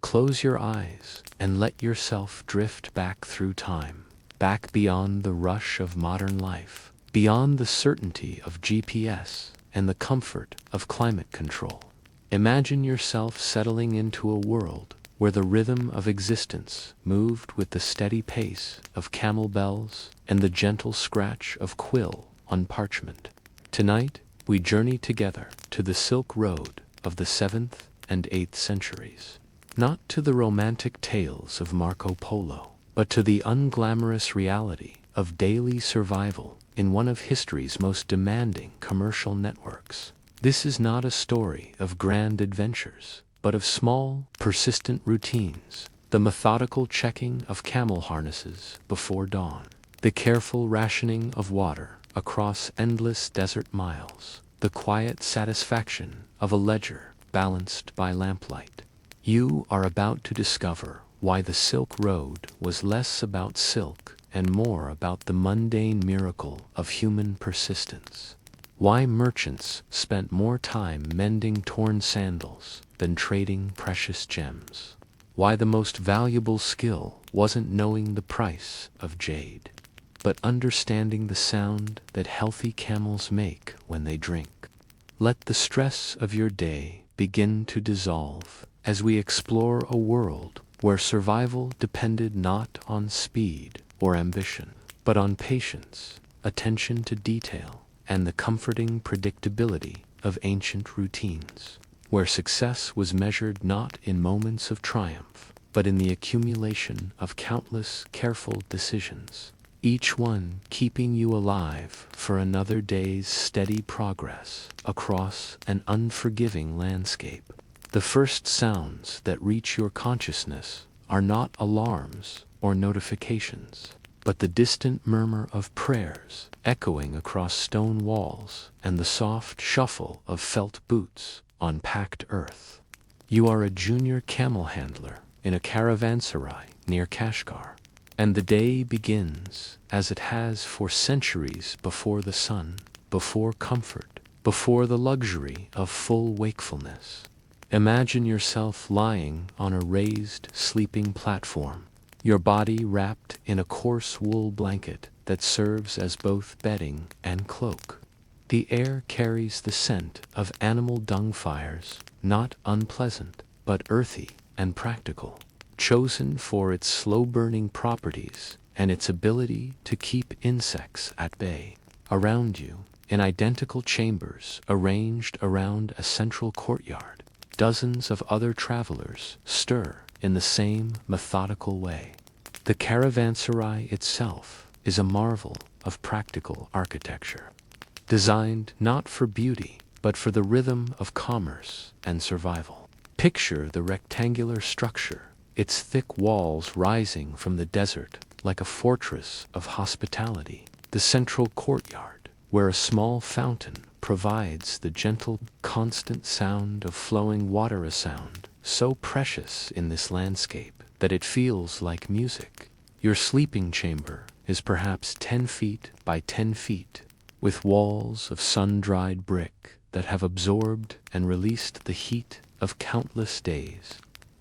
close your eyes and let yourself drift back through time, back beyond the rush of modern life, beyond the certainty of GPS and the comfort of climate control. Imagine yourself settling into a world where the rhythm of existence moved with the steady pace of camel bells and the gentle scratch of quill on parchment. Tonight, we journey together to the Silk Road of the 7th and 8th centuries. Not to the romantic tales of Marco Polo, but to the unglamorous reality of daily survival in one of history's most demanding commercial networks. This is not a story of grand adventures, but of small, persistent routines, the methodical checking of camel harnesses before dawn, the careful rationing of water across endless desert miles, the quiet satisfaction of a ledger balanced by lamplight. You are about to discover why the Silk Road was less about silk and more about the mundane miracle of human persistence. Why merchants spent more time mending torn sandals than trading precious gems. Why the most valuable skill wasn't knowing the price of jade, but understanding the sound that healthy camels make when they drink. Let the stress of your day begin to dissolve as we explore a world where survival depended not on speed or ambition, but on patience, attention to detail, and the comforting predictability of ancient routines, where success was measured not in moments of triumph, but in the accumulation of countless careful decisions, each one keeping you alive for another day's steady progress across an unforgiving landscape. The first sounds that reach your consciousness are not alarms or notifications, but the distant murmur of prayers echoing across stone walls and the soft shuffle of felt boots on packed earth. You are a junior camel handler in a caravanserai near Kashgar, and the day begins as it has for centuries before the sun, before comfort, before the luxury of full wakefulness. Imagine yourself lying on a raised sleeping platform, your body wrapped in a coarse wool blanket that serves as both bedding and cloak. The air carries the scent of animal dung fires, not unpleasant, but earthy and practical, chosen for its slow-burning properties and its ability to keep insects at bay. Around you, in identical chambers arranged around a central courtyard, dozens of other travelers stir in the same methodical way. The caravanserai itself is a marvel of practical architecture, designed not for beauty, but for the rhythm of commerce and survival. Picture the rectangular structure, its thick walls rising from the desert like a fortress of hospitality, the central courtyard, where a small fountain provides the gentle, constant sound of flowing water, a sound so precious in this landscape that it feels like music. Your sleeping chamber is perhaps 10 feet by 10 feet, with walls of sun-dried brick that have absorbed and released the heat of countless days.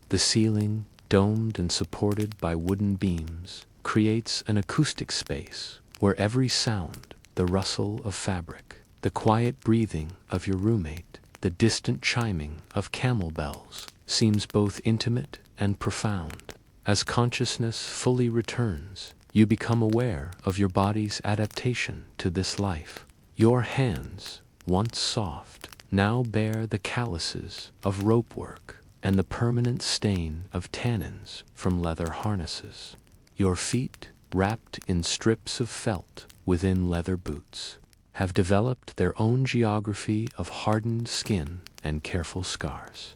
The ceiling, domed and supported by wooden beams, creates an acoustic space where every sound, the rustle of fabric, the quiet breathing of your roommate, the distant chiming of camel bells, seems both intimate and profound. As consciousness fully returns, you become aware of your body's adaptation to this life. Your hands, once soft, now bear the calluses of rope work and the permanent stain of tannins from leather harnesses. Your feet, wrapped in strips of felt within leather boots, have developed their own geography of hardened skin and careful scars.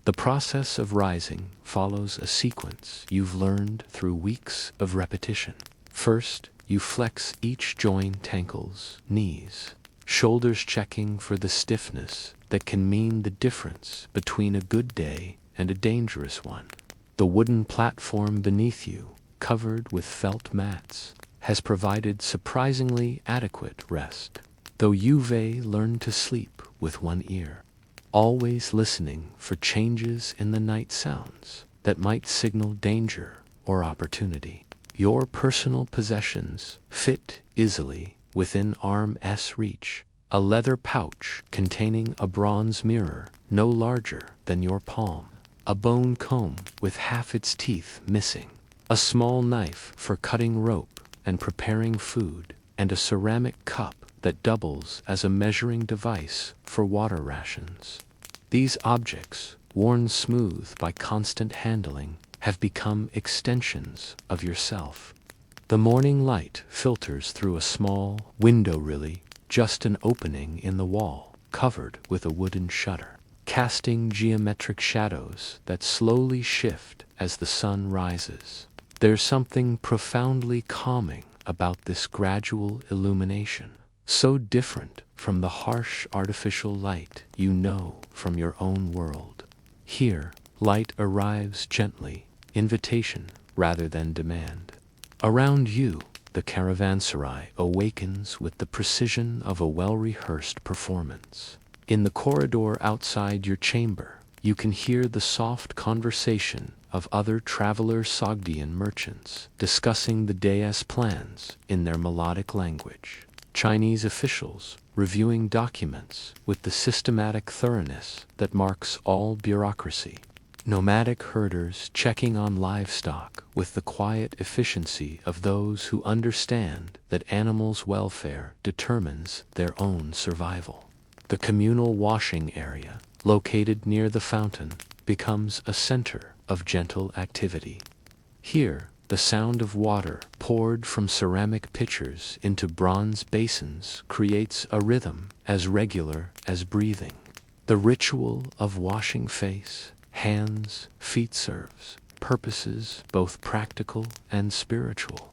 The process of rising follows a sequence you've learned through weeks of repetition. First, you flex each joint, ankles, knees, shoulders, checking for the stiffness that can mean the difference between a good day and a dangerous one. The wooden platform beneath you, covered with felt mats, has provided surprisingly adequate rest, though you've learned to sleep with one ear, always listening for changes in the night sounds that might signal danger or opportunity. Your personal possessions fit easily within arm's reach. A leather pouch containing a bronze mirror no larger than your palm. A bone comb with half its teeth missing. A small knife for cutting rope and preparing food. And a ceramic cup that doubles as a measuring device for water rations. These objects, worn smooth by constant handling, have become extensions of yourself. The morning light filters through a small window, really just an opening in the wall, covered with a wooden shutter, casting geometric shadows that slowly shift as the sun rises. There's something profoundly calming about this gradual illumination, so different from the harsh artificial light you know from your own world. Here, light arrives gently, invitation rather than demand. Around you, the caravanserai awakens with the precision of a well-rehearsed performance. In the corridor outside your chamber, you can hear the soft conversation of other traveler Sogdian merchants discussing the day's plans in their melodic language. Chinese officials reviewing documents with the systematic thoroughness that marks all bureaucracy. Nomadic herders checking on livestock with the quiet efficiency of those who understand that animals' welfare determines their own survival. The communal washing area, located near the fountain, becomes a center of gentle activity. Here, the sound of water poured from ceramic pitchers into bronze basins creates a rhythm as regular as breathing. The ritual of washing face, hands, feet serves purposes both practical and spiritual,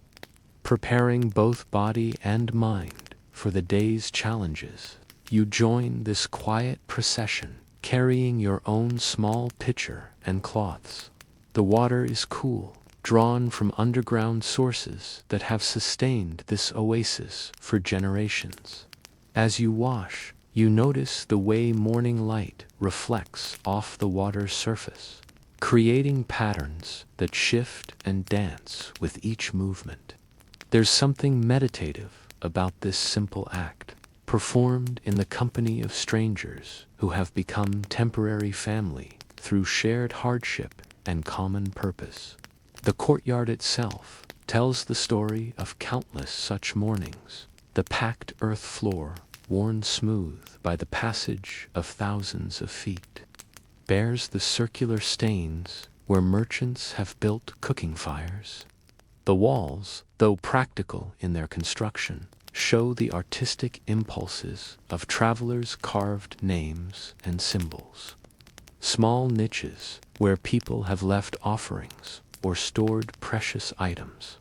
preparing both body and mind for the day's challenges. You join this quiet procession, carrying your own small pitcher and cloths. The water is cool, drawn from underground sources that have sustained this oasis for generations. As you wash, you notice the way morning light reflects off the water's surface, creating patterns that shift and dance with each movement. There's something meditative about this simple act, performed in the company of strangers who have become temporary family through shared hardship and common purpose. The courtyard itself tells the story of countless such mornings. The packed earth floor, worn smooth by the passage of thousands of feet, bears the circular stains where merchants have built cooking fires. The walls, though practical in their construction, show the artistic impulses of travelers' carved names and symbols. Small niches where people have left offerings or stored precious items.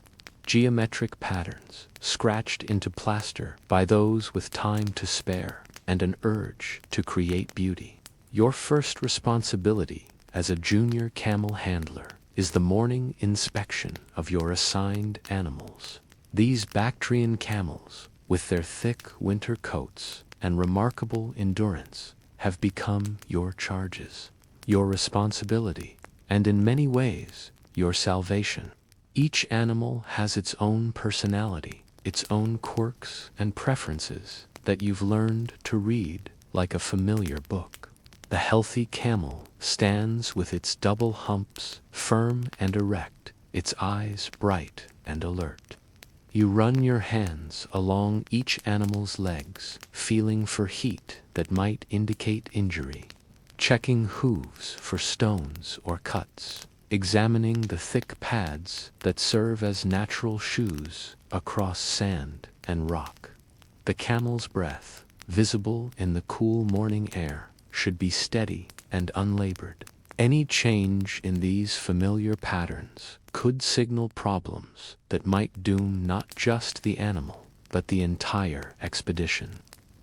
Geometric patterns scratched into plaster by those with time to spare and an urge to create beauty. Your first responsibility as a junior camel handler is the morning inspection of your assigned animals. These Bactrian camels, with their thick winter coats and remarkable endurance, have become your charges, your responsibility, and in many ways, your salvation. Each animal has its own personality, its own quirks and preferences that you've learned to read like a familiar book. The healthy camel stands with its double humps firm and erect, its eyes bright and alert. You run your hands along each animal's legs, feeling for heat that might indicate injury, checking hooves for stones or cuts, examining the thick pads that serve as natural shoes across sand and rock. The camel's breath, visible in the cool morning air, should be steady and unlabored. Any change in these familiar patterns could signal problems that might doom not just the animal, but the entire expedition.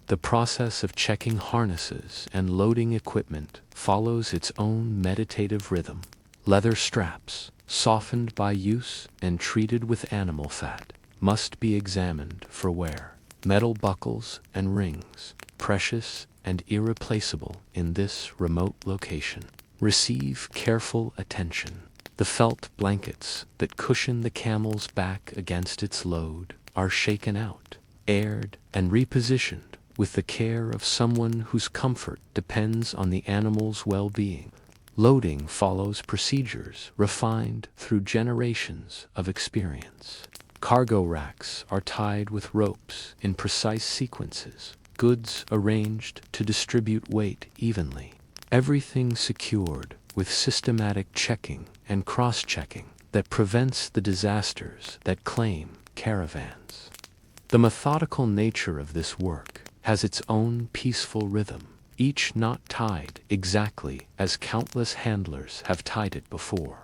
The process of checking harnesses and loading equipment follows its own meditative rhythm. Leather straps, softened by use and treated with animal fat, must be examined for wear. Metal buckles and rings, precious and irreplaceable in this remote location, receive careful attention. The felt blankets that cushion the camel's back against its load are shaken out, aired, and repositioned with the care of someone whose comfort depends on the animal's well-being. Loading follows procedures refined through generations of experience. Cargo racks are tied with ropes in precise sequences, goods arranged to distribute weight evenly, everything secured with systematic checking and cross-checking that prevents the disasters that claim caravans. The methodical nature of this work has its own peaceful rhythm, each knot tied exactly as countless handlers have tied it before.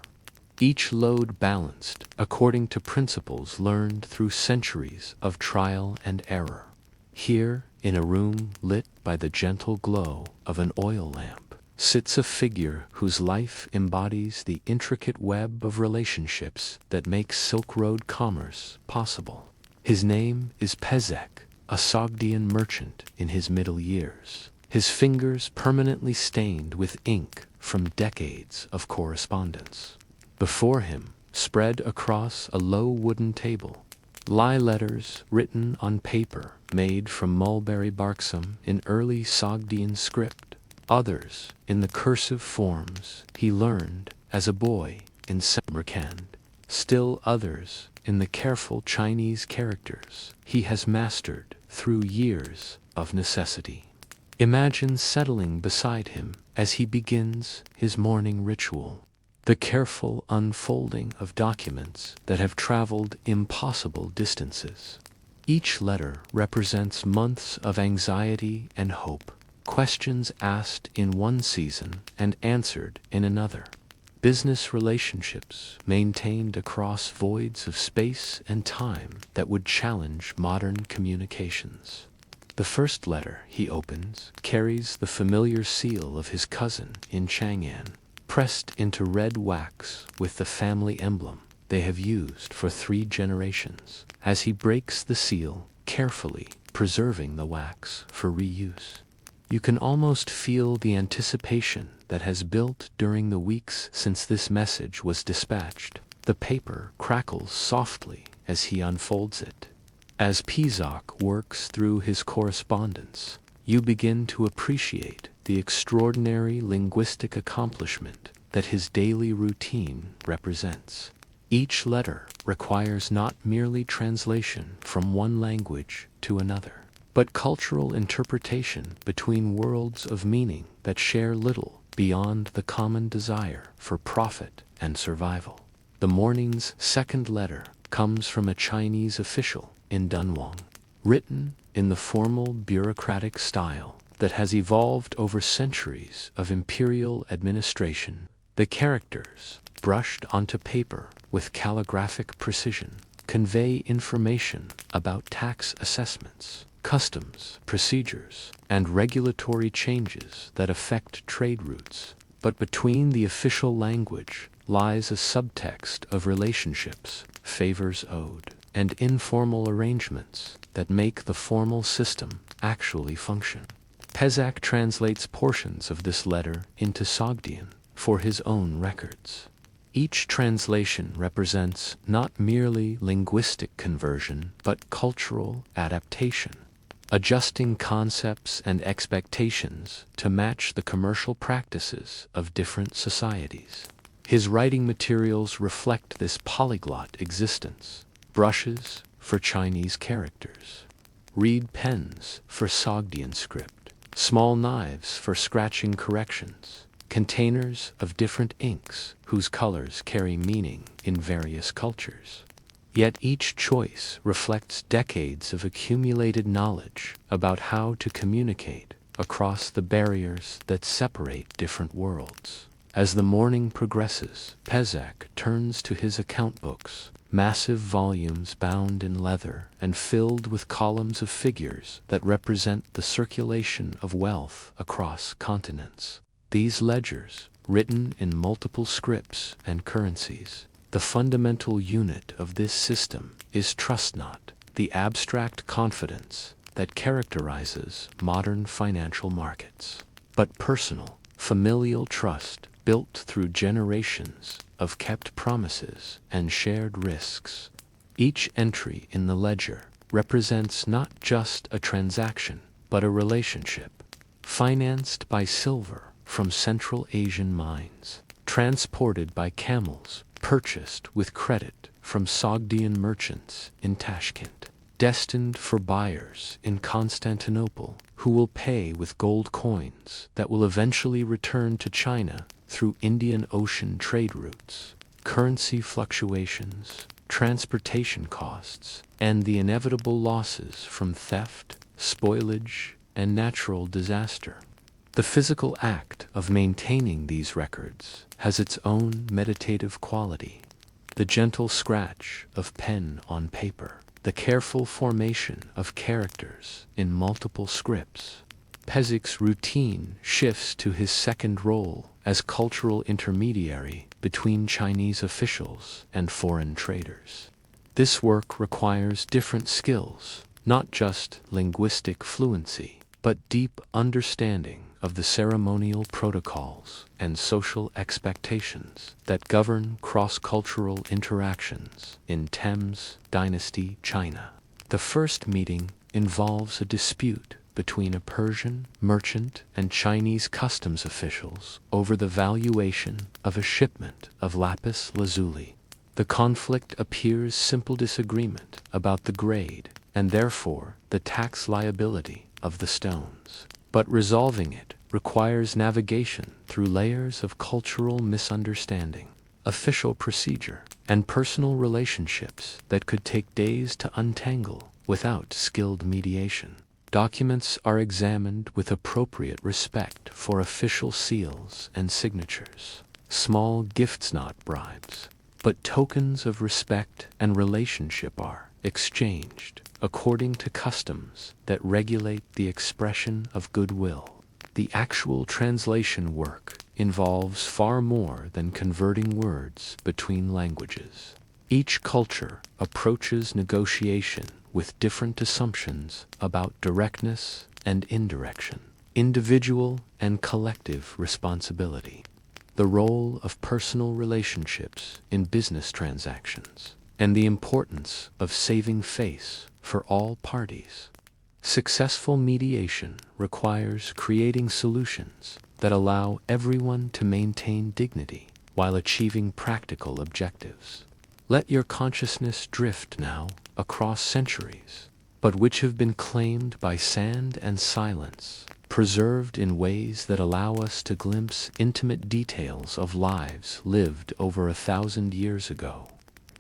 Each load balanced according to principles learned through centuries of trial and error. Here, in a room lit by the gentle glow of an oil lamp, sits a figure whose life embodies the intricate web of relationships that makes Silk Road commerce possible. His name is Pezek, a Sogdian merchant in his middle years, his fingers permanently stained with ink from decades of correspondence. Before him, spread across a low wooden table, lie letters written on paper made from mulberry balsam in early Sogdian script, others in the cursive forms he learned as a boy in Samarkand, still others in the careful Chinese characters he has mastered through years of necessity. Imagine settling beside him as he begins his morning ritual. The careful unfolding of documents that have traveled impossible distances. Each letter represents months of anxiety and hope, questions asked in one season and answered in another. Business relationships maintained across voids of space and time that would challenge modern communications. The first letter he opens carries the familiar seal of his cousin in Chang'an, pressed into red wax with the family emblem they have used for 3 generations, as he breaks the seal, carefully preserving the wax for reuse. You can almost feel the anticipation that has built during the weeks since this message was dispatched. The paper crackles softly as he unfolds it. As Pizok works through his correspondence, you begin to appreciate the extraordinary linguistic accomplishment that his daily routine represents. Each letter requires not merely translation from one language to another, but cultural interpretation between worlds of meaning that share little beyond the common desire for profit and survival. The morning's second letter comes from a Chinese official in Dunhuang, written in the formal bureaucratic style that has evolved over centuries of imperial administration. The characters, brushed onto paper with calligraphic precision, convey information about tax assessments, customs, procedures, and regulatory changes that affect trade routes. But between the official language lies a subtext of relationships, favors owed, and informal arrangements that make the formal system actually function. Pezak translates portions of this letter into Sogdian for his own records. Each translation represents not merely linguistic conversion, but cultural adaptation, adjusting concepts and expectations to match the commercial practices of different societies. His writing materials reflect this polyglot existence: brushes for Chinese characters, reed pens for Sogdian script, small knives for scratching corrections, containers of different inks whose colors carry meaning in various cultures. Yet each choice reflects decades of accumulated knowledge about how to communicate across the barriers that separate different worlds. As the morning progresses, Pezak turns to his account books, massive volumes bound in leather and filled with columns of figures that represent the circulation of wealth across continents. These ledgers, written in multiple scripts and currencies, the fundamental unit of this system is trust, not the abstract confidence that characterizes modern financial markets, but personal, familial trust built through generations of kept promises and shared risks. Each entry in the ledger represents not just a transaction, but a relationship, financed by silver from Central Asian mines, transported by camels, purchased with credit from Sogdian merchants in Tashkent, destined for buyers in Constantinople who will pay with gold coins that will eventually return to China through Indian Ocean trade routes. Currency fluctuations, transportation costs, and the inevitable losses from theft, spoilage, and natural disaster. The physical act of maintaining these records has its own meditative quality. The gentle scratch of pen on paper, the careful formation of characters in multiple scripts. Pesik's routine shifts to his second role as cultural intermediary between Chinese officials and foreign traders. This work requires different skills, not just linguistic fluency, but deep understanding of the ceremonial protocols and social expectations that govern cross-cultural interactions in Tang Dynasty China. The first meeting involves a dispute between a Persian merchant and Chinese customs officials over the valuation of a shipment of lapis lazuli. The conflict appears simple disagreement about the grade and therefore the tax liability of the stones. But resolving it requires navigation through layers of cultural misunderstanding, official procedure, and personal relationships that could take days to untangle without skilled mediation. Documents are examined with appropriate respect for official seals and signatures. Small gifts, not bribes, but tokens of respect and relationship are exchanged according to customs that regulate the expression of goodwill. The actual translation work involves far more than converting words between languages. Each culture approaches negotiation with different assumptions about directness and indirection, individual and collective responsibility, the role of personal relationships in business transactions, and the importance of saving face for all parties. Successful mediation requires creating solutions that allow everyone to maintain dignity while achieving practical objectives. Let your consciousness drift now across centuries, but which have been claimed by sand and silence, preserved in ways that allow us to glimpse intimate details of lives lived over 1,000 years ago.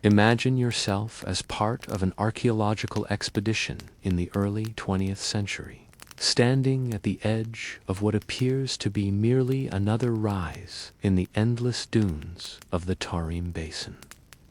Imagine yourself as part of an archaeological expedition in the early 20th century, standing at the edge of what appears to be merely another rise in the endless dunes of the Tarim Basin.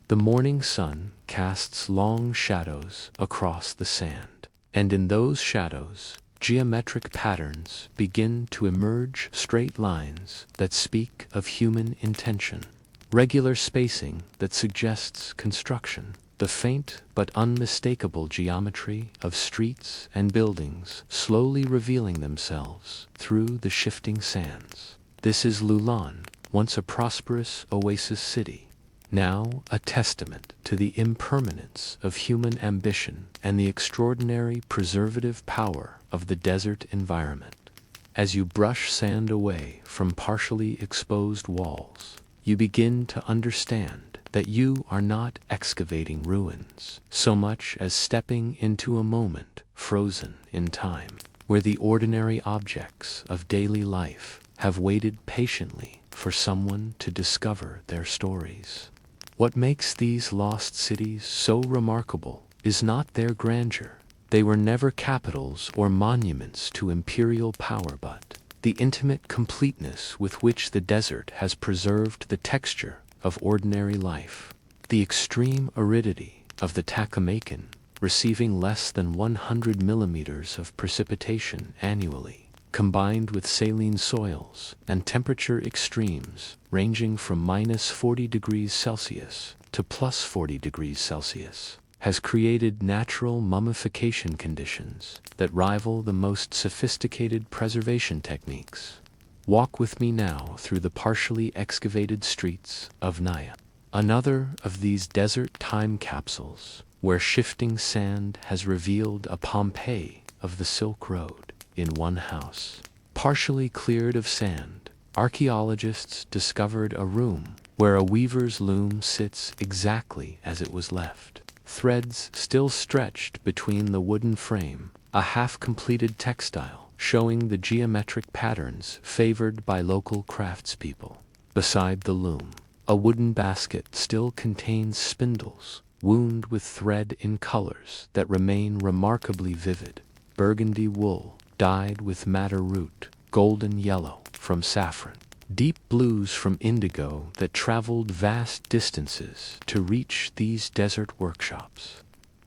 The morning sun casts long shadows across the sand, and in those shadows, geometric patterns begin to emerge, straight lines that speak of human intention, regular spacing that suggests construction, the faint but unmistakable geometry of streets and buildings slowly revealing themselves through the shifting sands. This is Lulan, once a prosperous oasis city, now a testament to the impermanence of human ambition and the extraordinary preservative power of the desert environment. As you brush sand away from partially exposed walls, you begin to understand that you are not excavating ruins so much as stepping into a moment frozen in time, where the ordinary objects of daily life have waited patiently for someone to discover their stories. What makes these lost cities so remarkable is not their grandeur. They were never capitals or monuments to imperial power, but the intimate completeness with which the desert has preserved the texture of ordinary life. The extreme aridity of the Taklamakan, receiving less than 100 millimeters of precipitation annually, combined with saline soils and temperature extremes ranging from -40 degrees Celsius to +40 degrees Celsius, has created natural mummification conditions that rival the most sophisticated preservation techniques. Walk with me now through the partially excavated streets of Naya, another of these desert time capsules where shifting sand has revealed a Pompeii of the Silk Road in one house. Partially cleared of sand, archaeologists discovered a room where a weaver's loom sits exactly as it was left. Threads still stretched between the wooden frame, a half-completed textile showing the geometric patterns favored by local craftspeople. Beside the loom, a wooden basket still contains spindles, wound with thread in colors that remain remarkably vivid: burgundy wool, dyed with madder root, golden yellow from saffron, deep blues from indigo that traveled vast distances to reach these desert workshops.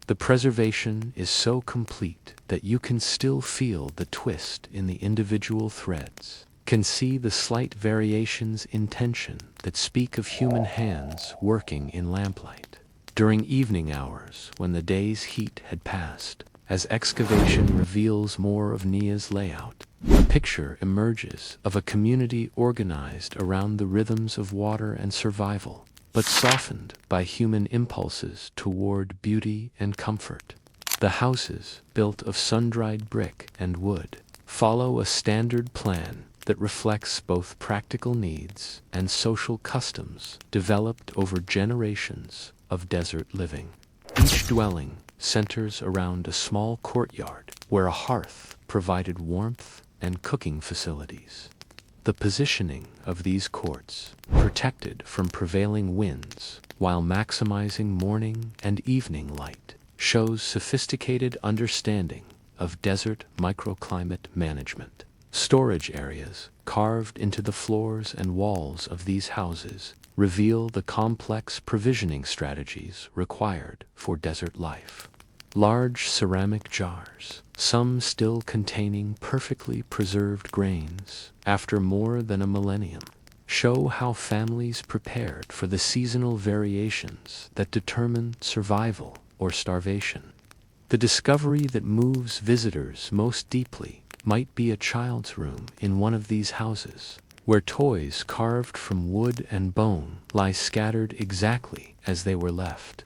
The preservation is so complete that you can still feel the twist in the individual threads, can see the slight variations in tension that speak of human hands working in lamplight. During evening hours, when the day's heat had passed, as excavation reveals more of Nia's layout, a picture emerges of a community organized around the rhythms of water and survival, but softened by human impulses toward beauty and comfort. The houses, built of sun-dried brick and wood, follow a standard plan that reflects both practical needs and social customs developed over generations of desert living. Each dwelling centers around a small courtyard where a hearth provided warmth and cooking facilities. The positioning of these courts, protected from prevailing winds while maximizing morning and evening light, shows sophisticated understanding of desert microclimate management. Storage areas carved into the floors and walls of these houses reveal the complex provisioning strategies required for desert life. Large ceramic jars, some still containing perfectly preserved grains after more than a millennium, show how families prepared for the seasonal variations that determine survival or starvation. The discovery that moves visitors most deeply might be a child's room in one of these houses, where toys carved from wood and bone lie scattered exactly as they were left.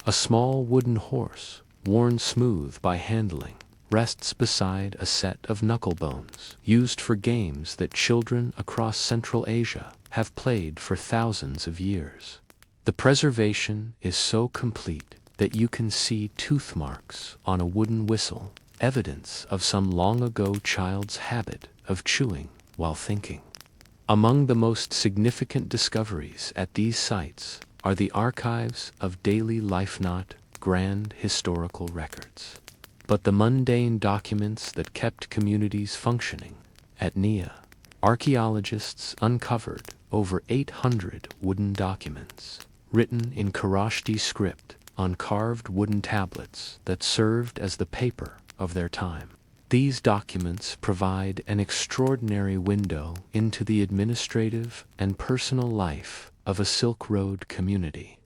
A small wooden horse, worn smooth by handling, rests beside a set of knucklebones used for games that children across Central Asia have played for thousands of years. The preservation is so complete that you can see tooth marks on a wooden whistle, evidence of some long ago child's habit of chewing while thinking. Among the most significant discoveries at these sites are the archives of daily life, not grand historical records, but the mundane documents that kept communities functioning. At Nia, archaeologists uncovered over 800 wooden documents, written in Kharosthi script on carved wooden tablets that served as the paper of their time. These documents provide an extraordinary window into the administrative and personal life of a Silk Road community.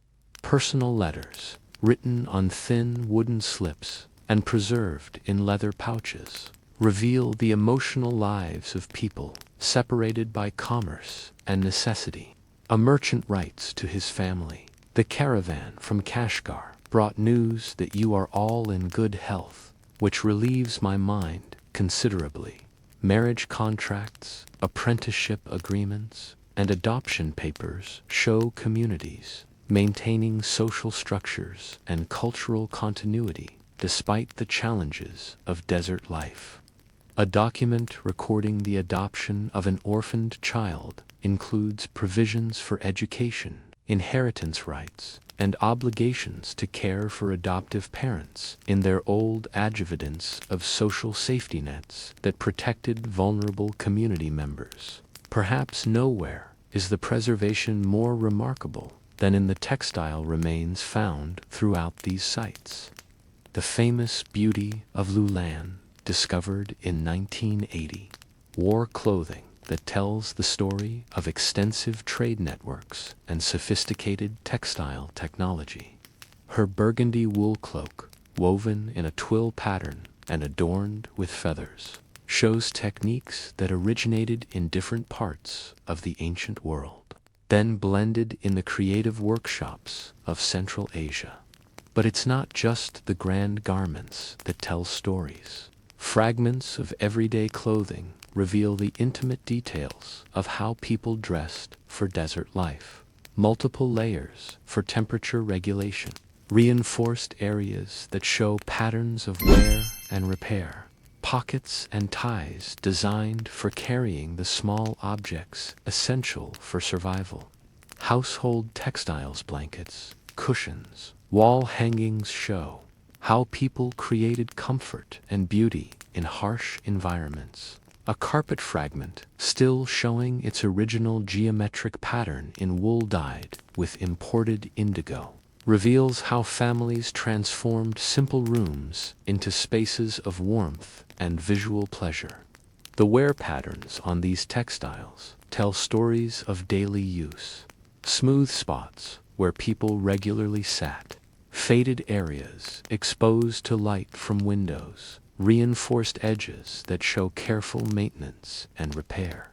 Personal letters, written on thin wooden slips and preserved in leather pouches, reveal the emotional lives of people separated by commerce and necessity. A merchant writes to his family, "The caravan from Kashgar brought news that you are all in good health, which relieves my mind considerably." Marriage contracts, apprenticeship agreements, and adoption papers show communities maintaining social structures and cultural continuity despite the challenges of desert life. A document recording the adoption of an orphaned child includes provisions for education, inheritance rights, and obligations to care for adoptive parents in their old adjuvants of social safety nets that protected vulnerable community members. Perhaps nowhere is the preservation more remarkable than in the textile remains found throughout these sites. The famous beauty of Lulan, discovered in 1980, wore clothing that tells the story of extensive trade networks and sophisticated textile technology. Her burgundy wool cloak, woven in a twill pattern and adorned with feathers, shows techniques that originated in different parts of the ancient world, then blended in the creative workshops of Central Asia. But it's not just the grand garments that tell stories. Fragments of everyday clothing reveal the intimate details of how people dressed for desert life. Multiple layers for temperature regulation, reinforced areas that show patterns of wear and repair, pockets and ties designed for carrying the small objects essential for survival. Household textiles, blankets, cushions, wall hangings show how people created comfort and beauty in harsh environments. A carpet fragment, still showing its original geometric pattern in wool dyed with imported indigo, reveals how families transformed simple rooms into spaces of warmth and visual pleasure. The wear patterns on these textiles tell stories of daily use. Smooth spots where people regularly sat, faded areas exposed to light from windows, reinforced edges that show careful maintenance and repair.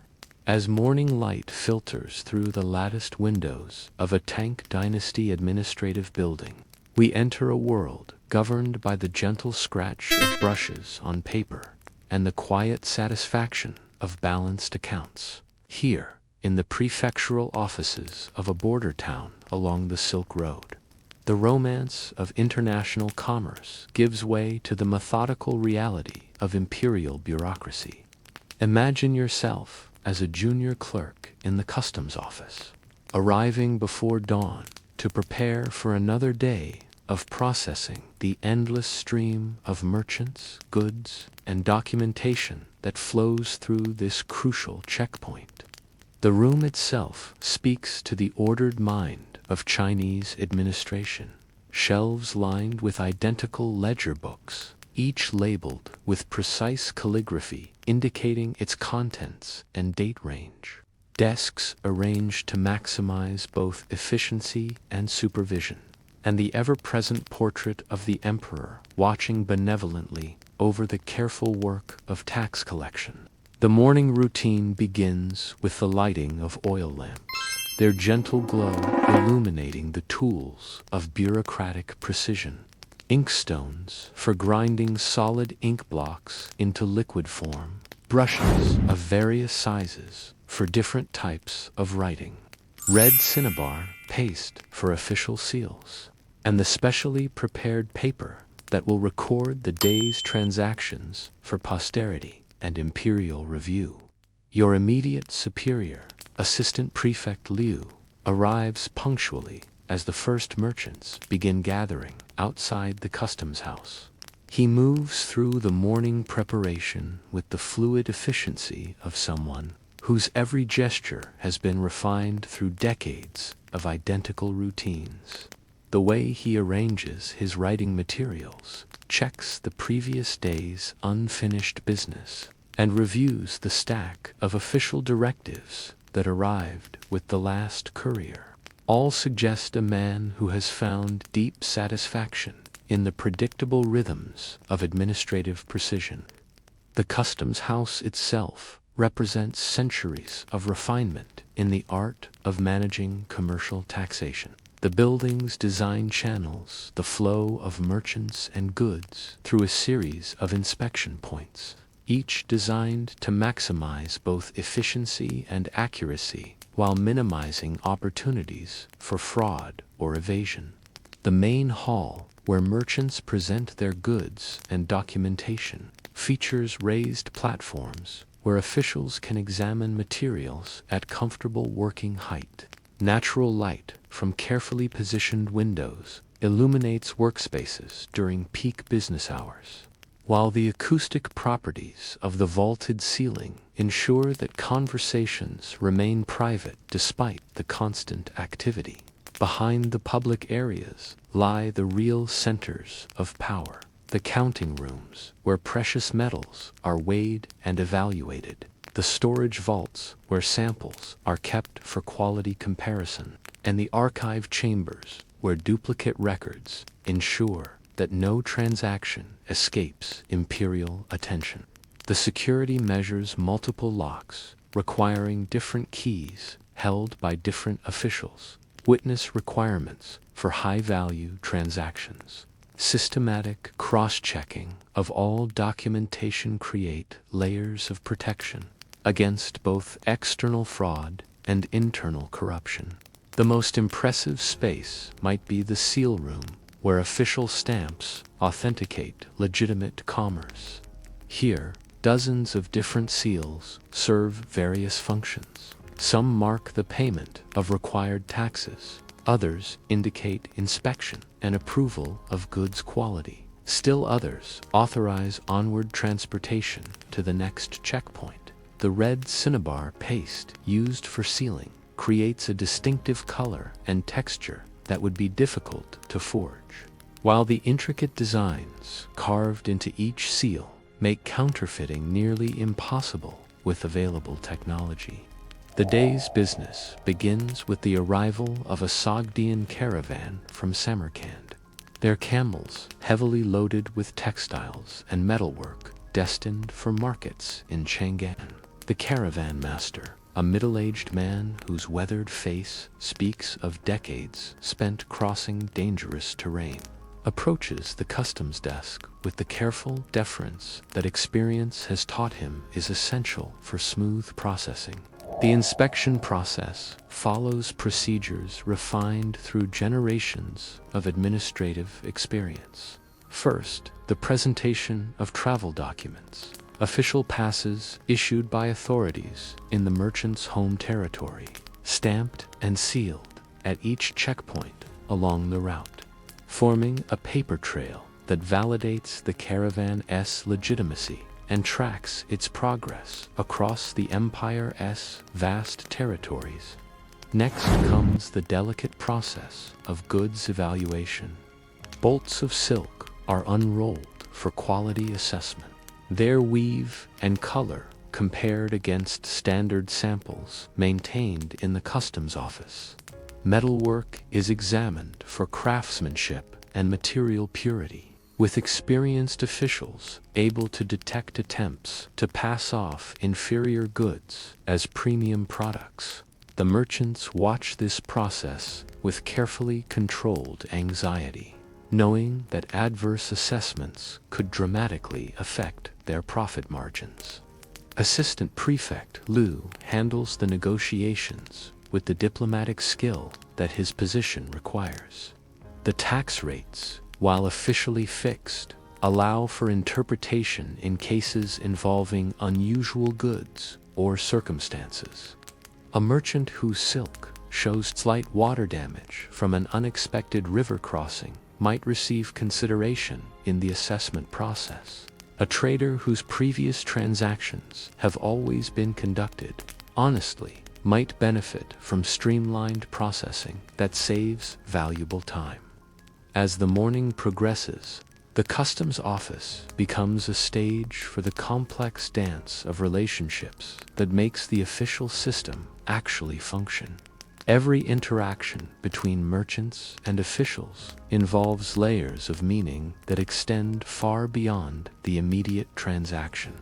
As morning light filters through the latticed windows of a Tang Dynasty administrative building, we enter a world governed by the gentle scratch of brushes on paper and the quiet satisfaction of balanced accounts. Here, in the prefectural offices of a border town along the Silk Road, the romance of international commerce gives way to the methodical reality of imperial bureaucracy. Imagine yourself as a junior clerk in the customs office, arriving before dawn to prepare for another day of processing the endless stream of merchants, goods, and documentation that flows through this crucial checkpoint. The room itself speaks to the ordered mind of Chinese administration. Shelves lined with identical ledger books, each labeled with precise calligraphy indicating its contents and date range. Desks arranged to maximize both efficiency and supervision, and the ever-present portrait of the emperor watching benevolently over the careful work of tax collection. The morning routine begins with the lighting of oil lamps, their gentle glow illuminating the tools of bureaucratic precision. Inkstones for grinding solid ink blocks into liquid form, brushes of various sizes for different types of writing, red cinnabar paste for official seals, and the specially prepared paper that will record the day's transactions for posterity and imperial review. Your immediate superior, Assistant Prefect Liu, arrives punctually as the first merchants begin gathering outside the customs house. He moves through the morning preparation with the fluid efficiency of someone whose every gesture has been refined through decades of identical routines. The way he arranges his writing materials, checks the previous day's unfinished business, and reviews the stack of official directives that arrived with the last courier, all suggest a man who has found deep satisfaction in the predictable rhythms of administrative precision. The customs house itself represents centuries of refinement in the art of managing commercial taxation. The building's design channels the flow of merchants and goods through a series of inspection points, each designed to maximize both efficiency and accuracy while minimizing opportunities for fraud or evasion. The main hall, where merchants present their goods and documentation, features raised platforms where officials can examine materials at comfortable working height. Natural light from carefully positioned windows illuminates workspaces during peak business hours, while the acoustic properties of the vaulted ceiling ensure that conversations remain private despite the constant activity. Behind the public areas lie the real centers of power, the counting rooms where precious metals are weighed and evaluated, the storage vaults where samples are kept for quality comparison, and the archive chambers where duplicate records ensure that no transaction escapes imperial attention. The security measures multiple locks, requiring different keys held by different officials. Witness requirements for high-value transactions. Systematic cross-checking of all documentation create layers of protection against both external fraud and internal corruption. The most impressive space might be the seal room, where official stamps authenticate legitimate commerce. Here, dozens of different seals serve various functions. Some mark the payment of required taxes. Others indicate inspection and approval of goods quality. Still others authorize onward transportation to the next checkpoint. The red cinnabar paste used for sealing creates a distinctive color and texture that would be difficult to forge, while the intricate designs carved into each seal make counterfeiting nearly impossible with available technology. The day's business begins with the arrival of a Sogdian caravan from Samarkand. Their camels, heavily loaded with textiles and metalwork, destined for markets in Chang'an. The caravan master, a middle-aged man whose weathered face speaks of decades spent crossing dangerous terrain, approaches the customs desk with the careful deference that experience has taught him is essential for smooth processing. The inspection process follows procedures refined through generations of administrative experience. First, the presentation of travel documents, official passes issued by authorities in the merchant's home territory, stamped and sealed at each checkpoint along the route, forming a paper trail that validates the caravan's legitimacy and tracks its progress across the Empire's vast territories. Next comes the delicate process of goods evaluation. Bolts of silk are unrolled for quality assessment, their weave and color compared against standard samples maintained in the customs office. Metalwork is examined for craftsmanship and material purity, with experienced officials able to detect attempts to pass off inferior goods as premium products. The merchants watch this process with carefully controlled anxiety, knowing that adverse assessments could dramatically affect their profit margins. Assistant Prefect Liu handles the negotiations with the diplomatic skill that his position requires. The tax rates, while officially fixed, allow for interpretation in cases involving unusual goods or circumstances. A merchant whose silk shows slight water damage from an unexpected river crossing might receive consideration in the assessment process. A trader whose previous transactions have always been conducted honestly might benefit from streamlined processing that saves valuable time. As the morning progresses, the customs office becomes a stage for the complex dance of relationships that makes the official system actually function. Every interaction between merchants and officials involves layers of meaning that extend far beyond the immediate transaction.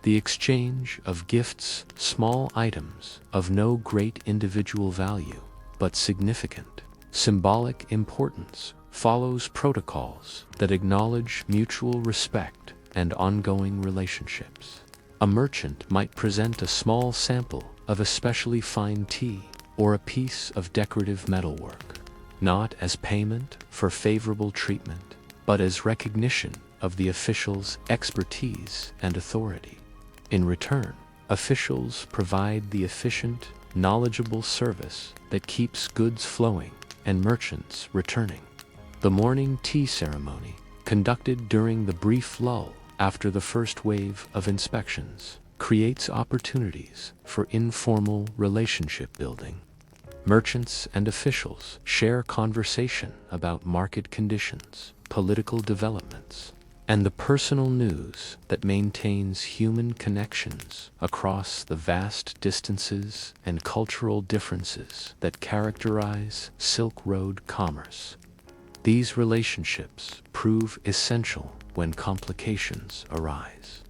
The exchange of gifts, small items of no great individual value, but significant, symbolic importance, follows protocols that acknowledge mutual respect and ongoing relationships. A merchant might present a small sample of especially fine tea or a piece of decorative metalwork, not as payment for favorable treatment, but as recognition of the official's expertise and authority. In return, officials provide the efficient, knowledgeable service that keeps goods flowing and merchants returning. The morning tea ceremony, conducted during the brief lull after the first wave of inspections, creates opportunities for informal relationship building. Merchants and officials share conversation about market conditions, political developments, and the personal news that maintains human connections across the vast distances and cultural differences that characterize Silk Road commerce. These relationships prove essential when complications arise.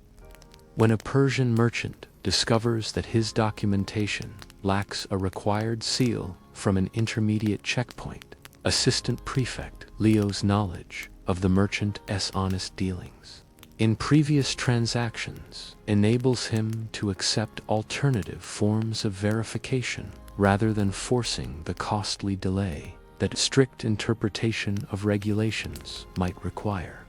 When a Persian merchant discovers that his documentation lacks a required seal from an intermediate checkpoint, Assistant Prefect Leo's knowledge of the merchant's honest dealings in previous transactions enables him to accept alternative forms of verification rather than forcing the costly delay that strict interpretation of regulations might require.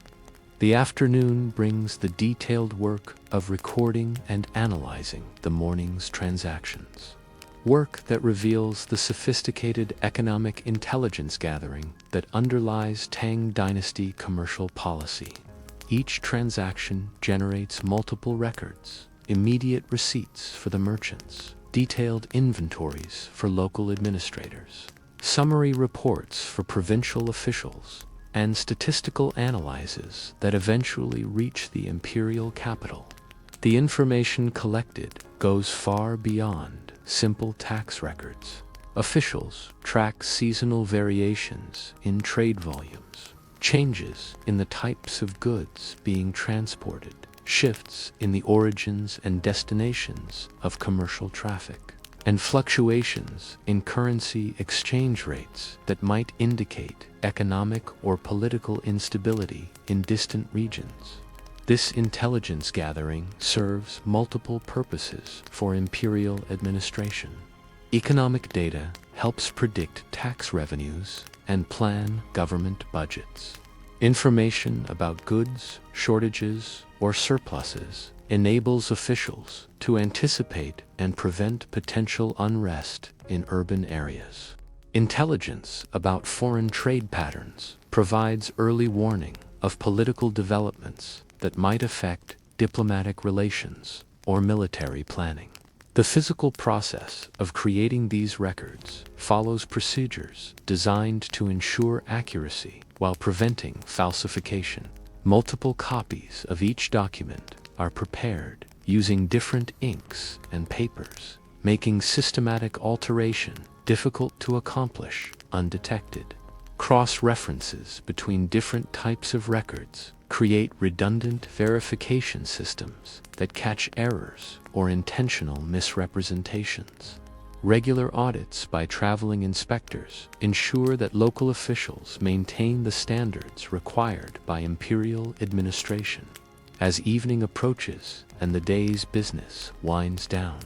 The afternoon brings the detailed work of recording and analyzing the morning's transactions. Work that reveals the sophisticated economic intelligence gathering that underlies Tang Dynasty commercial policy. Each transaction generates multiple records, immediate receipts for the merchants, detailed inventories for local administrators, summary reports for provincial officials, and statistical analyses that eventually reach the imperial capital. The information collected goes far beyond simple tax records. Officials track seasonal variations in trade volumes, changes in the types of goods being transported, shifts in the origins and destinations of commercial traffic, and fluctuations in currency exchange rates that might indicate economic or political instability in distant regions. This intelligence gathering serves multiple purposes for imperial administration. Economic data helps predict tax revenues and plan government budgets. Information about goods, shortages, or surpluses enables officials to anticipate and prevent potential unrest in urban areas. Intelligence about foreign trade patterns provides early warning of political developments that might affect diplomatic relations or military planning. The physical process of creating these records follows procedures designed to ensure accuracy while preventing falsification. Multiple copies of each document are prepared using different inks and papers, making systematic alteration difficult to accomplish undetected. Cross-references between different types of records create redundant verification systems that catch errors or intentional misrepresentations. Regular audits by traveling inspectors ensure that local officials maintain the standards required by imperial administration. As evening approaches and the day's business winds down,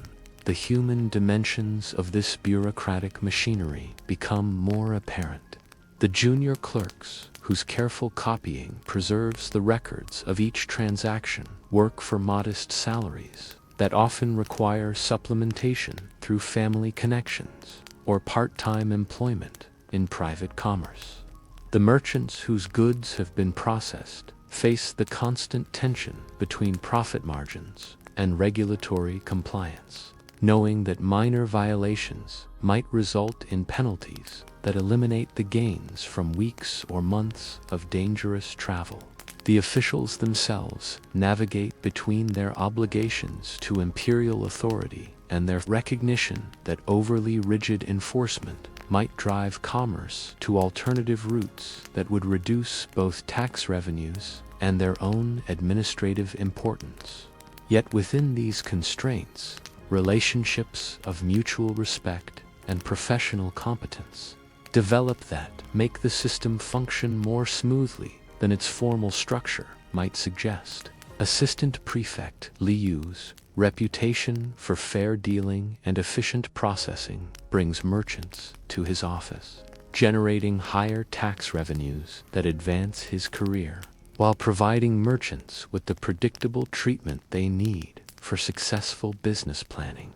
the human dimensions of this bureaucratic machinery become more apparent. The junior clerks, whose careful copying preserves the records of each transaction, work for modest salaries that often require supplementation through family connections or part-time employment in private commerce. The merchants whose goods have been processed face the constant tension between profit margins and regulatory compliance, knowing that minor violations might result in penalties that eliminate the gains from weeks or months of dangerous travel. The officials themselves navigate between their obligations to imperial authority and their recognition that overly rigid enforcement might drive commerce to alternative routes that would reduce both tax revenues and their own administrative importance. Yet within these constraints, relationships of mutual respect and professional competence develop that make the system function more smoothly than its formal structure might suggest. Assistant Prefect Liu's reputation for fair dealing and efficient processing brings merchants to his office, generating higher tax revenues that advance his career, while providing merchants with the predictable treatment they need for successful business planning.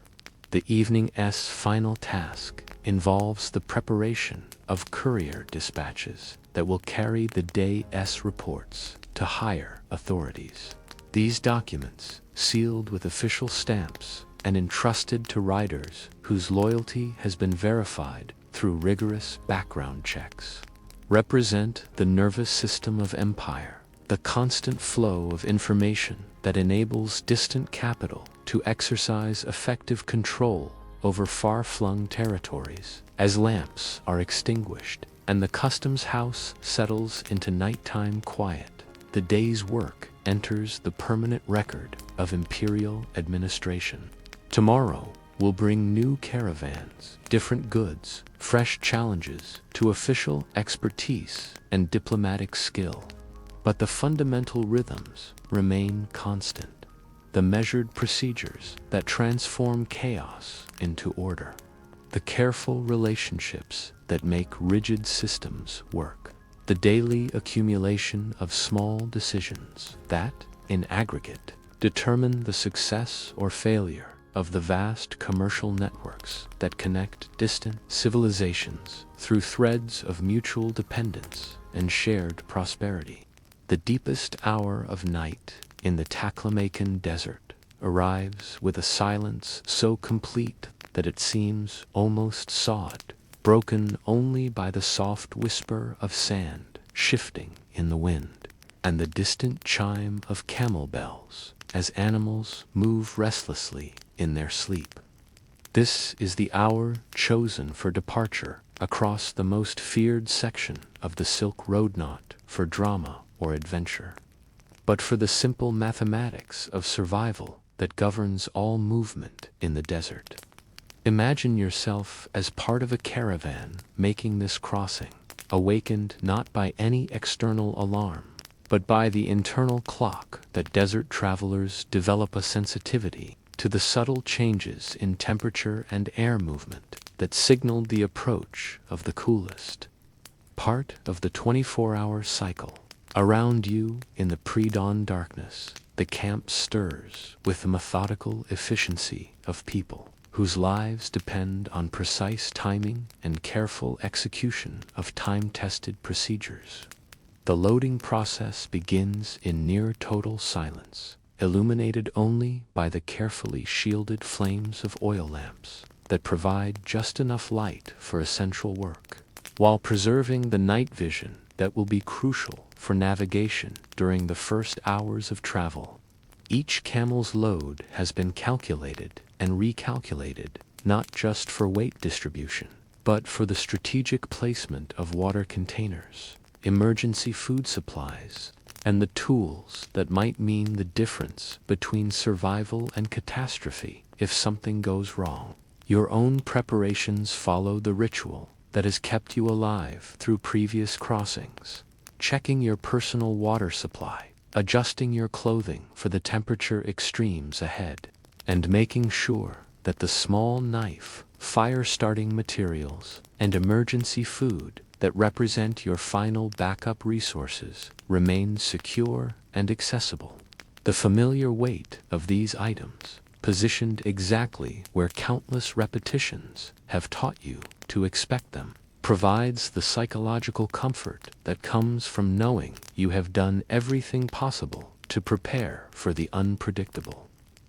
The evening's final task involves the preparation of courier dispatches that will carry the day's reports to higher authorities. These documents, sealed with official stamps and entrusted to riders whose loyalty has been verified through rigorous background checks, represent the nervous system of empire, the constant flow of information that enables distant capital to exercise effective control over far-flung territories. As lamps are extinguished and the customs house settles into nighttime quiet, the day's work enters the permanent record of imperial administration. Tomorrow will bring new caravans, different goods, fresh challenges to official expertise and diplomatic skill. But the fundamental rhythms remain constant, the measured procedures that transform chaos into order, the careful relationships that make rigid systems work, the daily accumulation of small decisions that, in aggregate, determine the success or failure of the vast commercial networks that connect distant civilizations through threads of mutual dependence and shared prosperity. The deepest hour of night in the Taklamakan desert arrives with a silence so complete that it seems almost sawed, broken only by the soft whisper of sand shifting in the wind, and the distant chime of camel bells as animals move restlessly in their sleep. This is the hour chosen for departure across the most feared section of the Silk Road, not for drama or adventure, but for the simple mathematics of survival that governs all movement in the desert. Imagine yourself as part of a caravan making this crossing, awakened not by any external alarm, but by the internal clock that desert travelers develop, a sensitivity to the subtle changes in temperature and air movement that signaled the approach of the coolest part of the 24-hour cycle. Around you, in the pre-dawn darkness, the camp stirs with the methodical efficiency of people whose lives depend on precise timing and careful execution of time-tested procedures. The loading process begins in near total silence, illuminated only by the carefully shielded flames of oil lamps that provide just enough light for essential work, while preserving the night vision that will be crucial for navigation during the first hours of travel. Each camel's load has been calculated and recalculated, not just for weight distribution, but for the strategic placement of water containers, emergency food supplies, and the tools that might mean the difference between survival and catastrophe if something goes wrong. Your own preparations follow the ritual that has kept you alive through previous crossings, checking your personal water supply, adjusting your clothing for the temperature extremes ahead, and making sure that the small knife, fire-starting materials, and emergency food that represent your final backup resources remain secure and accessible. The familiar weight of these items, positioned exactly where countless repetitions have taught you to expect them, provides the psychological comfort that comes from knowing you have done everything possible to prepare for the unpredictable.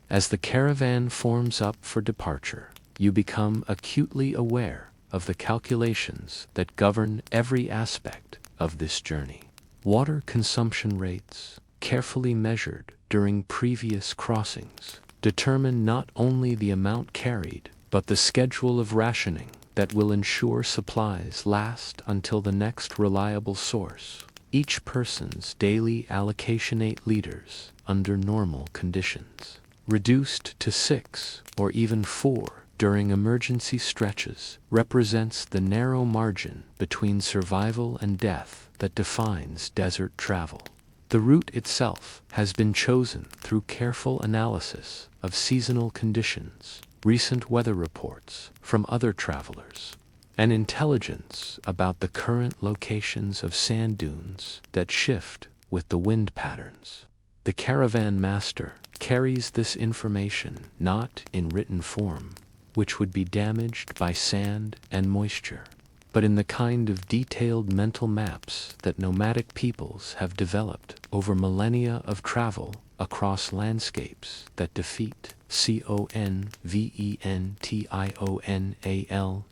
As the caravan forms up for departure, you become acutely aware of the calculations that govern every aspect of this journey. Water consumption rates, carefully measured during previous crossings, determine not only the amount carried, but the schedule of rationing that will ensure supplies last until the next reliable source. Each person's daily allocation, 8 liters under normal conditions, reduced to 6 or even 4 during emergency stretches, represents the narrow margin between survival and death that defines desert travel. The route itself has been chosen through careful analysis of seasonal conditions, recent weather reports from other travelers, and intelligence about the current locations of sand dunes that shift with the wind patterns. The caravan master carries this information not in written form, which would be damaged by sand and moisture, but in the kind of detailed mental maps that nomadic peoples have developed over millennia of travel across landscapes that defeat conventional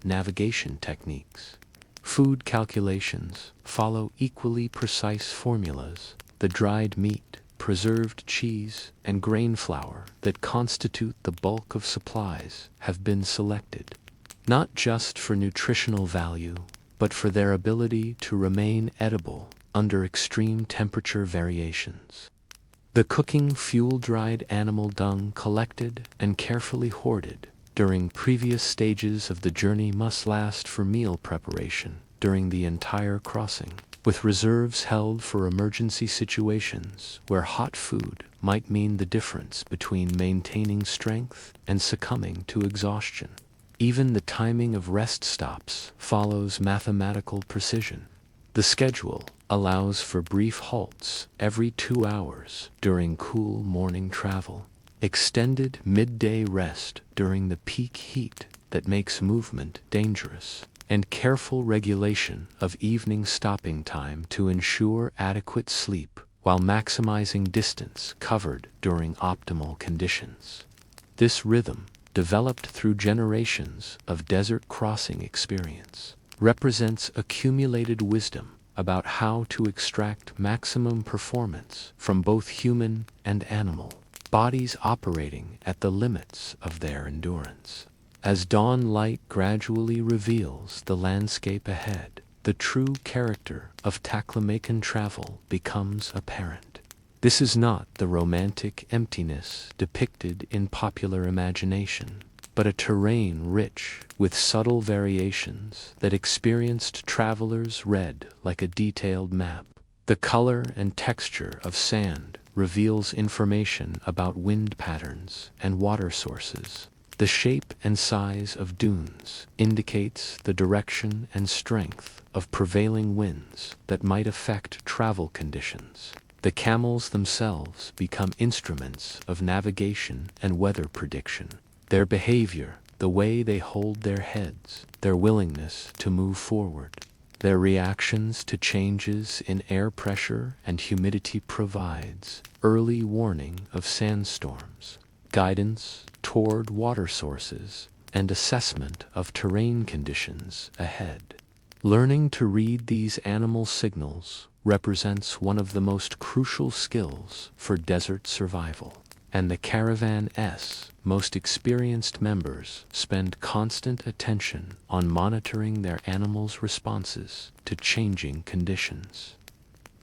navigation techniques. Food calculations follow equally precise formulas. The dried meat, preserved cheese, and grain flour that constitute the bulk of supplies have been selected, not just for nutritional value, but for their ability to remain edible under extreme temperature variations. The cooking fuel-dried animal dung collected and carefully hoarded during previous stages of the journey must last for meal preparation during the entire crossing, with reserves held for emergency situations where hot food might mean the difference between maintaining strength and succumbing to exhaustion. Even the timing of rest stops follows mathematical precision. The schedule allows for brief halts every 2 hours during cool morning travel, extended midday rest during the peak heat that makes movement dangerous, and careful regulation of evening stopping time to ensure adequate sleep while maximizing distance covered during optimal conditions. This rhythm, developed through generations of desert crossing experience, represents accumulated wisdom about how to extract maximum performance from both human and animal bodies operating at the limits of their endurance. As dawn light gradually reveals the landscape ahead, the true character of Taklamakan travel becomes apparent. This is not the romantic emptiness depicted in popular imagination, but a terrain rich with subtle variations that experienced travelers read like a detailed map. The color and texture of sand reveals information about wind patterns and water sources. The shape and size of dunes indicates the direction and strength of prevailing winds that might affect travel conditions. The camels themselves become instruments of navigation and weather prediction. Their behavior, the way they hold their heads, their willingness to move forward, their reactions to changes in air pressure and humidity provides early warning of sandstorms, guidance toward water sources, and assessment of terrain conditions ahead. Learning to read these animal signals represents one of the most crucial skills for desert survival, and the Caravan's most experienced members spend constant attention on monitoring their animals' responses to changing conditions.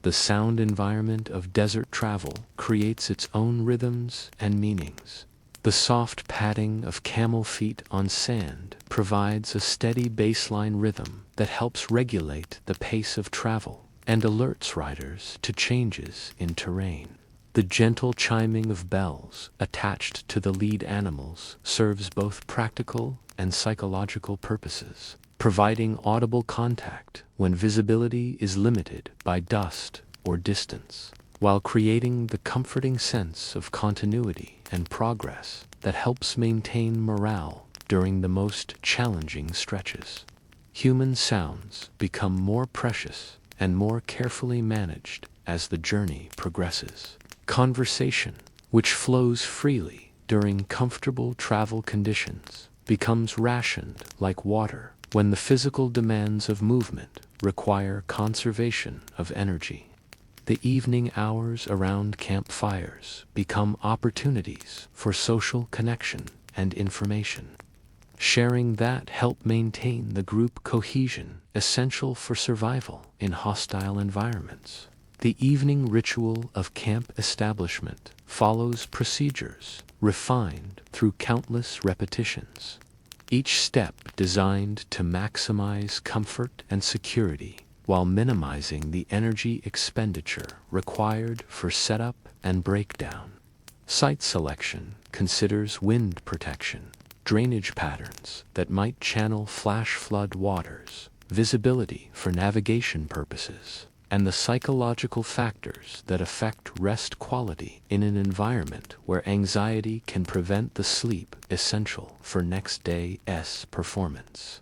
The sound environment of desert travel creates its own rhythms and meanings. The soft padding of camel feet on sand provides a steady baseline rhythm that helps regulate the pace of travel and alerts riders to changes in terrain. The gentle chiming of bells attached to the lead animals serves both practical and psychological purposes, providing audible contact when visibility is limited by dust or distance, while creating the comforting sense of continuity and progress that helps maintain morale during the most challenging stretches. Human sounds become more precious and more carefully managed as the journey progresses. Conversation, which flows freely during comfortable travel conditions, becomes rationed like water when the physical demands of movement require conservation of energy. The evening hours around campfires become opportunities for social connection and information, sharing that help maintain the group cohesion essential for survival in hostile environments. The evening ritual of camp establishment follows procedures refined through countless repetitions, each step designed to maximize comfort and security while minimizing the energy expenditure required for setup and breakdown. Site selection considers wind protection, drainage patterns that might channel flash flood waters, visibility for navigation purposes, and the psychological factors that affect rest quality in an environment where anxiety can prevent the sleep essential for next day's performance.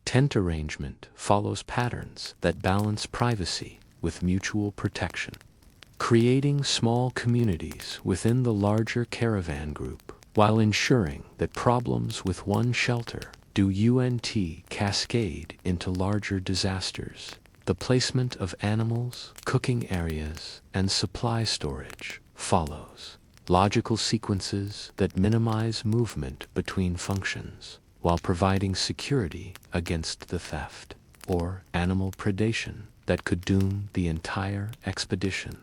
Tent arrangement follows patterns that balance privacy with mutual protection, creating small communities within the larger caravan group, while ensuring that problems with one shelter do cascade into larger disasters. The placement of animals, cooking areas, and supply storage follows logical sequences that minimize movement between functions, while providing security against the theft or animal predation that could doom the entire expedition.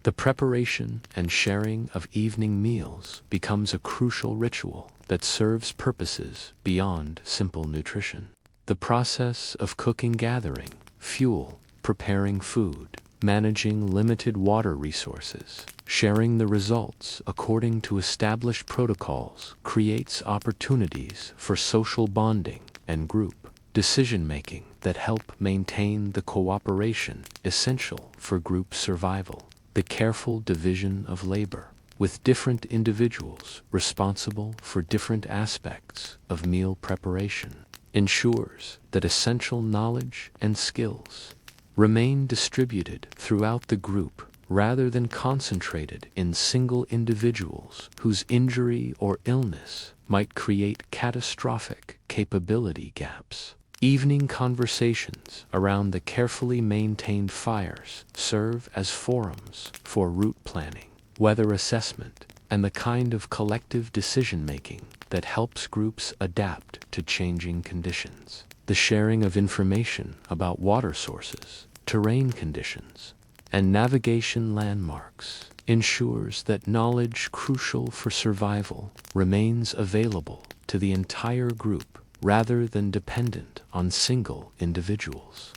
The preparation and sharing of evening meals becomes a crucial ritual that serves purposes beyond simple nutrition. The process of cooking, gathering fuel, preparing food, managing limited water resources, sharing the results according to established protocols creates opportunities for social bonding and group decision-making that help maintain the cooperation essential for group survival. The careful division of labor, with different individuals responsible for different aspects of meal preparation, ensures that essential knowledge and skills remain distributed throughout the group rather than concentrated in single individuals whose injury or illness might create catastrophic capability gaps. Evening conversations around the carefully maintained fires serve as forums for route planning, weather assessment, and the kind of collective decision-making that helps groups adapt to changing conditions. The sharing of information about water sources, terrain conditions, and navigation landmarks ensures that knowledge crucial for survival remains available to the entire group rather than dependent on single individuals.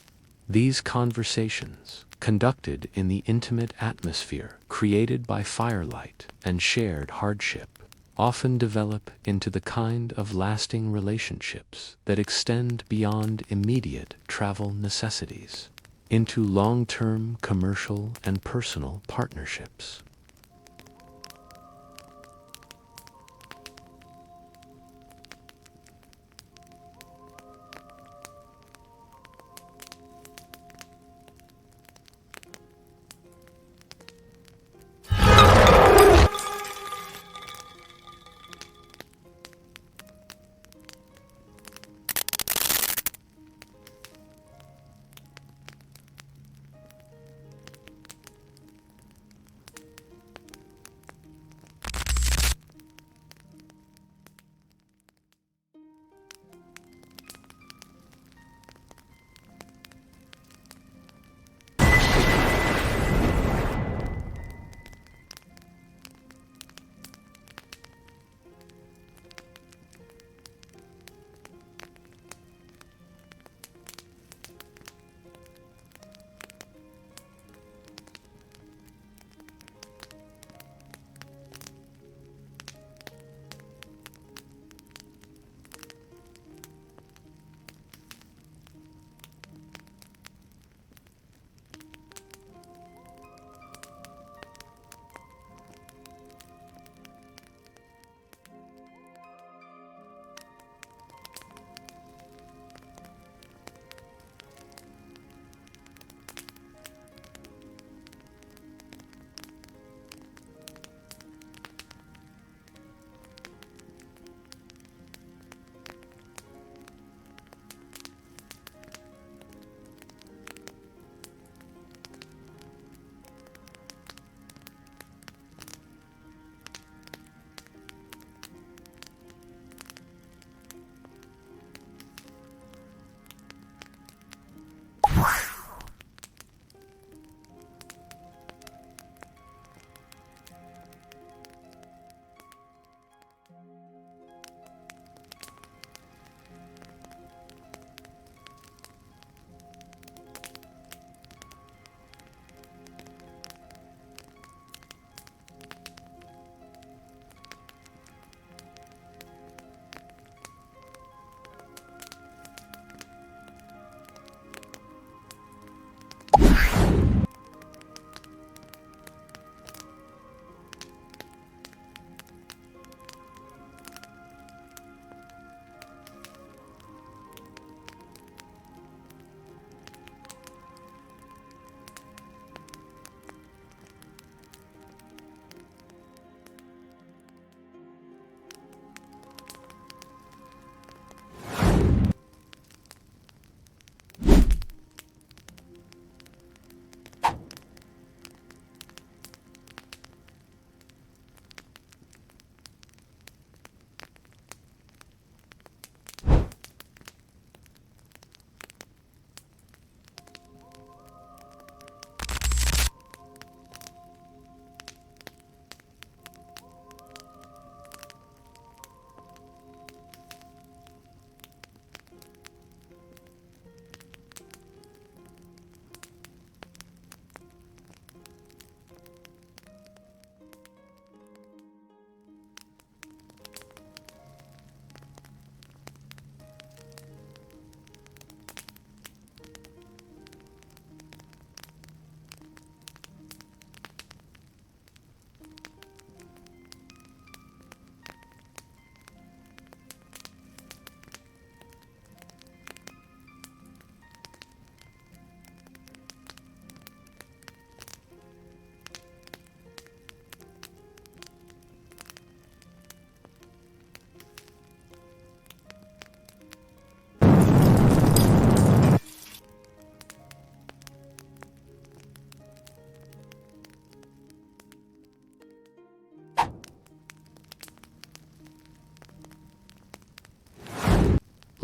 These conversations, conducted in the intimate atmosphere created by firelight and shared hardship, often develop into the kind of lasting relationships that extend beyond immediate travel necessities into long-term commercial and personal partnerships.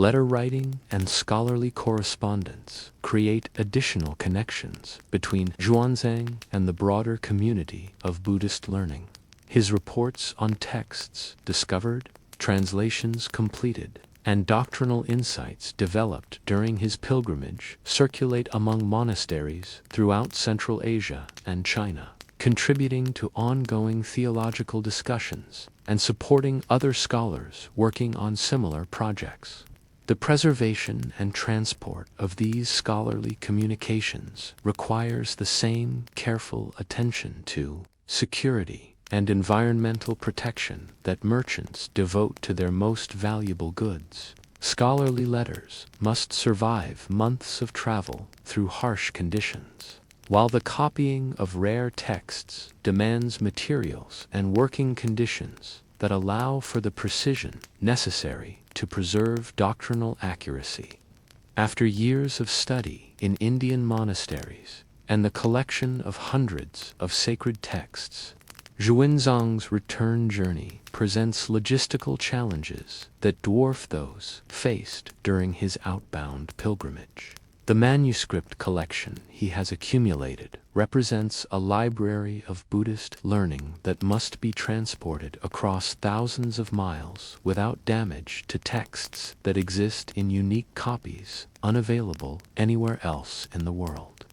Letter writing and scholarly correspondence create additional connections between Xuanzang and the broader community of Buddhist learning. His reports on texts discovered, translations completed, and doctrinal insights developed during his pilgrimage circulate among monasteries throughout Central Asia and China, contributing to ongoing theological discussions and supporting other scholars working on similar projects. The preservation and transport of these scholarly communications requires the same careful attention to security and environmental protection that merchants devote to their most valuable goods. Scholarly letters must survive months of travel through harsh conditions. While the copying of rare texts demands materials and working conditions that allow for the precision necessary to preserve doctrinal accuracy. After years of study in Indian monasteries and the collection of hundreds of sacred texts, Xuanzang's return journey presents logistical challenges that dwarf those faced during his outbound pilgrimage. The manuscript collection he has accumulated represents a library of Buddhist learning that must be transported across thousands of miles without damage to texts that exist in unique copies unavailable anywhere else in the world.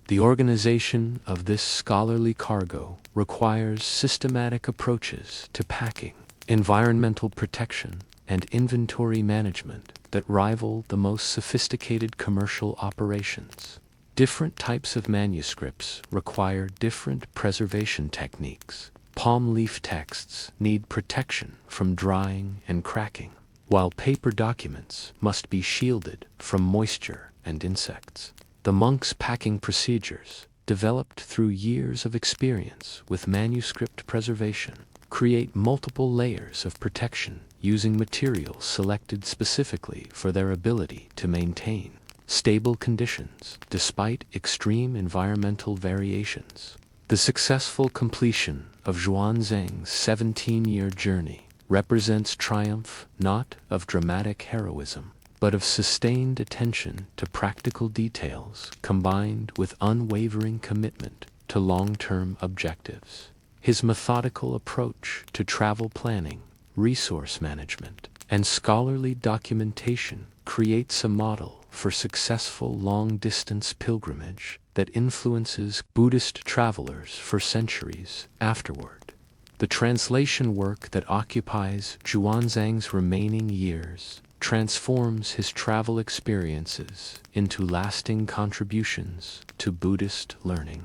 The organization of this scholarly cargo requires systematic approaches to packing, environmental protection, and inventory management that rival the most sophisticated commercial operations. Different types of manuscripts require different preservation techniques. Palm leaf texts need protection from drying and cracking, while paper documents must be shielded from moisture and insects. The monk's packing procedures, developed through years of experience with manuscript preservation, create multiple layers of protection using materials selected specifically for their ability to maintain stable conditions despite extreme environmental variations. The successful completion of Xuanzang's 17-year journey represents triumph not of dramatic heroism, but of sustained attention to practical details combined with unwavering commitment to long-term objectives. His methodical approach to travel planning, resource management, and scholarly documentation creates a model for successful long-distance pilgrimage that influences Buddhist travelers for centuries afterward. The translation work that occupies Xuanzang's remaining years transforms his travel experiences into lasting contributions to Buddhist learning.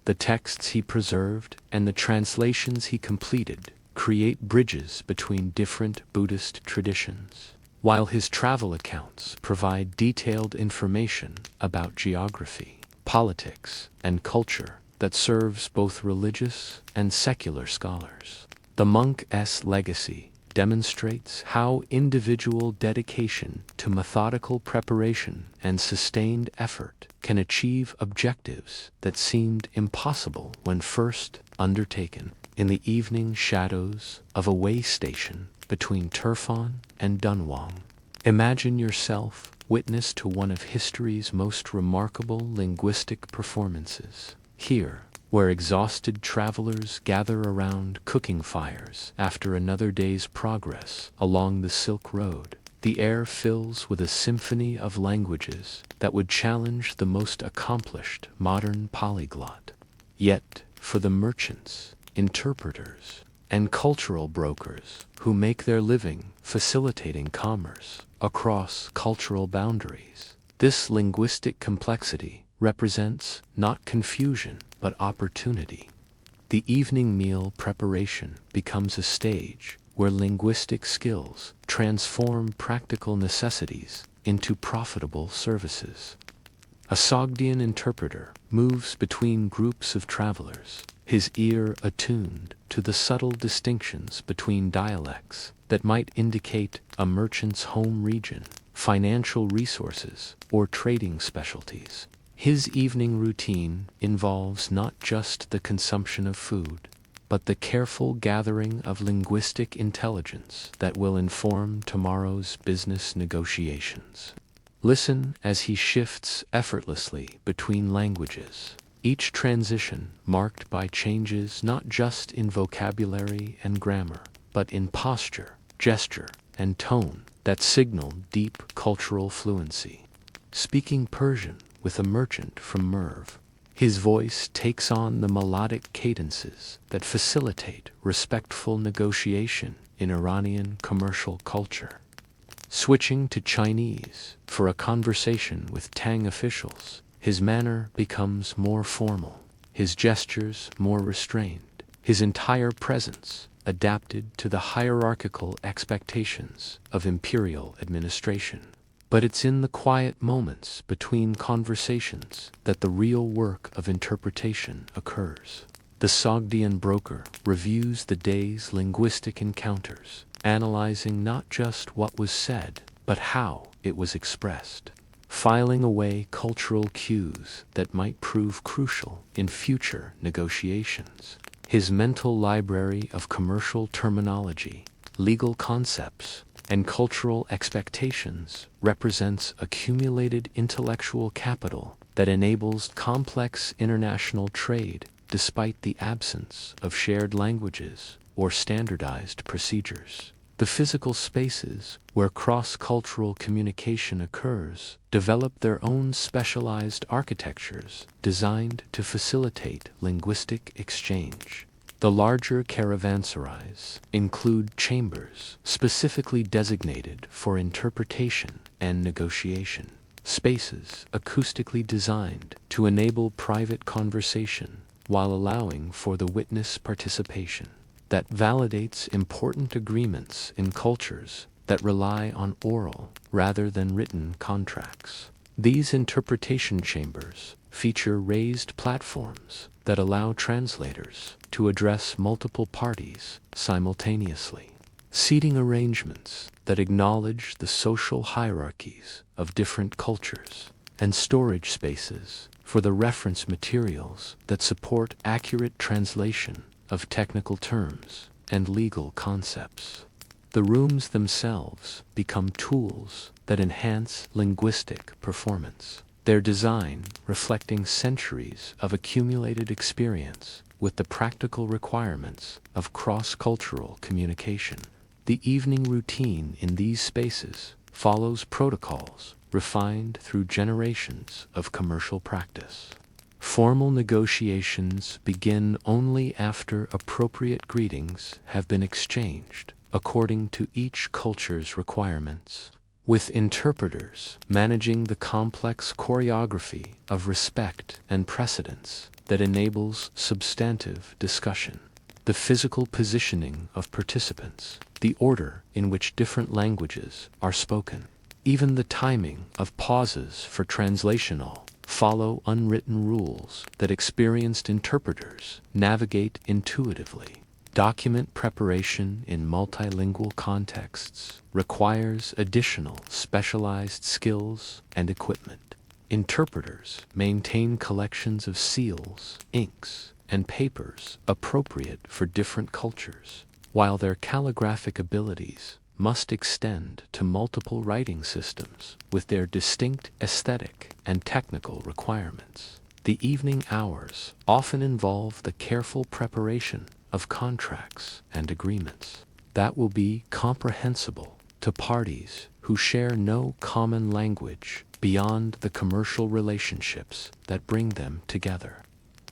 The texts he preserved and the translations he completed create bridges between different Buddhist traditions, while his travel accounts provide detailed information about geography, politics, and culture that serves both religious and secular scholars. The monk's legacy demonstrates how individual dedication to methodical preparation and sustained effort can achieve objectives that seemed impossible when first undertaken. In the evening shadows of a way station between Turfan and Dunhuang, imagine yourself witness to one of history's most remarkable linguistic performances. Here, where exhausted travelers gather around cooking fires after another day's progress along the Silk Road, the air fills with a symphony of languages that would challenge the most accomplished modern polyglot. Yet, for the merchants, interpreters, and cultural brokers who make their living facilitating commerce across cultural boundaries, this linguistic complexity represents not confusion but opportunity. The evening meal preparation becomes a stage where linguistic skills transform practical necessities into profitable services. A Sogdian interpreter moves between groups of travelers, his ear attuned to the subtle distinctions between dialects that might indicate a merchant's home region, financial resources, or trading specialties. His evening routine involves not just the consumption of food, but the careful gathering of linguistic intelligence that will inform tomorrow's business negotiations. Listen as he shifts effortlessly between languages, each transition marked by changes not just in vocabulary and grammar, but in posture, gesture, and tone that signal deep cultural fluency. Speaking Persian with a merchant from Merv, his voice takes on the melodic cadences that facilitate respectful negotiation in Iranian commercial culture. Switching to Chinese for a conversation with Tang officials, his manner becomes more formal, his gestures more restrained, his entire presence adapted to the hierarchical expectations of imperial administration. But it's in the quiet moments between conversations that the real work of interpretation occurs. The Sogdian broker reviews the day's linguistic encounters, analyzing not just what was said, but how it was expressed, filing away cultural cues that might prove crucial in future negotiations. His mental library of commercial terminology, legal concepts, and cultural expectations represents accumulated intellectual capital that enables complex international trade despite the absence of shared languages or standardized procedures. The physical spaces where cross-cultural communication occurs develop their own specialized architectures designed to facilitate linguistic exchange. The larger caravanserais include chambers specifically designated for interpretation and negotiation, spaces acoustically designed to enable private conversation while allowing for the witness participation that validates important agreements in cultures that rely on oral rather than written contracts. These interpretation chambers feature raised platforms that allow translators to address multiple parties simultaneously, seating arrangements that acknowledge the social hierarchies of different cultures, and storage spaces for the reference materials that support accurate translation of technical terms and legal concepts. The rooms themselves become tools that enhance linguistic performance, their design reflecting centuries of accumulated experience with the practical requirements of cross-cultural communication. The evening routine in these spaces follows protocols refined through generations of commercial practice. Formal negotiations begin only after appropriate greetings have been exchanged, according to each culture's requirements, with interpreters managing the complex choreography of respect and precedence that enables substantive discussion. The physical positioning of participants, the order in which different languages are spoken, even the timing of pauses for translation all follow unwritten rules that experienced interpreters navigate intuitively. Document preparation in multilingual contexts requires additional specialized skills and equipment. Interpreters maintain collections of seals, inks, and papers appropriate for different cultures, while their calligraphic abilities must extend to multiple writing systems with their distinct aesthetic and technical requirements. The evening hours often involve the careful preparation of contracts and agreements that will be comprehensible to parties who share no common language beyond the commercial relationships that bring them together.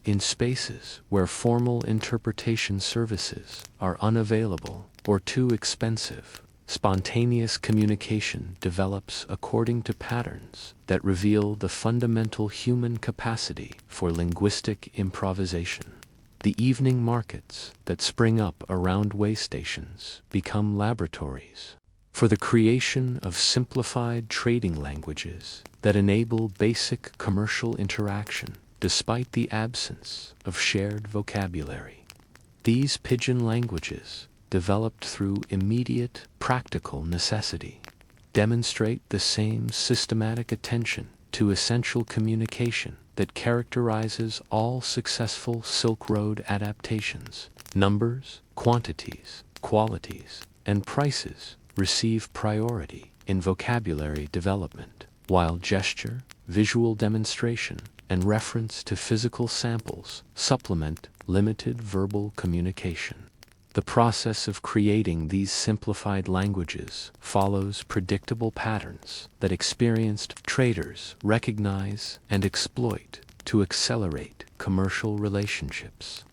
In spaces where formal interpretation services are unavailable or too expensive, spontaneous communication develops according to patterns that reveal the fundamental human capacity for linguistic improvisation. The evening markets that spring up around way stations become laboratories for the creation of simplified trading languages that enable basic commercial interaction despite the absence of shared vocabulary. These pidgin languages, developed through immediate, practical necessity, demonstrate the same systematic attention to essential communication that characterizes all successful Silk Road adaptations, Numbers, quantities, qualities, and prices receive priority in vocabulary development, while gesture, visual demonstration, and reference to physical samples supplement limited verbal communication. The process of creating these simplified languages follows predictable patterns that experienced traders recognize and exploit to accelerate commercial relationships.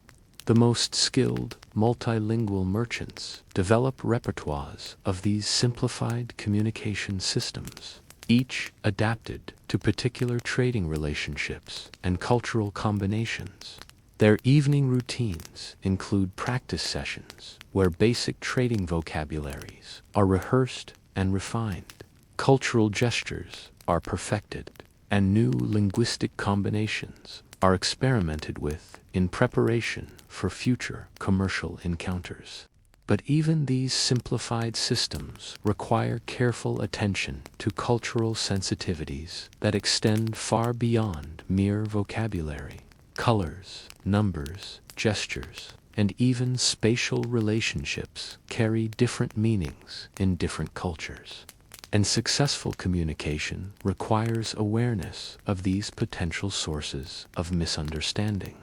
The most skilled, multilingual merchants develop repertoires of these simplified communication systems, each adapted to particular trading relationships and cultural combinations. Their evening routines include practice sessions where basic trading vocabularies are rehearsed and refined, cultural gestures are perfected, and new linguistic combinations are experimented with in preparation for future commercial encounters. But even these simplified systems require careful attention to cultural sensitivities that extend far beyond mere vocabulary. Colors, numbers, gestures, and even spatial relationships carry different meanings in different cultures. And successful communication requires awareness of these potential sources of misunderstanding.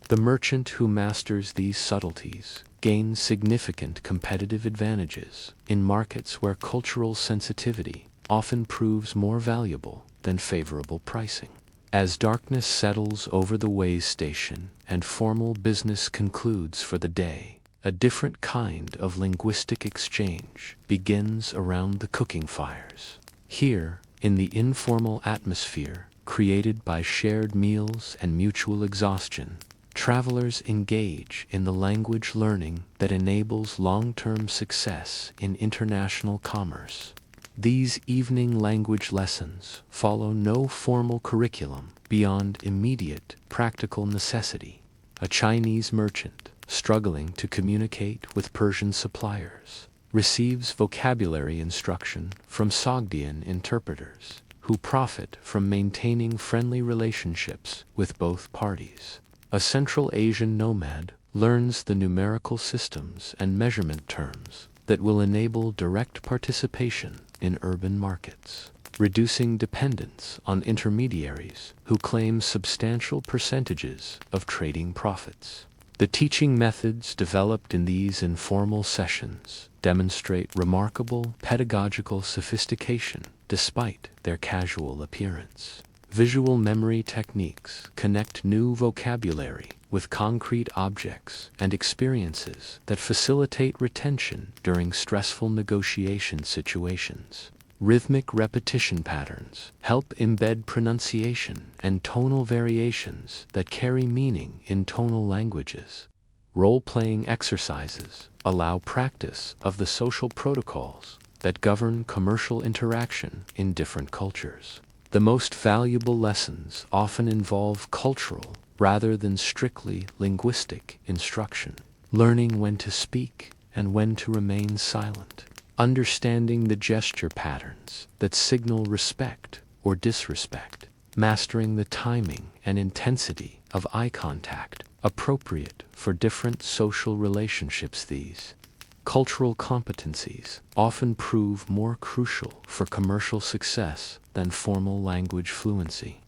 The merchant who masters these subtleties gains significant competitive advantages in markets where cultural sensitivity often proves more valuable than favorable pricing. As darkness settles over the way station and formal business concludes for the day, a different kind of linguistic exchange begins around the cooking fires. Here, in the informal atmosphere created by shared meals and mutual exhaustion, travelers engage in the language learning that enables long-term success in international commerce. These evening language lessons follow no formal curriculum beyond immediate practical necessity. A Chinese merchant struggling to communicate with Persian suppliers receives vocabulary instruction from Sogdian interpreters who profit from maintaining friendly relationships with both parties. A Central Asian nomad learns the numerical systems and measurement terms that will enable direct participation in urban markets, reducing dependence on intermediaries who claim substantial percentages of trading profits. The teaching methods developed in these informal sessions demonstrate remarkable pedagogical sophistication despite their casual appearance. Visual memory techniques connect new vocabulary with concrete objects and experiences that facilitate retention during stressful negotiation situations. Rhythmic repetition patterns help embed pronunciation and tonal variations that carry meaning in tonal languages. Role-playing exercises allow practice of the social protocols that govern commercial interaction in different cultures. The most valuable lessons often involve cultural rather than strictly linguistic instruction, learning when to speak and when to remain silent, understanding the gesture patterns that signal respect or disrespect, mastering the timing and intensity of eye contact appropriate for different social relationships. These cultural competencies often prove more crucial for commercial success than formal language fluency.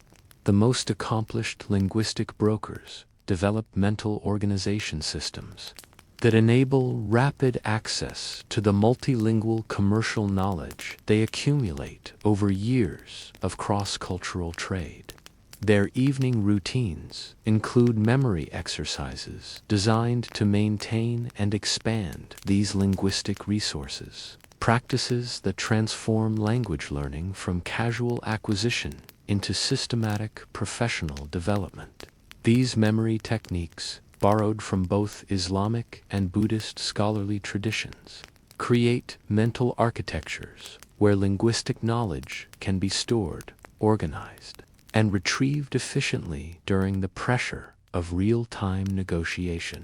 The most accomplished linguistic brokers develop mental organization systems that enable rapid access to the multilingual commercial knowledge they accumulate over years of cross-cultural trade. Their evening routines include memory exercises designed to maintain and expand these linguistic resources, practices that transform language learning from casual acquisition into systematic professional development. These memory techniques, borrowed from both Islamic and Buddhist scholarly traditions, create mental architectures where linguistic knowledge can be stored, organized, and retrieved efficiently during the pressure of real-time negotiation.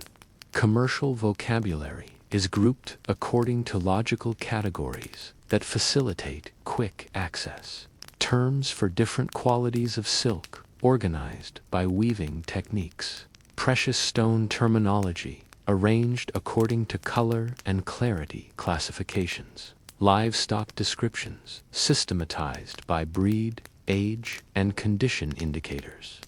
Commercial vocabulary is grouped according to logical categories that facilitate quick access. Terms for different qualities of silk, organized by weaving techniques. Precious stone terminology arranged according to color and clarity classifications. Livestock descriptions, systematized by breed, age, and condition indicators.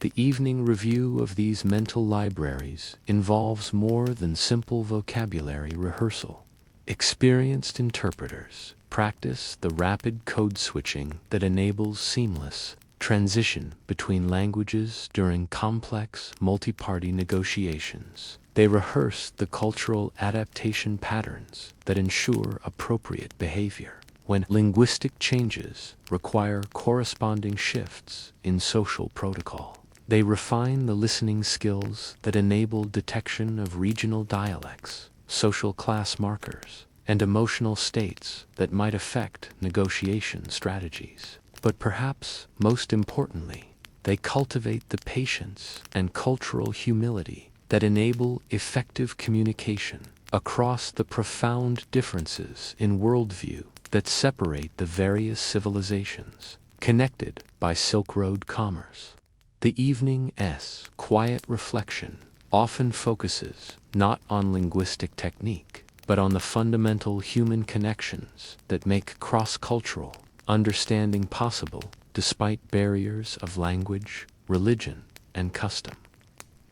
The evening review of these mental libraries involves more than simple vocabulary rehearsal. Experienced interpreters practice the rapid code switching that enables seamless transition between languages during complex multi-party negotiations. They rehearse the cultural adaptation patterns that ensure appropriate behavior when linguistic changes require corresponding shifts in social protocol. They refine the listening skills that enable detection of regional dialects, social class markers, and emotional states that might affect negotiation strategies. But perhaps most importantly, they cultivate the patience and cultural humility that enable effective communication across the profound differences in worldview that separate the various civilizations connected by Silk Road commerce. The evening's quiet reflection often focuses not on linguistic technique, but on the fundamental human connections that make cross-cultural understanding possible despite barriers of language, religion, and custom.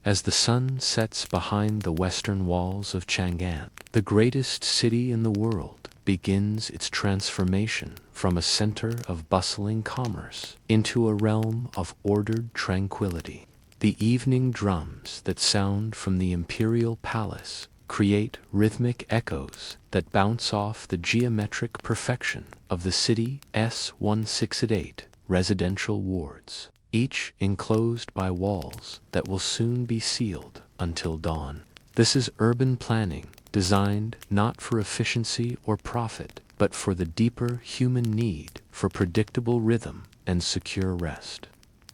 As the sun sets behind the western walls of Chang'an, the greatest city in the world begins its transformation from a center of bustling commerce into a realm of ordered tranquility. The evening drums that sound from the imperial palace create rhythmic echoes that bounce off the geometric perfection of the city's 168 residential wards, each enclosed by walls that will soon be sealed until dawn. This is urban planning designed not for efficiency or profit, but for the deeper human need for predictable rhythm and secure rest.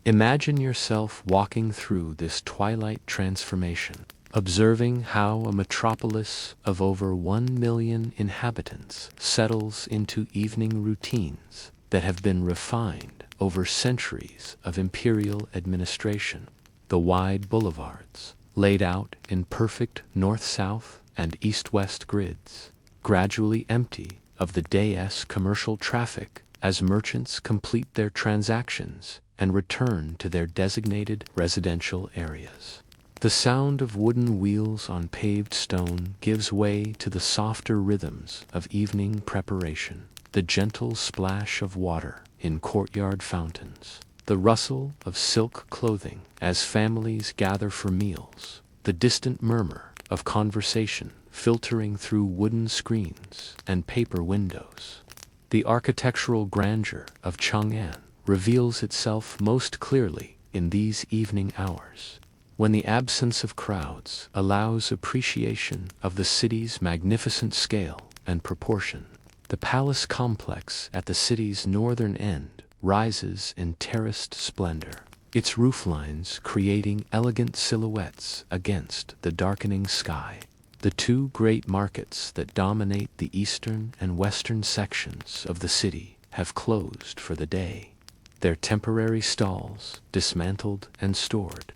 Imagine yourself walking through this twilight transformation, observing how a metropolis of over 1 million inhabitants settles into evening routines that have been refined over centuries of imperial administration. The wide boulevards, laid out in perfect north-south and east-west grids, gradually empty of the day's commercial traffic as merchants complete their transactions and return to their designated residential areas. The sound of wooden wheels on paved stone gives way to the softer rhythms of evening preparation, the gentle splash of water in courtyard fountains, the rustle of silk clothing as families gather for meals, the distant murmur of conversation filtering through wooden screens and paper windows. The architectural grandeur of Chang'an reveals itself most clearly in these evening hours, when the absence of crowds allows appreciation of the city's magnificent scale and proportion. The palace complex at the city's northern end rises in terraced splendor, its rooflines creating elegant silhouettes against the darkening sky. The two great markets that dominate the eastern and western sections of the city have closed for the day, their temporary stalls dismantled and stored,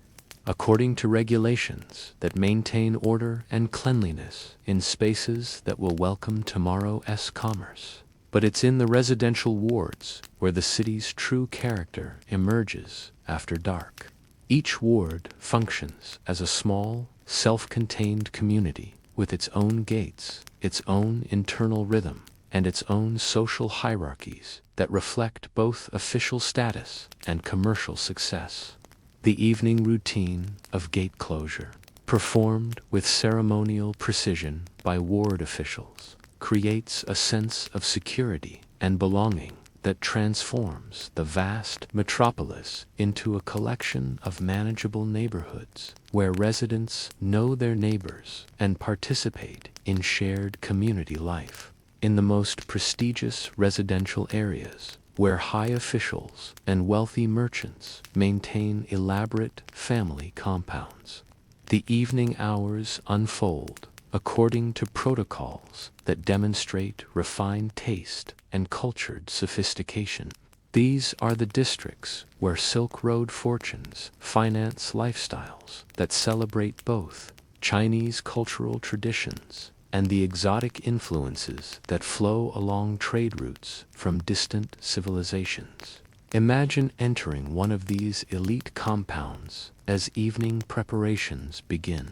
according to regulations that maintain order and cleanliness in spaces that will welcome tomorrow's commerce. But it's in the residential wards where the city's true character emerges after dark. Each ward functions as a small, self-contained community with its own gates, its own internal rhythm, and its own social hierarchies that reflect both official status and commercial success. The evening routine of gate closure, performed with ceremonial precision by ward officials, creates a sense of security and belonging that transforms the vast metropolis into a collection of manageable neighborhoods where residents know their neighbors and participate in shared community life. In the most prestigious residential areas, where high officials and wealthy merchants maintain elaborate family compounds, the evening hours unfold according to protocols that demonstrate refined taste and cultured sophistication. These are the districts where Silk Road fortunes finance lifestyles that celebrate both Chinese cultural traditions, and the exotic influences that flow along trade routes from distant civilizations. Imagine entering one of these elite compounds as evening preparations begin.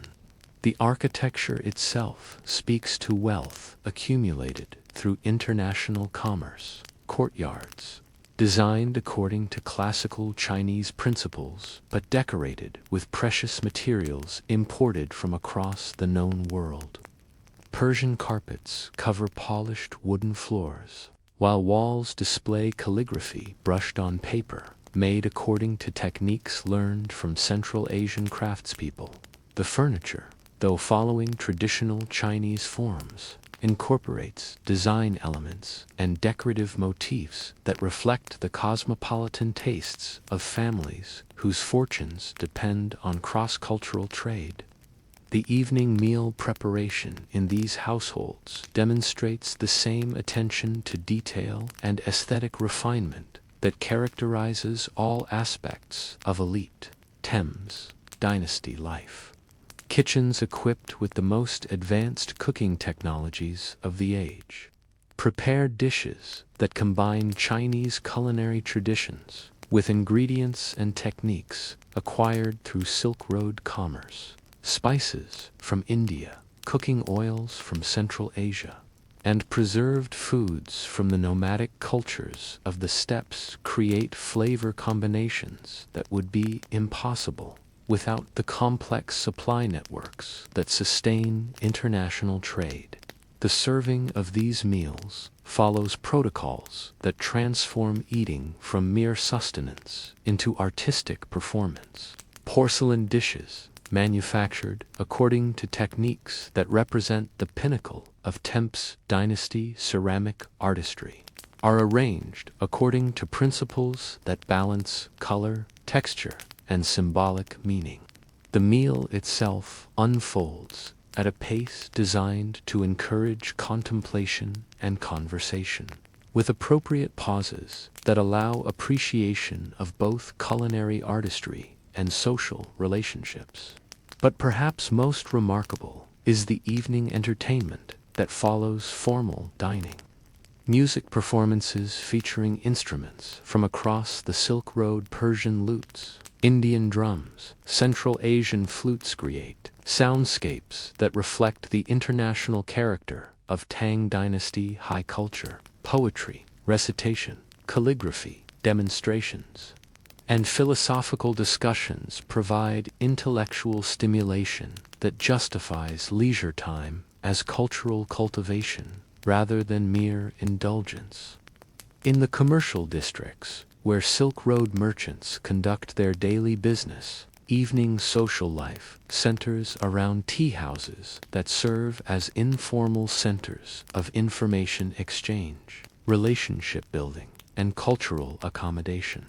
The architecture itself speaks to wealth accumulated through international commerce. Courtyards, designed according to classical Chinese principles but decorated with precious materials imported from across the known world. Persian carpets cover polished wooden floors, while walls display calligraphy brushed on paper, made according to techniques learned from Central Asian craftspeople. The furniture, though following traditional Chinese forms, incorporates design elements and decorative motifs that reflect the cosmopolitan tastes of families whose fortunes depend on cross-cultural trade. The evening meal preparation in these households demonstrates the same attention to detail and aesthetic refinement that characterizes all aspects of elite Thames dynasty life. Kitchens equipped with the most advanced cooking technologies of the age. Prepared dishes that combine Chinese culinary traditions with ingredients and techniques acquired through Silk Road commerce. Spices from India, cooking oils from Central Asia, and preserved foods from the nomadic cultures of the steppes create flavor combinations that would be impossible without the complex supply networks that sustain international trade. The serving of these meals follows protocols that transform eating from mere sustenance into artistic performance. Porcelain dishes, manufactured according to techniques that represent the pinnacle of Thames dynasty ceramic artistry, are arranged according to principles that balance color, texture, and symbolic meaning. The meal itself unfolds at a pace designed to encourage contemplation and conversation, with appropriate pauses that allow appreciation of both culinary artistry and social relationships. But perhaps most remarkable is the evening entertainment that follows formal dining. Music performances featuring instruments from across the Silk Road. Persian lutes, Indian drums, Central Asian flutes create soundscapes that reflect the international character of Tang dynasty high culture. Poetry, recitation, calligraphy, demonstrations, and philosophical discussions provide intellectual stimulation that justifies leisure time as cultural cultivation rather than mere indulgence. In the commercial districts, where Silk Road merchants conduct their daily business, evening social life centers around tea houses that serve as informal centers of information exchange, relationship building, and cultural accommodation.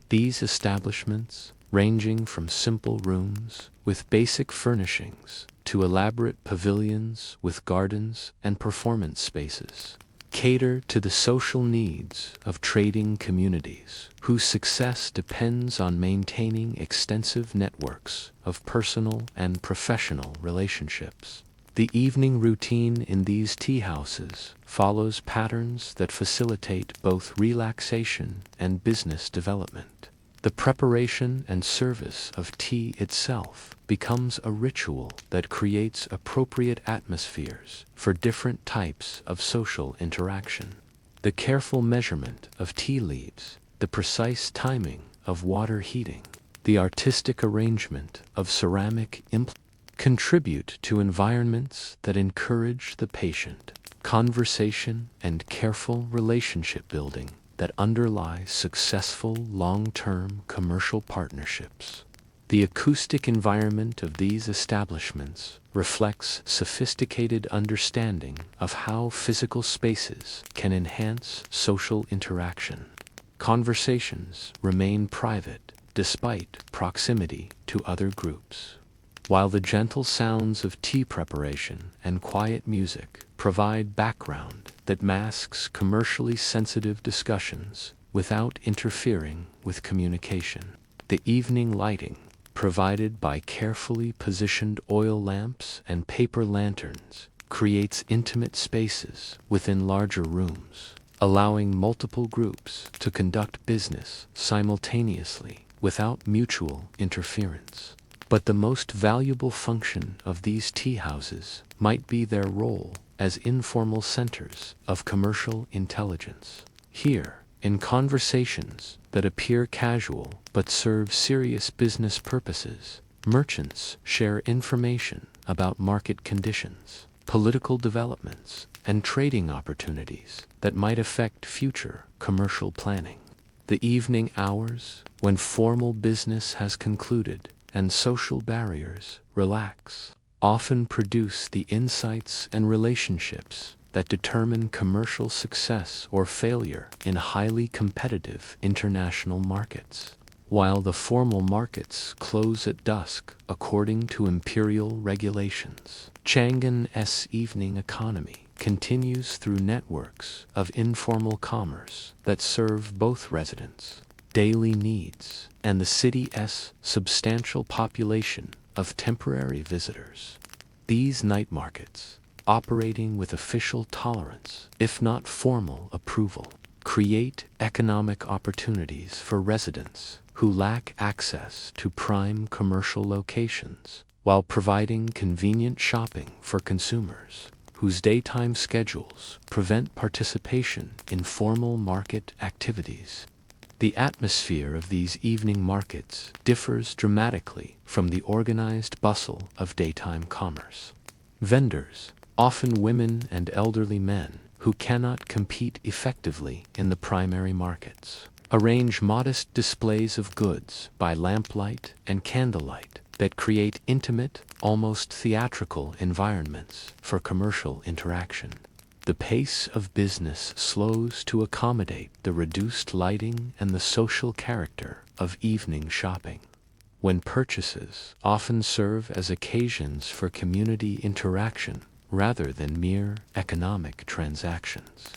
These establishments, ranging from simple rooms with basic furnishings to elaborate pavilions with gardens and performance spaces, cater to the social needs of trading communities whose success depends on maintaining extensive networks of personal and professional relationships. The evening routine in these tea houses follows patterns that facilitate both relaxation and business development. The preparation and service of tea itself becomes a ritual that creates appropriate atmospheres for different types of social interaction. The careful measurement of tea leaves, the precise timing of water heating, the artistic arrangement of ceramic implements contribute to environments that encourage the patient conversation and careful relationship building that underlie successful long-term commercial partnerships. The acoustic environment of these establishments reflects sophisticated understanding of how physical spaces can enhance social interaction. Conversations remain private despite proximity to other groups, while the gentle sounds of tea preparation and quiet music provide background that masks commercially sensitive discussions without interfering with communication. The evening lighting, provided by carefully positioned oil lamps and paper lanterns, creates intimate spaces within larger rooms, allowing multiple groups to conduct business simultaneously without mutual interference. But the most valuable function of these tea houses might be their role as informal centers of commercial intelligence. Here, in conversations that appear casual but serve serious business purposes, merchants share information about market conditions, political developments, and trading opportunities that might affect future commercial planning. The evening hours, when formal business has concluded and social barriers relax, often produce the insights and relationships that determine commercial success or failure in highly competitive international markets. While the formal markets close at dusk according to imperial regulations, Chang'an's evening economy continues through networks of informal commerce that serve both residents' daily needs and the city's substantial population of temporary visitors. These night markets, operating with official tolerance, if not formal approval, create economic opportunities for residents who lack access to prime commercial locations, while providing convenient shopping for consumers whose daytime schedules prevent participation in formal market activities. The atmosphere of these evening markets differs dramatically from the organized bustle of daytime commerce. Vendors, often women and elderly men who cannot compete effectively in the primary markets, arrange modest displays of goods by lamplight and candlelight that create intimate, almost theatrical environments for commercial interaction. The pace of business slows to accommodate the reduced lighting and the social character of evening shopping, when purchases often serve as occasions for community interaction rather than mere economic transactions.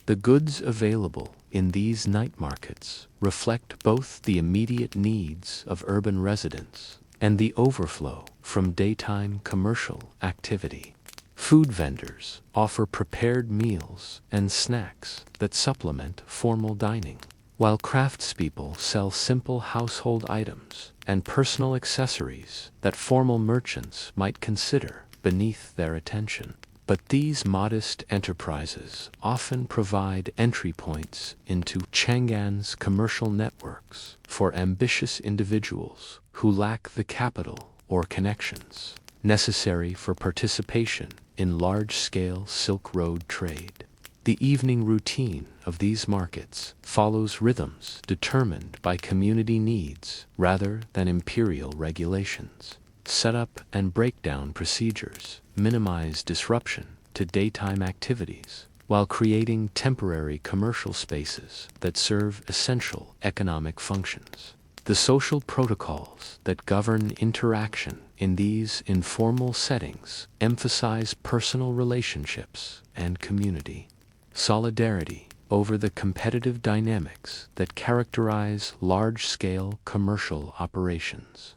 The goods available in these night markets reflect both the immediate needs of urban residents and the overflow from daytime commercial activity. Food vendors offer prepared meals and snacks that supplement formal dining, while craftspeople sell simple household items and personal accessories that formal merchants might consider beneath their attention. But these modest enterprises often provide entry points into Chang'an's commercial networks for ambitious individuals who lack the capital or connections necessary for participation in large-scale Silk Road trade. The evening routine of these markets follows rhythms determined by community needs rather than imperial regulations. Setup and breakdown procedures minimize disruption to daytime activities while creating temporary commercial spaces that serve essential economic functions. The social protocols that govern interaction in these informal settings emphasize personal relationships and community solidarity over the competitive dynamics that characterize large-scale commercial operations.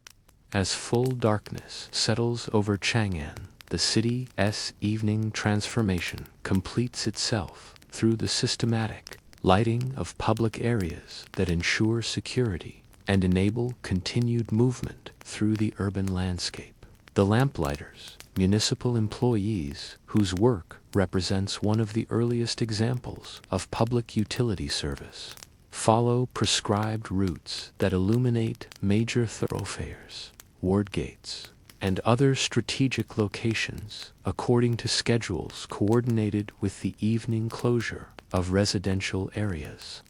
As full darkness settles over Chang'an, the city's evening transformation completes itself through the systematic lighting of public areas that ensure security and enable continued movement through the urban landscape. The lamplighters, municipal employees whose work represents one of the earliest examples of public utility service, follow prescribed routes that illuminate major thoroughfares, ward gates, and other strategic locations according to schedules coordinated with the evening closure of residential areas.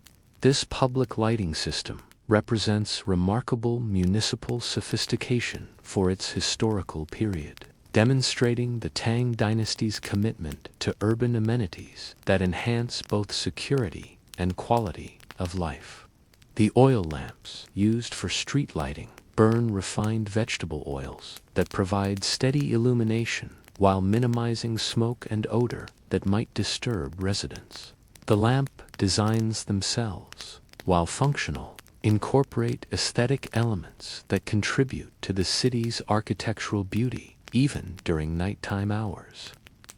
This public lighting system represents remarkable municipal sophistication for its historical period, demonstrating the Tang dynasty's commitment to urban amenities that enhance both security and quality of life. The oil lamps used for street lighting burn refined vegetable oils that provide steady illumination while minimizing smoke and odor that might disturb residents. The lamp designs themselves, while functional, incorporate aesthetic elements that contribute to the city's architectural beauty, even during nighttime hours.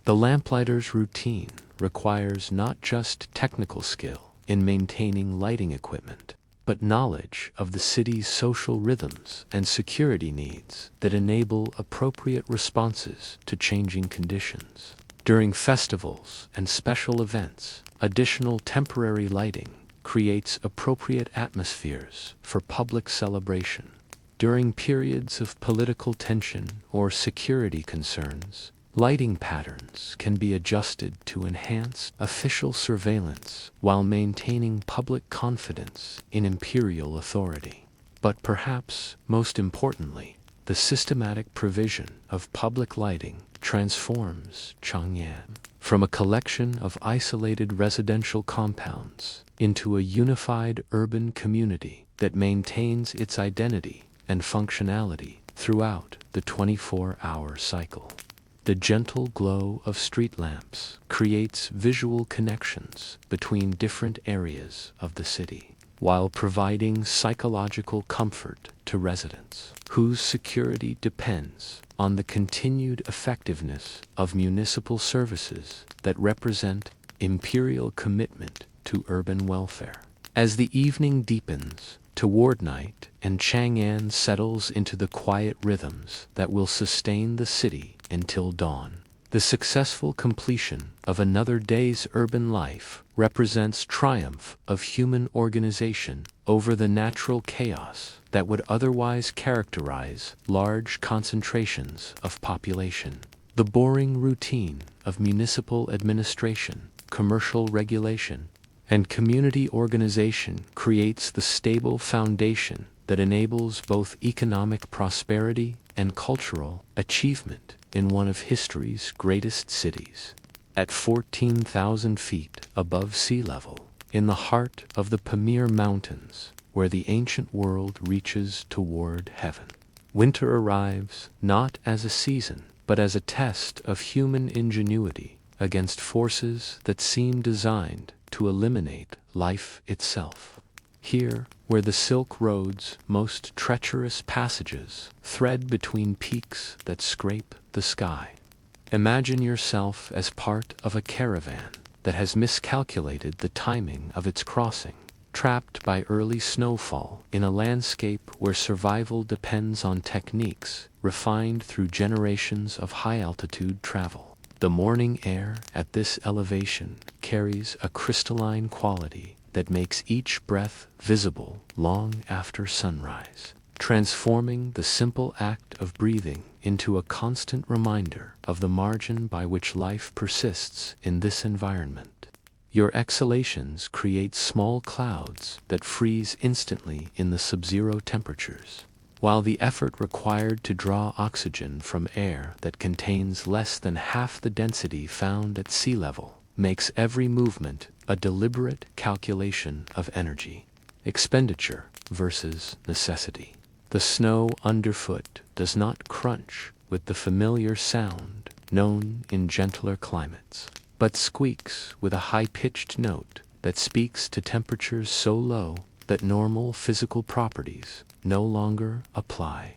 The lamplighter's routine requires not just technical skill in maintaining lighting equipment, but knowledge of the city's social rhythms and security needs that enable appropriate responses to changing conditions. During festivals and special events, additional temporary lighting creates appropriate atmospheres for public celebration. During periods of political tension or security concerns, lighting patterns can be adjusted to enhance official surveillance while maintaining public confidence in imperial authority. But perhaps most importantly, the systematic provision of public lighting transforms Chang'an from a collection of isolated residential compounds into a unified urban community that maintains its identity and functionality throughout the 24-hour cycle. The gentle glow of street lamps creates visual connections between different areas of the city, while providing psychological comfort to residents whose security depends on the continued effectiveness of municipal services that represent imperial commitment to urban welfare. As the evening deepens toward night and Chang'an settles into the quiet rhythms that will sustain the city until dawn, the successful completion of another day's urban life represents triumph of human organization over the natural chaos that would otherwise characterize large concentrations of population. The boring routine of municipal administration, commercial regulation, and community organization creates the stable foundation that enables both economic prosperity and cultural achievement in one of history's greatest cities. At 14,000 feet above sea level, in the heart of the Pamir Mountains, where the ancient world reaches toward heaven, winter arrives not as a season, but as a test of human ingenuity against forces that seem designed to eliminate life itself. Here, where the Silk Road's most treacherous passages thread between peaks that scrape the sky, imagine yourself as part of a caravan that has miscalculated the timing of its crossing, trapped by early snowfall in a landscape where survival depends on techniques refined through generations of high-altitude travel. The morning air at this elevation carries a crystalline quality that makes each breath visible long after sunrise, transforming the simple act of breathing into a constant reminder of the margin by which life persists in this environment. Your exhalations create small clouds that freeze instantly in the sub-zero temperatures, while the effort required to draw oxygen from air that contains less than half the density found at sea level makes every movement a deliberate calculation of energy, expenditure versus necessity. The snow underfoot does not crunch with the familiar sound known in gentler climates, but squeaks with a high-pitched note that speaks to temperatures so low that normal physical properties no longer apply.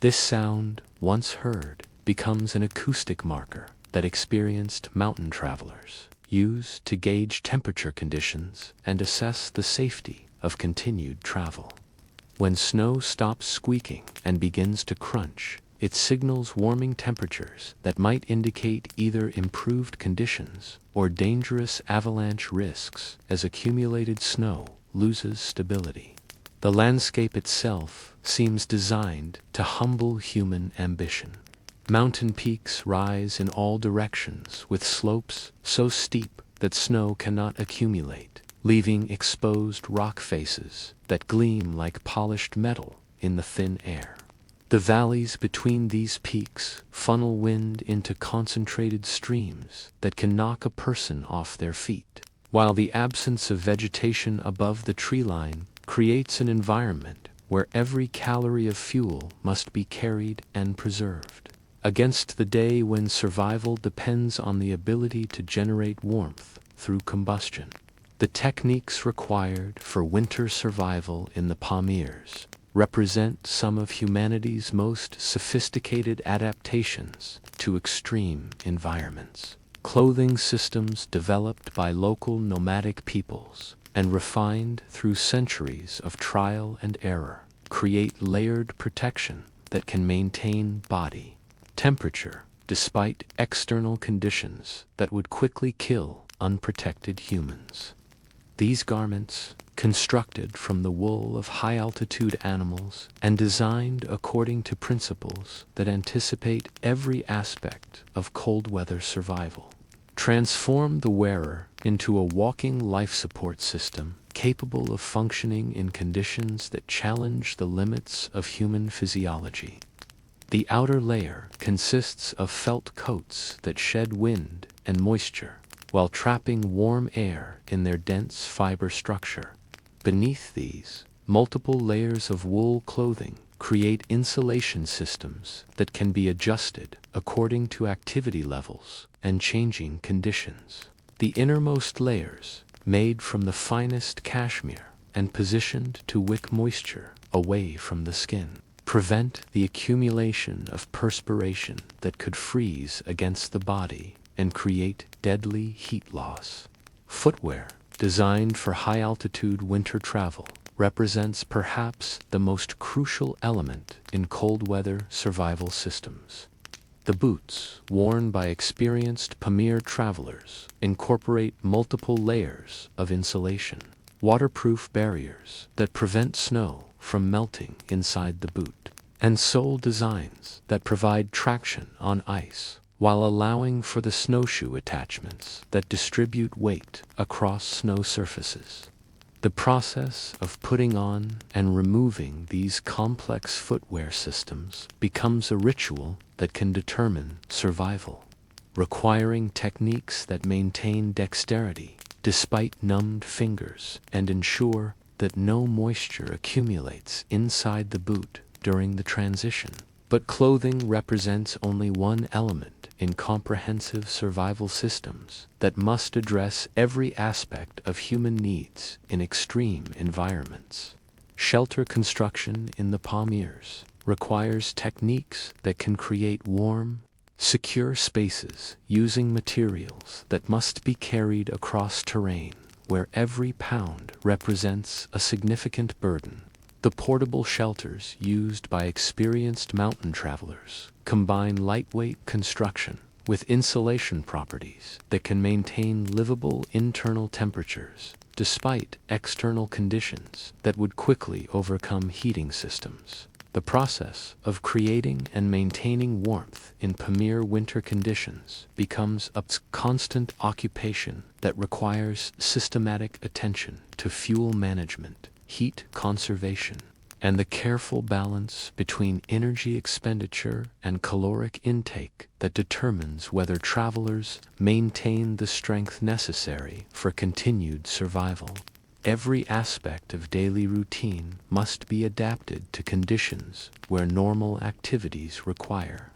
This sound, once heard, becomes an acoustic marker that experienced mountain travelers use to gauge temperature conditions and assess the safety of continued travel. When snow stops squeaking and begins to crunch, it signals warming temperatures that might indicate either improved conditions or dangerous avalanche risks as accumulated snow loses stability. The landscape itself seems designed to humble human ambition. Mountain peaks rise in all directions with slopes so steep that snow cannot accumulate, leaving exposed rock faces that gleam like polished metal in the thin air. The valleys between these peaks funnel wind into concentrated streams that can knock a person off their feet, while the absence of vegetation above the tree line creates an environment where every calorie of fuel must be carried and preserved. Against the day when survival depends on the ability to generate warmth through combustion, The techniques required for winter survival in the Pamirs represent some of humanity's most sophisticated adaptations to extreme environments. Clothing systems developed by local nomadic peoples and refined through centuries of trial and error create layered protection that can maintain body temperature despite external conditions that would quickly kill unprotected humans. These garments, constructed from the wool of high-altitude animals and designed according to principles that anticipate every aspect of cold-weather survival, transform the wearer into a walking life support system capable of functioning in conditions that challenge the limits of human physiology. The outer layer consists of felt coats that shed wind and moisture, while trapping warm air in their dense fiber structure. Beneath these, multiple layers of wool clothing create insulation systems that can be adjusted according to activity levels and changing conditions. The innermost layers, made from the finest cashmere and positioned to wick moisture away from the skin, prevent the accumulation of perspiration that could freeze against the body and create deadly heat loss. Footwear, designed for high-altitude winter travel, represents perhaps the most crucial element in cold-weather survival systems. The boots, worn by experienced Pamir travelers, incorporate multiple layers of insulation, waterproof barriers that prevent snow from melting inside the boot, and sole designs that provide traction on ice while allowing for the snowshoe attachments that distribute weight across snow surfaces. The process of putting on and removing these complex footwear systems becomes a ritual that can determine survival, requiring techniques that maintain dexterity despite numbed fingers and ensure that no moisture accumulates inside the boot during the transition. But clothing represents only one element in comprehensive survival systems that must address every aspect of human needs in extreme environments. Shelter construction in the Pamirs requires techniques that can create warm, secure spaces using materials that must be carried across terrain where every pound represents a significant burden. The portable shelters used by experienced mountain travelers combine lightweight construction with insulation properties that can maintain livable internal temperatures despite external conditions that would quickly overcome heating systems. The process of creating and maintaining warmth in Pamir winter conditions becomes a constant occupation that requires systematic attention to fuel management, heat conservation, and the careful balance between energy expenditure and caloric intake that determines whether travelers maintain the strength necessary for continued survival. Every aspect of daily routine must be adapted to conditions where normal activities require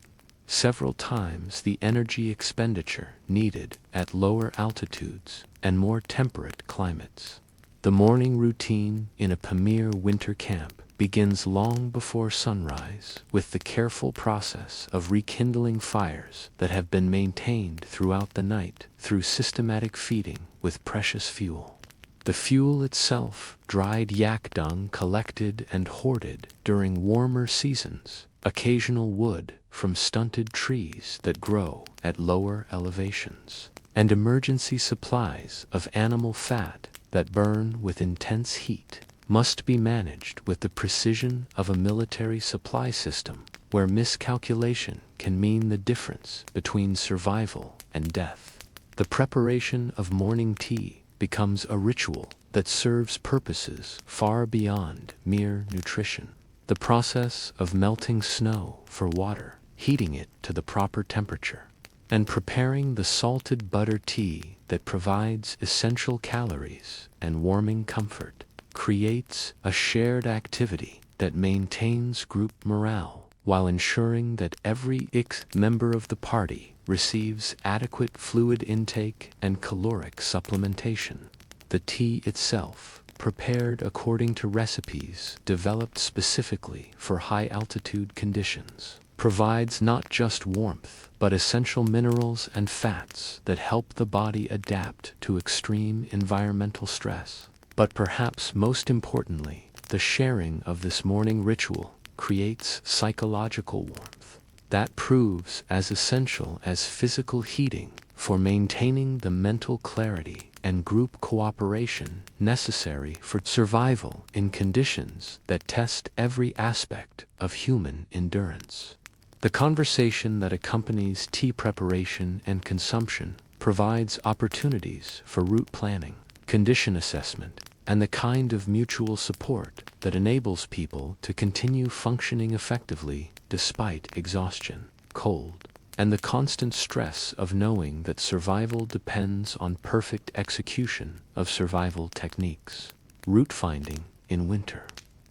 several times the energy expenditure needed at lower altitudes and more temperate climates. The morning routine in a Pamir winter camp begins long before sunrise with the careful process of rekindling fires that have been maintained throughout the night through systematic feeding with precious fuel. The fuel itself, dried yak dung collected and hoarded during warmer seasons, occasional wood from stunted trees that grow at lower elevations, and emergency supplies of animal fat that burn with intense heat, must be managed with the precision of a military supply system where miscalculation can mean the difference between survival and death. The preparation of morning tea becomes a ritual that serves purposes far beyond mere nutrition. The process of melting snow for water, heating it to the proper temperature, and preparing the salted butter tea that provides essential calories and warming comfort creates a shared activity that maintains group morale while ensuring that every member of the party receives adequate fluid intake and caloric supplementation. The tea itself, prepared according to recipes developed specifically for high-altitude conditions, provides not just warmth, but essential minerals and fats that help the body adapt to extreme environmental stress. But perhaps most importantly, the sharing of this morning ritual creates psychological warmth that proves as essential as physical heating for maintaining the mental clarity and group cooperation necessary for survival in conditions that test every aspect of human endurance. The conversation that accompanies tea preparation and consumption provides opportunities for route planning, condition assessment, and the kind of mutual support that enables people to continue functioning effectively despite exhaustion, cold, and the constant stress of knowing that survival depends on perfect execution of survival techniques. Route finding in winter.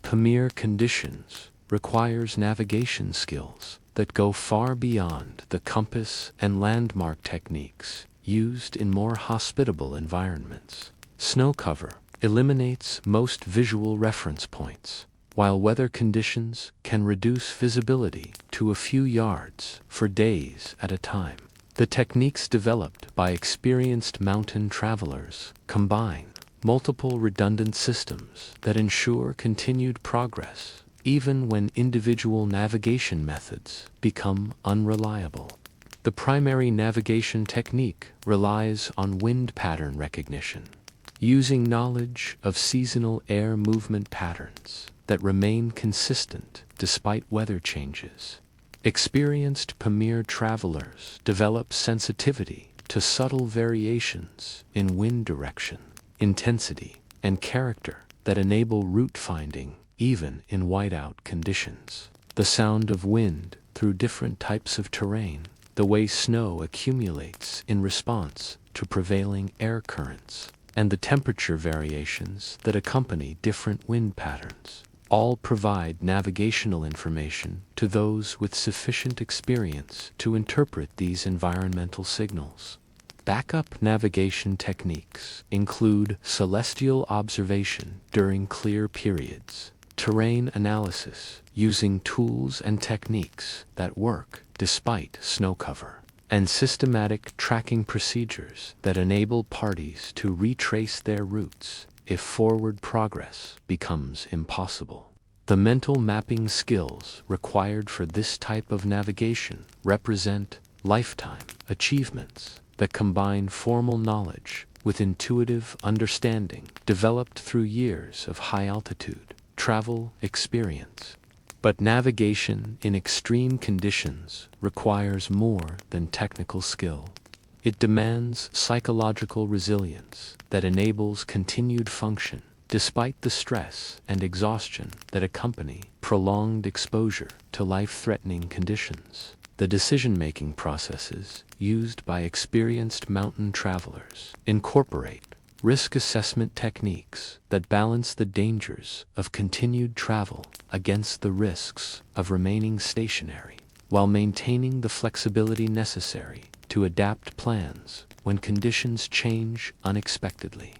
Pamir conditions requires navigation skills that go far beyond the compass and landmark techniques used in more hospitable environments. Snow cover eliminates most visual reference points, while weather conditions can reduce visibility to a few yards for days at a time. The techniques developed by experienced mountain travelers combine multiple redundant systems that ensure continued progress, even when individual navigation methods become unreliable. The primary navigation technique relies on wind pattern recognition, using knowledge of seasonal air movement patterns that remain consistent despite weather changes. Experienced Pamir travelers develop sensitivity to subtle variations in wind direction, intensity, and character that enable route finding even in whiteout conditions. The sound of wind through different types of terrain, the way snow accumulates in response to prevailing air currents, and the temperature variations that accompany different wind patterns, all provide navigational information to those with sufficient experience to interpret these environmental signals. Backup navigation techniques include celestial observation during clear periods, terrain analysis using tools and techniques that work despite snow cover, and systematic tracking procedures that enable parties to retrace their routes if forward progress becomes impossible. The mental mapping skills required for this type of navigation represent lifetime achievements that combine formal knowledge with intuitive understanding developed through years of high-altitude travel experience. But navigation in extreme conditions requires more than technical skill. It demands psychological resilience that enables continued function despite the stress and exhaustion that accompany prolonged exposure to life-threatening conditions. The decision-making processes used by experienced mountain travelers incorporate risk assessment techniques that balance the dangers of continued travel against the risks of remaining stationary, while maintaining the flexibility necessary to adapt plans when conditions change unexpectedly.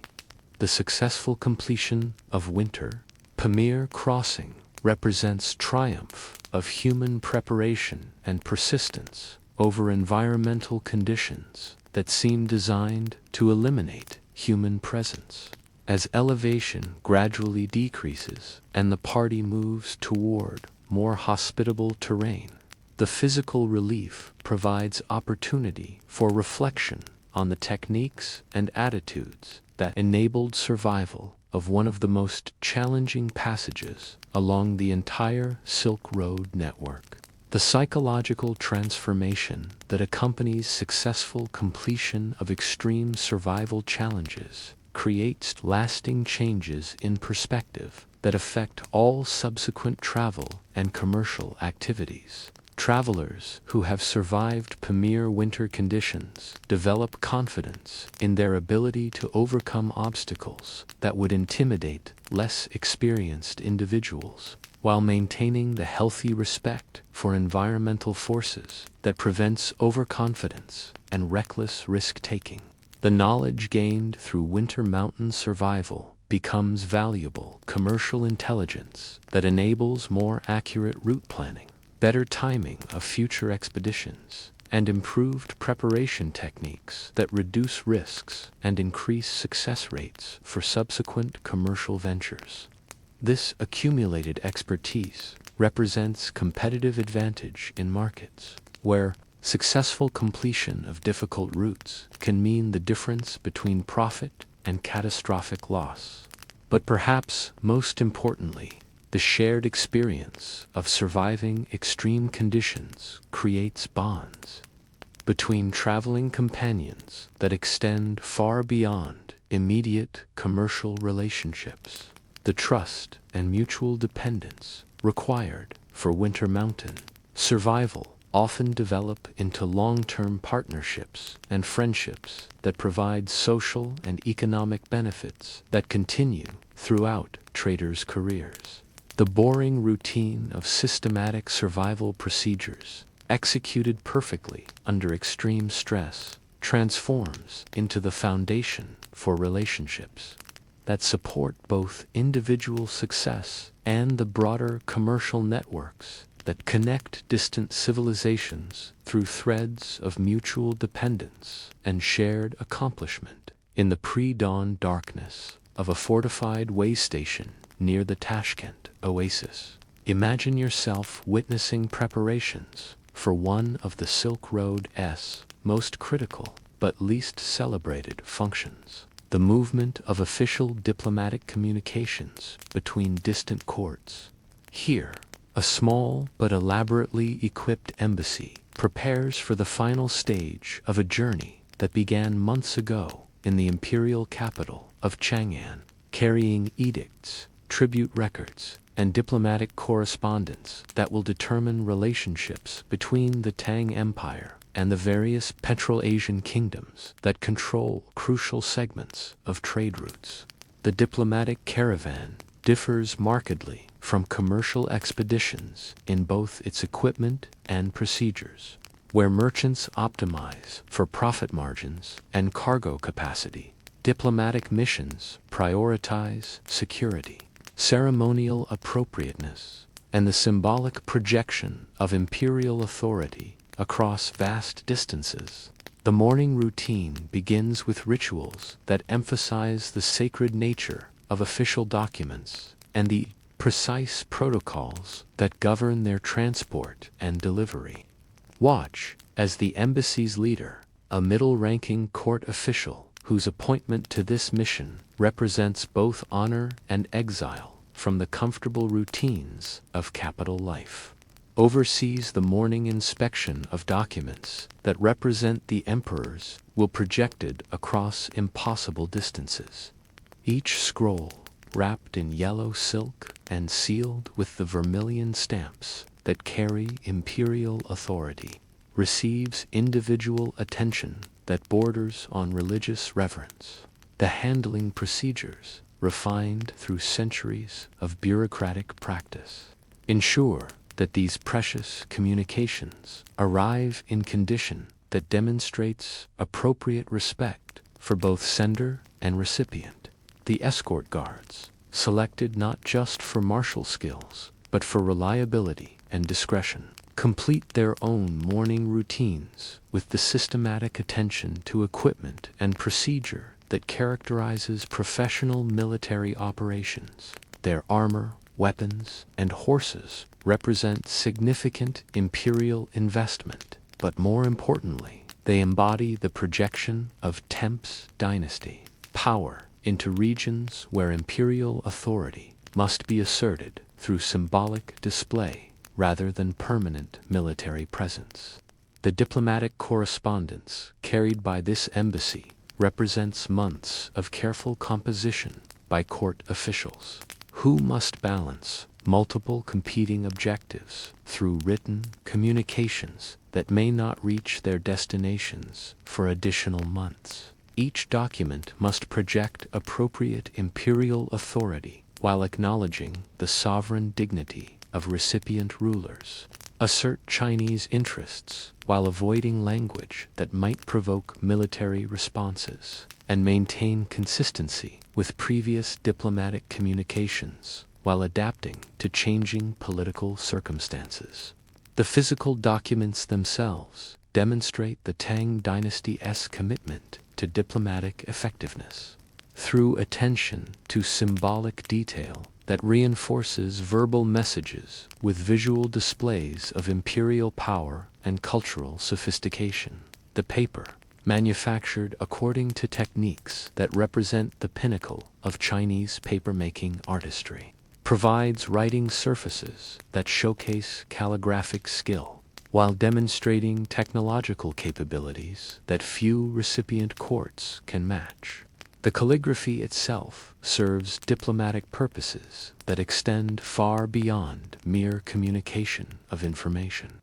The successful completion of winter Pamir crossing represents triumph of human preparation and persistence over environmental conditions that seem designed to eliminate human presence. As elevation gradually decreases and the party moves toward more hospitable terrain, the physical relief provides opportunity for reflection on the techniques and attitudes that enabled survival of one of the most challenging passages along the entire Silk Road network. The psychological transformation that accompanies successful completion of extreme survival challenges creates lasting changes in perspective that affect all subsequent travel and commercial activities. Travelers who have survived Pamir winter conditions develop confidence in their ability to overcome obstacles that would intimidate less experienced individuals, while maintaining the healthy respect for environmental forces that prevents overconfidence and reckless risk-taking. The knowledge gained through winter mountain survival becomes valuable commercial intelligence that enables more accurate route planning, better timing of future expeditions, and improved preparation techniques that reduce risks and increase success rates for subsequent commercial ventures. This accumulated expertise represents competitive advantage in markets where successful completion of difficult routes can mean the difference between profit and catastrophic loss. But perhaps most importantly, the shared experience of surviving extreme conditions creates bonds between traveling companions that extend far beyond immediate commercial relationships. The trust and mutual dependence required for winter mountain survival often develop into long-term partnerships and friendships that provide social and economic benefits that continue throughout traders' careers. The boring routine of systematic survival procedures, executed perfectly under extreme stress, transforms into the foundation for relationships that support both individual success and the broader commercial networks that connect distant civilizations through threads of mutual dependence and shared accomplishment. In the pre-dawn darkness of a fortified way station near the Tashkent oasis, imagine yourself witnessing preparations for one of the Silk Road's most critical but least celebrated functions: the movement of official diplomatic communications between distant courts. Here, a small but elaborately equipped embassy prepares for the final stage of a journey that began months ago in the imperial capital of Chang'an, carrying edicts, tribute records, and diplomatic correspondence that will determine relationships between the Tang Empire and the various Petrol-Asian kingdoms that control crucial segments of trade routes. The diplomatic caravan differs markedly from commercial expeditions in both its equipment and procedures. Where merchants optimize for profit margins and cargo capacity, diplomatic missions prioritize security, ceremonial appropriateness, and the symbolic projection of imperial authority across vast distances. The morning routine begins with rituals that emphasize the sacred nature of official documents and the precise protocols that govern their transport and delivery. Watch as the embassy's leader, a middle-ranking court official whose appointment to this mission represents both honor and exile from the comfortable routines of capital life, oversees the morning inspection of documents that represent the emperor's will projected across impossible distances. Each scroll, wrapped in yellow silk and sealed with the vermilion stamps that carry imperial authority, receives individual attention that borders on religious reverence. The handling procedures, refined through centuries of bureaucratic practice, ensure that these precious communications arrive in condition that demonstrates appropriate respect for both sender and recipient. The escort guards, selected not just for martial skills, but for reliability and discretion, complete their own morning routines with the systematic attention to equipment and procedure that characterizes professional military operations. Their armor, weapons, and horses represent significant imperial investment, but more importantly, they embody the projection of Temp's dynasty power into regions where imperial authority must be asserted through symbolic display rather than permanent military presence. The diplomatic correspondence carried by this embassy represents months of careful composition by court officials, who must balance multiple competing objectives through written communications that may not reach their destinations for additional months. Each document must project appropriate imperial authority while acknowledging the sovereign dignity of recipient rulers. assert Chinese interests while avoiding language that might provoke military responses, and maintain consistency with previous diplomatic communications while adapting to changing political circumstances. The physical documents themselves demonstrate the Tang dynasty's commitment to diplomatic effectiveness. Through attention to symbolic detail that reinforces verbal messages with visual displays of imperial power and cultural sophistication. The paper, manufactured according to techniques that represent the pinnacle of Chinese papermaking artistry, provides writing surfaces that showcase calligraphic skill, while demonstrating technological capabilities that few recipient courts can match. The calligraphy itself serves diplomatic purposes that extend far beyond mere communication of information.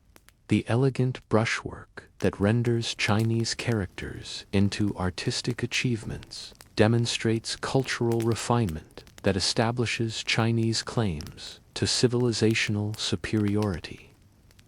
The elegant brushwork that renders Chinese characters into artistic achievements demonstrates cultural refinement that establishes Chinese claims to civilizational superiority,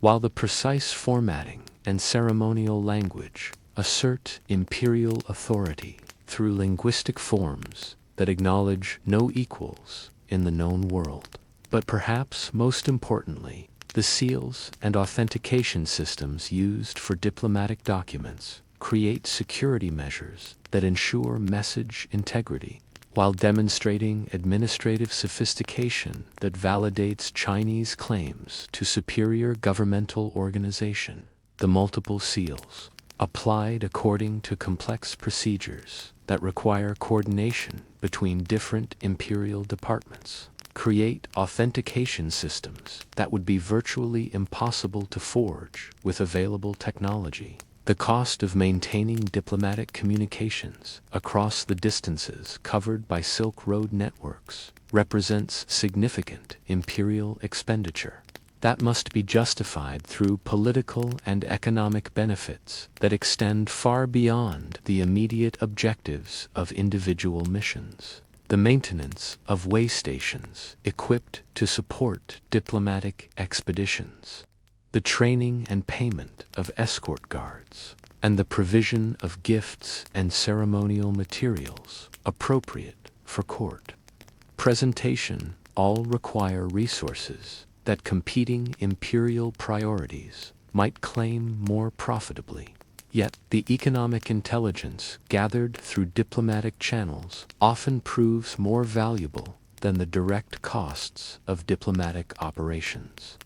while the precise formatting and ceremonial language assert imperial authority through linguistic forms that acknowledge no equals in the known world. But perhaps most importantly, the seals and authentication systems used for diplomatic documents create security measures that ensure message integrity, while demonstrating administrative sophistication that validates Chinese claims to superior governmental organization. The multiple seals, applied according to complex procedures that require coordination between different imperial departments, create authentication systems that would be virtually impossible to forge with available technology. The cost of maintaining diplomatic communications across the distances covered by Silk Road networks represents significant imperial expenditure that must be justified through political and economic benefits that extend far beyond the immediate objectives of individual missions. The maintenance of way stations equipped to support diplomatic expeditions, the training and payment of escort guards, and the provision of gifts and ceremonial materials appropriate for court presentation all require resources that competing imperial priorities might claim more profitably. Yet, the economic intelligence gathered through diplomatic channels often proves more valuable than the direct costs of diplomatic operations.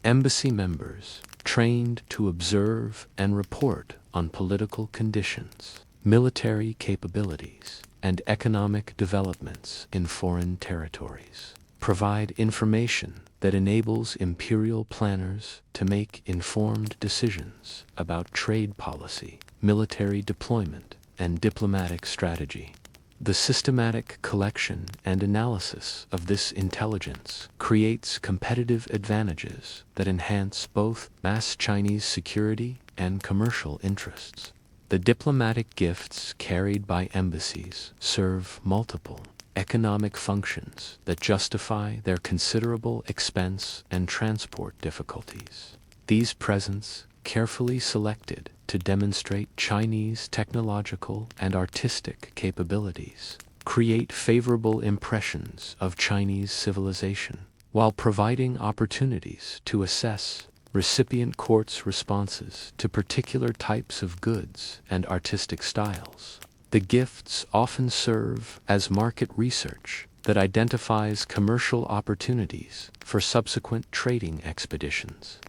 Embassy members, trained to observe and report on political conditions, military capabilities, and economic developments in foreign territories, provide information that enables imperial planners to make informed decisions about trade policy, military deployment, and diplomatic strategy. The systematic collection and analysis of this intelligence creates competitive advantages that enhance both mass Chinese security and commercial interests. The diplomatic gifts carried by embassies serve multiple economic functions that justify their considerable expense and transport difficulties. These presents, carefully selected to demonstrate Chinese technological and artistic capabilities, create favorable impressions of Chinese civilization, while providing opportunities to assess recipient courts' responses to particular types of goods and artistic styles. The gifts often serve as market research that identifies commercial opportunities for subsequent trading expeditions.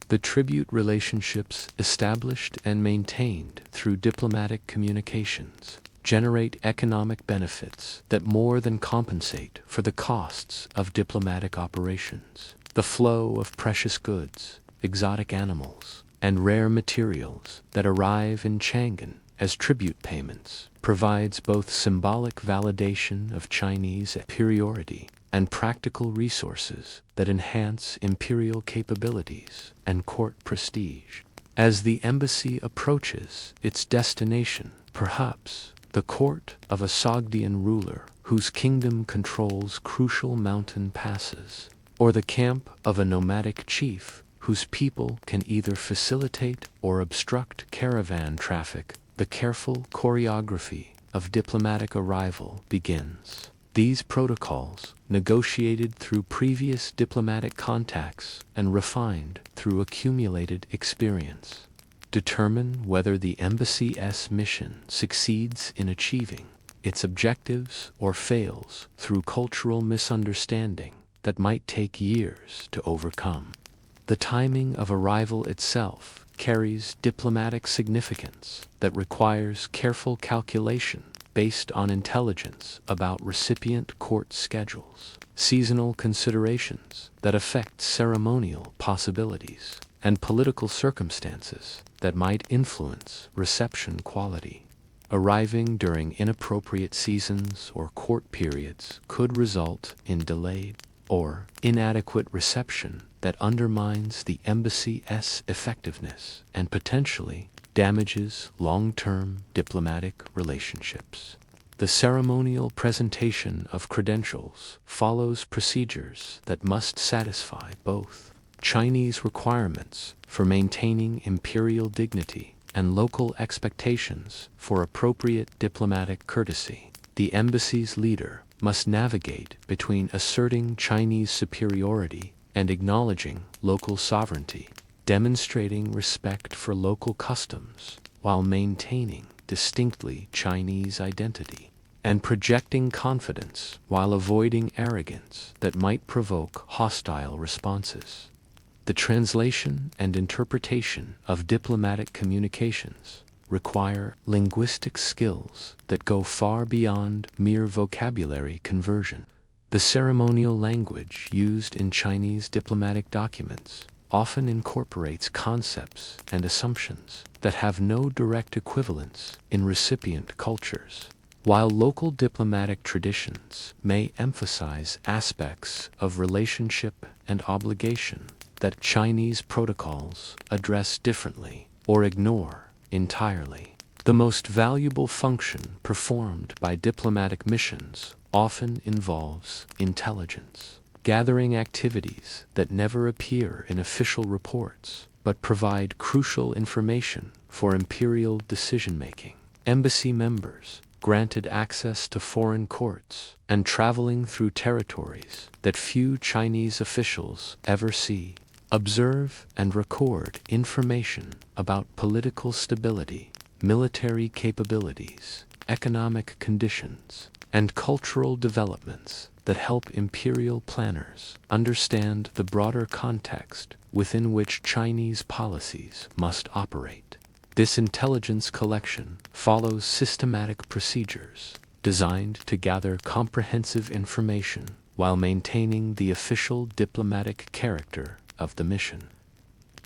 The tribute relationships established and maintained through diplomatic communications generate economic benefits that more than compensate for the costs of diplomatic operations. The flow of precious goods, exotic animals, and rare materials that arrive in Chang'an as tribute payments provides both symbolic validation of Chinese superiority and practical resources that enhance imperial capabilities and court prestige. As the embassy approaches its destination, perhaps the court of a Sogdian ruler whose kingdom controls crucial mountain passes, or the camp of a nomadic chief whose people can either facilitate or obstruct caravan traffic, the careful choreography of diplomatic arrival begins. These protocols, negotiated through previous diplomatic contacts and refined through accumulated experience, determine whether the embassy's mission succeeds in achieving its objectives or fails through cultural misunderstanding that might take years to overcome. The timing of arrival itself carries diplomatic significance that requires careful calculation based on intelligence about recipient court schedules, seasonal considerations that affect ceremonial possibilities, and political circumstances that might influence reception quality. Arriving during inappropriate seasons or court periods could result in delayed or inadequate reception that undermines the embassy's effectiveness and potentially damages long-term diplomatic relationships. The ceremonial presentation of credentials follows procedures that must satisfy both Chinese requirements for maintaining imperial dignity and local expectations for appropriate diplomatic courtesy. The embassy's leader must navigate between asserting Chinese superiority and acknowledging local sovereignty, demonstrating respect for local customs while maintaining distinctly Chinese identity, and projecting confidence while avoiding arrogance that might provoke hostile responses. The translation and interpretation of diplomatic communications require linguistic skills that go far beyond mere vocabulary conversion. The ceremonial language used in Chinese diplomatic documents often incorporates concepts and assumptions that have no direct equivalence in recipient cultures. While local diplomatic traditions may emphasize aspects of relationship and obligation that Chinese protocols address differently or ignore entirely, the most valuable function performed by diplomatic missions often involves intelligence, gathering activities that never appear in official reports but provide crucial information for imperial decision-making. Embassy members granted access to foreign courts and traveling through territories that few Chinese officials ever see, observe and record information about political stability, military capabilities, economic conditions, and cultural developments that help imperial planners understand the broader context within which Chinese policies must operate. This intelligence collection follows systematic procedures designed to gather comprehensive information while maintaining the official diplomatic character of the mission.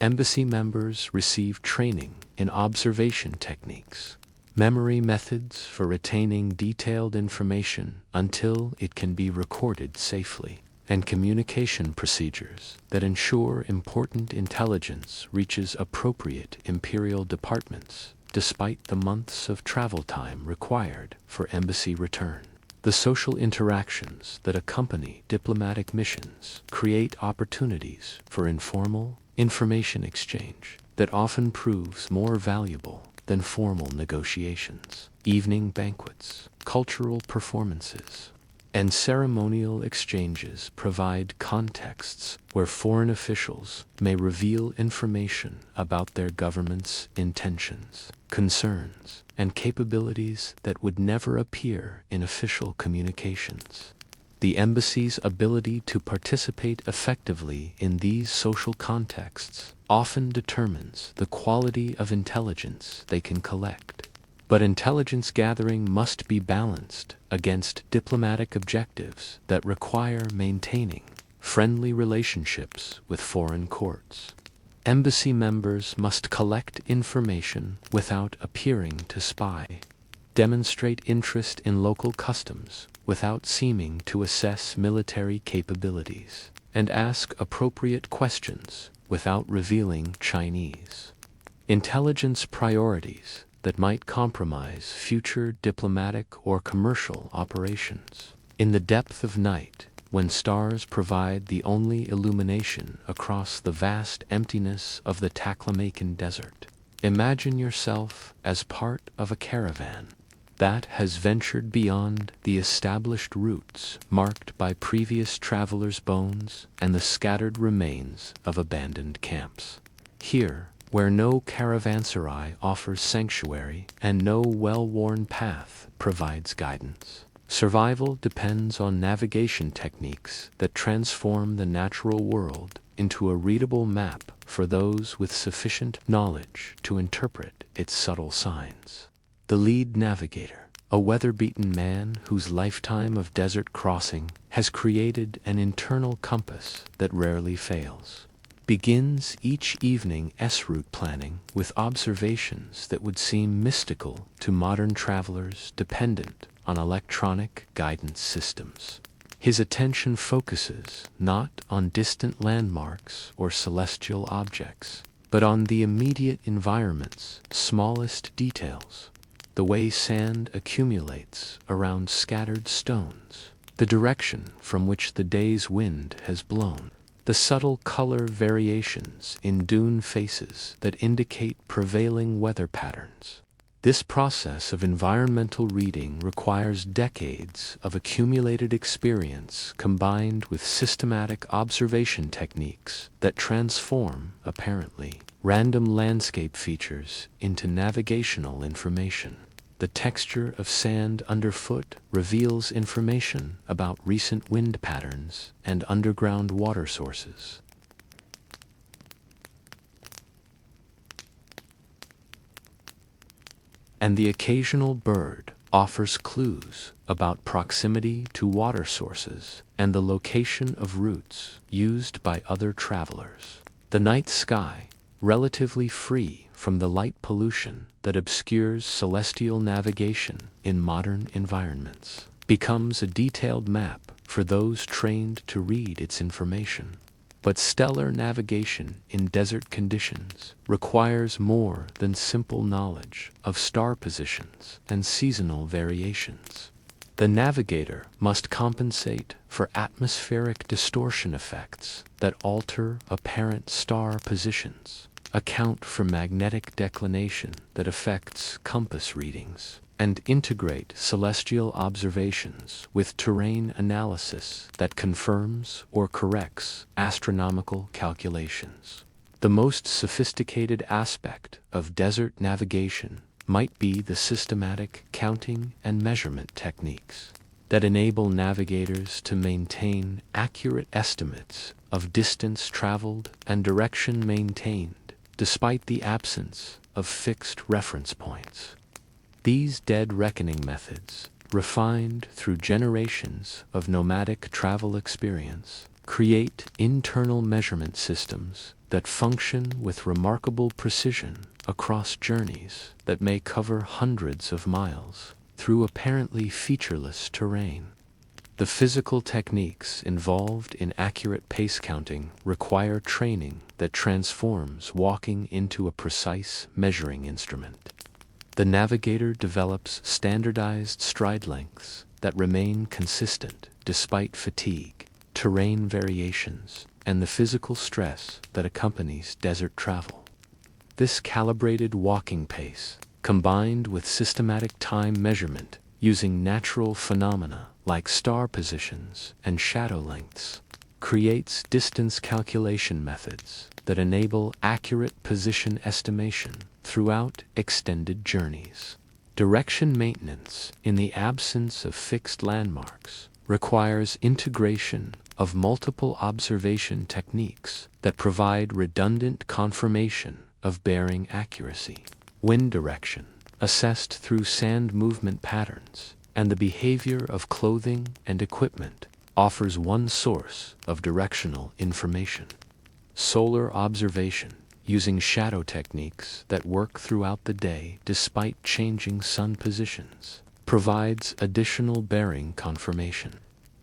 Embassy members receive training in observation techniques, memory methods for retaining detailed information until it can be recorded safely, and communication procedures that ensure important intelligence reaches appropriate imperial departments despite the months of travel time required for embassy return. The social interactions that accompany diplomatic missions create opportunities for informal information exchange that often proves more valuable than formal negotiations. Evening banquets, cultural performances, and ceremonial exchanges provide contexts where foreign officials may reveal information about their government's intentions, concerns, and capabilities that would never appear in official communications. The embassy's ability to participate effectively in these social contexts often determines the quality of intelligence they can collect. But intelligence gathering must be balanced against diplomatic objectives that require maintaining friendly relationships with foreign courts. Embassy members must collect information without appearing to spy, demonstrate interest in local customs without seeming to assess military capabilities, and ask appropriate questions without revealing Chinese intelligence priorities that might compromise future diplomatic or commercial operations. In the depth of night, when stars provide the only illumination across the vast emptiness of the Taklamakan desert. Imagine yourself as part of a caravan that has ventured beyond the established routes marked by previous travelers' bones and the scattered remains of abandoned camps. Here, where no caravanserai offers sanctuary and no well-worn path provides guidance, survival depends on navigation techniques that transform the natural world into a readable map for those with sufficient knowledge to interpret its subtle signs. The lead navigator, a weather-beaten man whose lifetime of desert crossing has created an internal compass that rarely fails, begins each evening en route planning with observations that would seem mystical to modern travelers dependent on electronic guidance systems. His attention focuses not on distant landmarks or celestial objects, but on the immediate environment's smallest details. The way sand accumulates around scattered stones, the direction from which the day's wind has blown, the subtle color variations in dune faces that indicate prevailing weather patterns. This process of environmental reading requires decades of accumulated experience combined with systematic observation techniques that transform, apparently, random landscape features into navigational information. The texture of sand underfoot reveals information about recent wind patterns and underground water sources. And the occasional bird offers clues about proximity to water sources and the location of routes used by other travelers. The night sky, relatively free from the light pollution that obscures celestial navigation in modern environments, becomes a detailed map for those trained to read its information. But stellar navigation in desert conditions requires more than simple knowledge of star positions and seasonal variations. The navigator must compensate for atmospheric distortion effects that alter apparent star positions, account for magnetic declination that affects compass readings, and integrate celestial observations with terrain analysis that confirms or corrects astronomical calculations. The most sophisticated aspect of desert navigation might be the systematic counting and measurement techniques that enable navigators to maintain accurate estimates of distance traveled and direction maintained, despite the absence of fixed reference points. These dead reckoning methods, refined through generations of nomadic travel experience, create internal measurement systems that function with remarkable precision across journeys that may cover hundreds of miles through apparently featureless terrain. The physical techniques involved in accurate pace counting require training that transforms walking into a precise measuring instrument. The navigator develops standardized stride lengths that remain consistent despite fatigue, terrain variations, and the physical stress that accompanies desert travel. This calibrated walking pace, combined with systematic time measurement using natural phenomena like star positions and shadow lengths, creates distance calculation methods that enable accurate position estimation throughout extended journeys. Direction maintenance, in the absence of fixed landmarks, requires integration of multiple observation techniques that provide redundant confirmation of bearing accuracy. Wind direction, assessed through sand movement patterns and the behavior of clothing and equipment, offers one source of directional information. Solar observation, using shadow techniques that work throughout the day despite changing sun positions, provides additional bearing confirmation.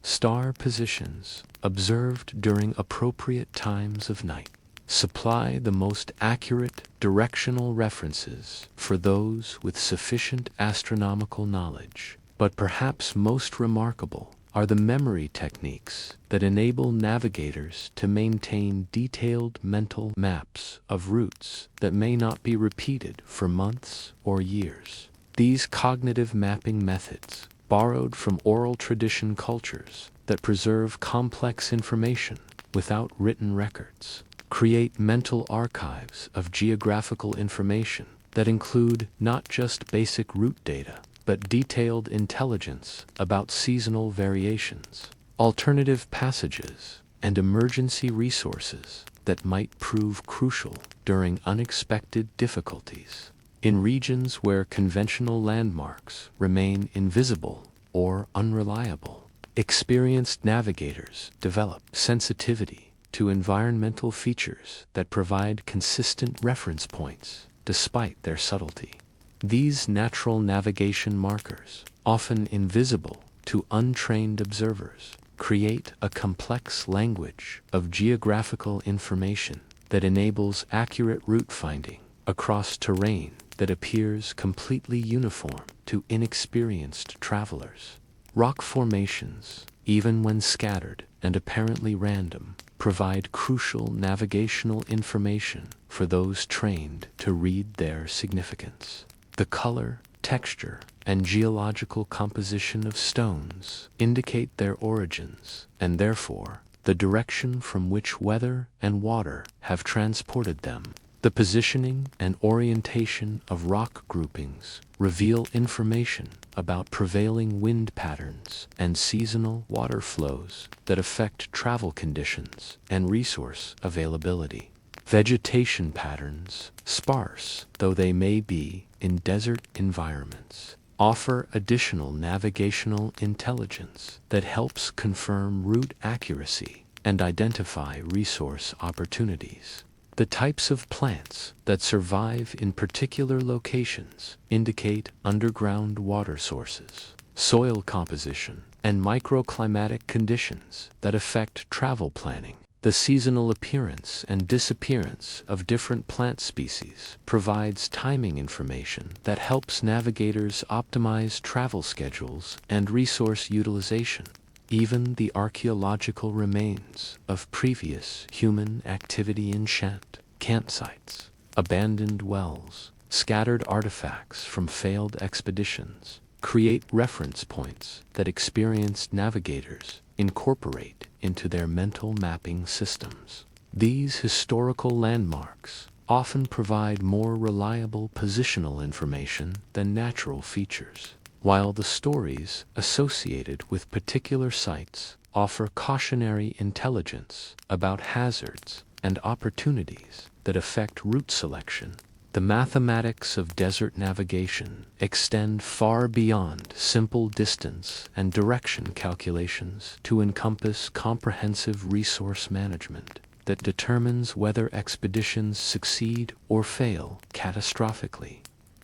Star positions, observed during appropriate times of night, supply the most accurate directional references for those with sufficient astronomical knowledge. But perhaps most remarkable are the memory techniques that enable navigators to maintain detailed mental maps of routes that may not be repeated for months or years. These cognitive mapping methods, borrowed from oral tradition cultures that preserve complex information without written records, create mental archives of geographical information that include not just basic route data, but detailed intelligence about seasonal variations, alternative passages, and emergency resources that might prove crucial during unexpected difficulties. In regions where conventional landmarks remain invisible or unreliable, experienced navigators develop sensitivity to environmental features that provide consistent reference points despite their subtlety. These natural navigation markers, often invisible to untrained observers, create a complex language of geographical information that enables accurate route finding across terrain that appears completely uniform to inexperienced travelers. Rock formations, even when scattered and apparently random, provide crucial navigational information for those trained to read their significance. The color, texture, and geological composition of stones indicate their origins, and therefore the direction from which weather and water have transported them. The positioning and orientation of rock groupings reveal information about prevailing wind patterns and seasonal water flows that affect travel conditions and resource availability. Vegetation patterns, sparse though they may be in desert environments, offer additional navigational intelligence that helps confirm route accuracy and identify resource opportunities. The types of plants that survive in particular locations indicate underground water sources, soil composition, and microclimatic conditions that affect travel planning. The seasonal appearance and disappearance of different plant species provides timing information that helps navigators optimize travel schedules and resource utilization. Even the archaeological remains of previous human activity in campsites, abandoned wells, scattered artifacts from failed expeditions, create reference points that experienced navigators incorporate into their mental mapping systems. These historical landmarks often provide more reliable positional information than natural features, while the stories associated with particular sites offer cautionary intelligence about hazards and opportunities that affect route selection. The mathematics of desert navigation extend far beyond simple distance and direction calculations to encompass comprehensive resource management that determines whether expeditions succeed or fail catastrophically.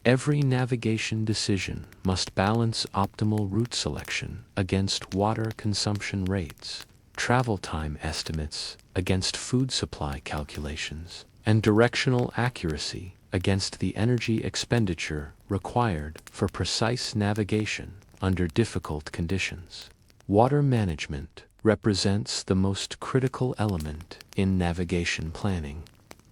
Every navigation decision must balance optimal route selection against water consumption rates, travel time estimates against food supply calculations, and directional accuracy against the energy expenditure required for precise navigation under difficult conditions. Water management represents the most critical element in navigation planning,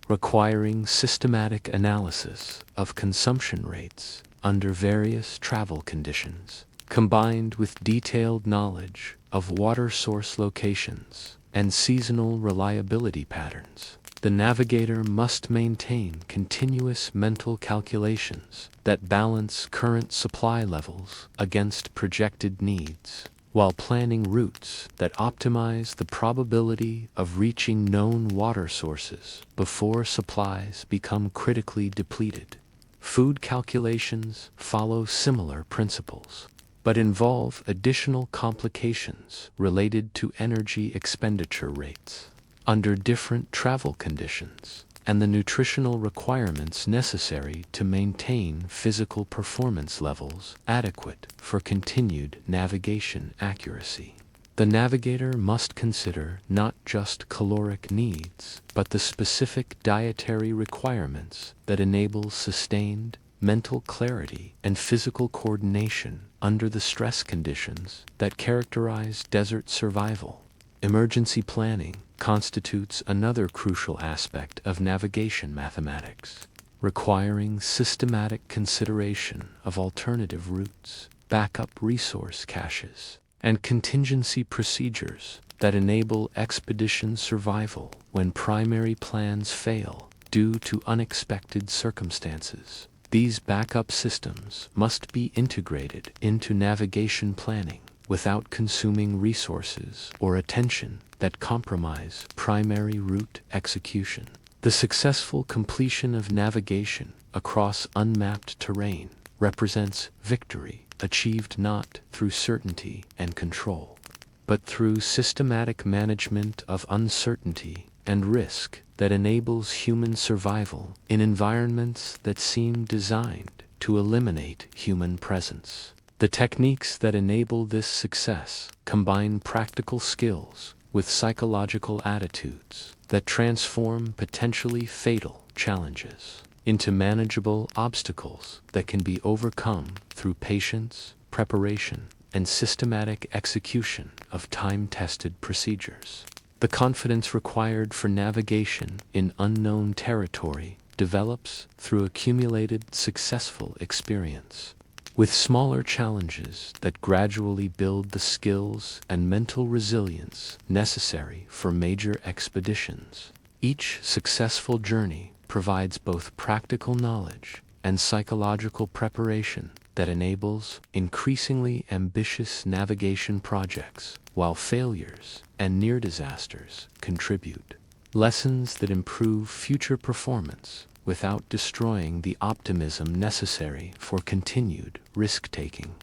requiring systematic analysis of consumption rates under various travel conditions, combined with detailed knowledge of water source locations and seasonal reliability patterns. The navigator must maintain continuous mental calculations that balance current supply levels against projected needs, while planning routes that optimize the probability of reaching known water sources before supplies become critically depleted. Food calculations follow similar principles, but involve additional complications related to energy expenditure rates under different travel conditions and the nutritional requirements necessary to maintain physical performance levels adequate for continued navigation accuracy. The navigator must consider not just caloric needs, but the specific dietary requirements that enable sustained mental clarity and physical coordination under the stress conditions that characterize desert survival. Emergency planning constitutes another crucial aspect of navigation mathematics, requiring systematic consideration of alternative routes, backup resource caches, and contingency procedures that enable expedition survival when primary plans fail due to unexpected circumstances. These backup systems must be integrated into navigation planning without consuming resources or attention that compromise primary route execution. The successful completion of navigation across unmapped terrain represents victory achieved not through certainty and control, but through systematic management of uncertainty and risk that enables human survival in environments that seem designed to eliminate human presence. The techniques that enable this success combine practical skills with psychological attitudes that transform potentially fatal challenges into manageable obstacles that can be overcome through patience, preparation, and systematic execution of time-tested procedures. The confidence required for navigation in unknown territory develops through accumulated successful experience, with smaller challenges that gradually build the skills and mental resilience necessary for major expeditions. Each successful journey provides both practical knowledge and psychological preparation that enables increasingly ambitious navigation projects, while failures and near disasters contribute lessons that improve future performance without destroying the optimism necessary for continued risk-taking.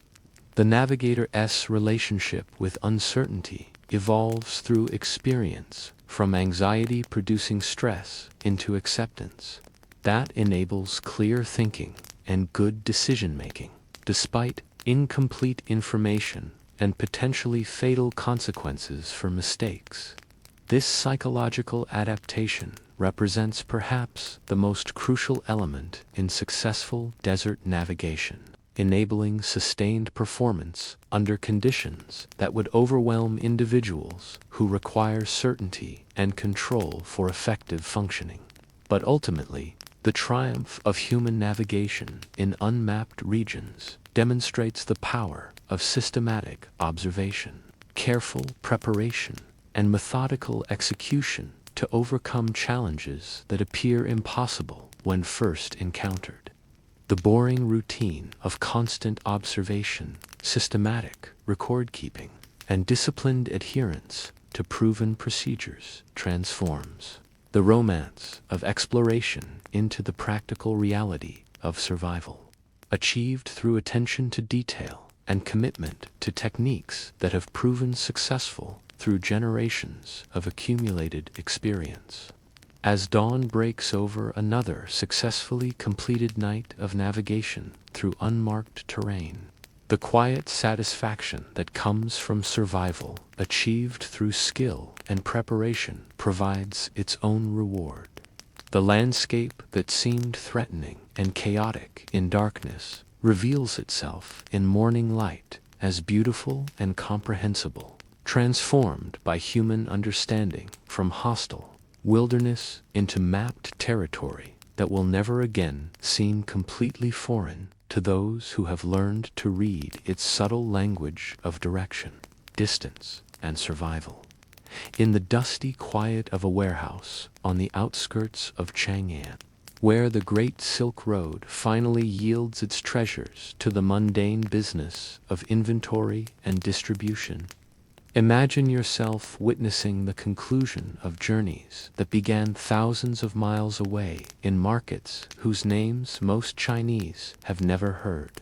The navigator's relationship with uncertainty evolves through experience, from anxiety-producing stress into acceptance. That enables clear thinking and good decision-making, despite incomplete information and potentially fatal consequences for mistakes. This psychological adaptation represents perhaps the most crucial element in successful desert navigation, enabling sustained performance under conditions that would overwhelm individuals who require certainty and control for effective functioning. But ultimately, the triumph of human navigation in unmapped regions demonstrates the power of systematic observation, careful preparation, and methodical execution to overcome challenges that appear impossible when first encountered. The boring routine of constant observation, systematic record-keeping, and disciplined adherence to proven procedures transforms the romance of exploration into the practical reality of survival, achieved through attention to detail and commitment to techniques that have proven successful through generations of accumulated experience. As dawn breaks over another successfully completed night of navigation through unmarked terrain, the quiet satisfaction that comes from survival achieved through skill and preparation provides its own reward. The landscape that seemed threatening and chaotic in darkness reveals itself in morning light as beautiful and comprehensible, transformed by human understanding from hostile wilderness into mapped territory that will never again seem completely foreign to those who have learned to read its subtle language of direction, distance, and survival. In the dusty quiet of a warehouse on the outskirts of Chang'an, where the Great Silk Road finally yields its treasures to the mundane business of inventory and distribution, imagine yourself witnessing the conclusion of journeys that began thousands of miles away in markets whose names most Chinese have never heard.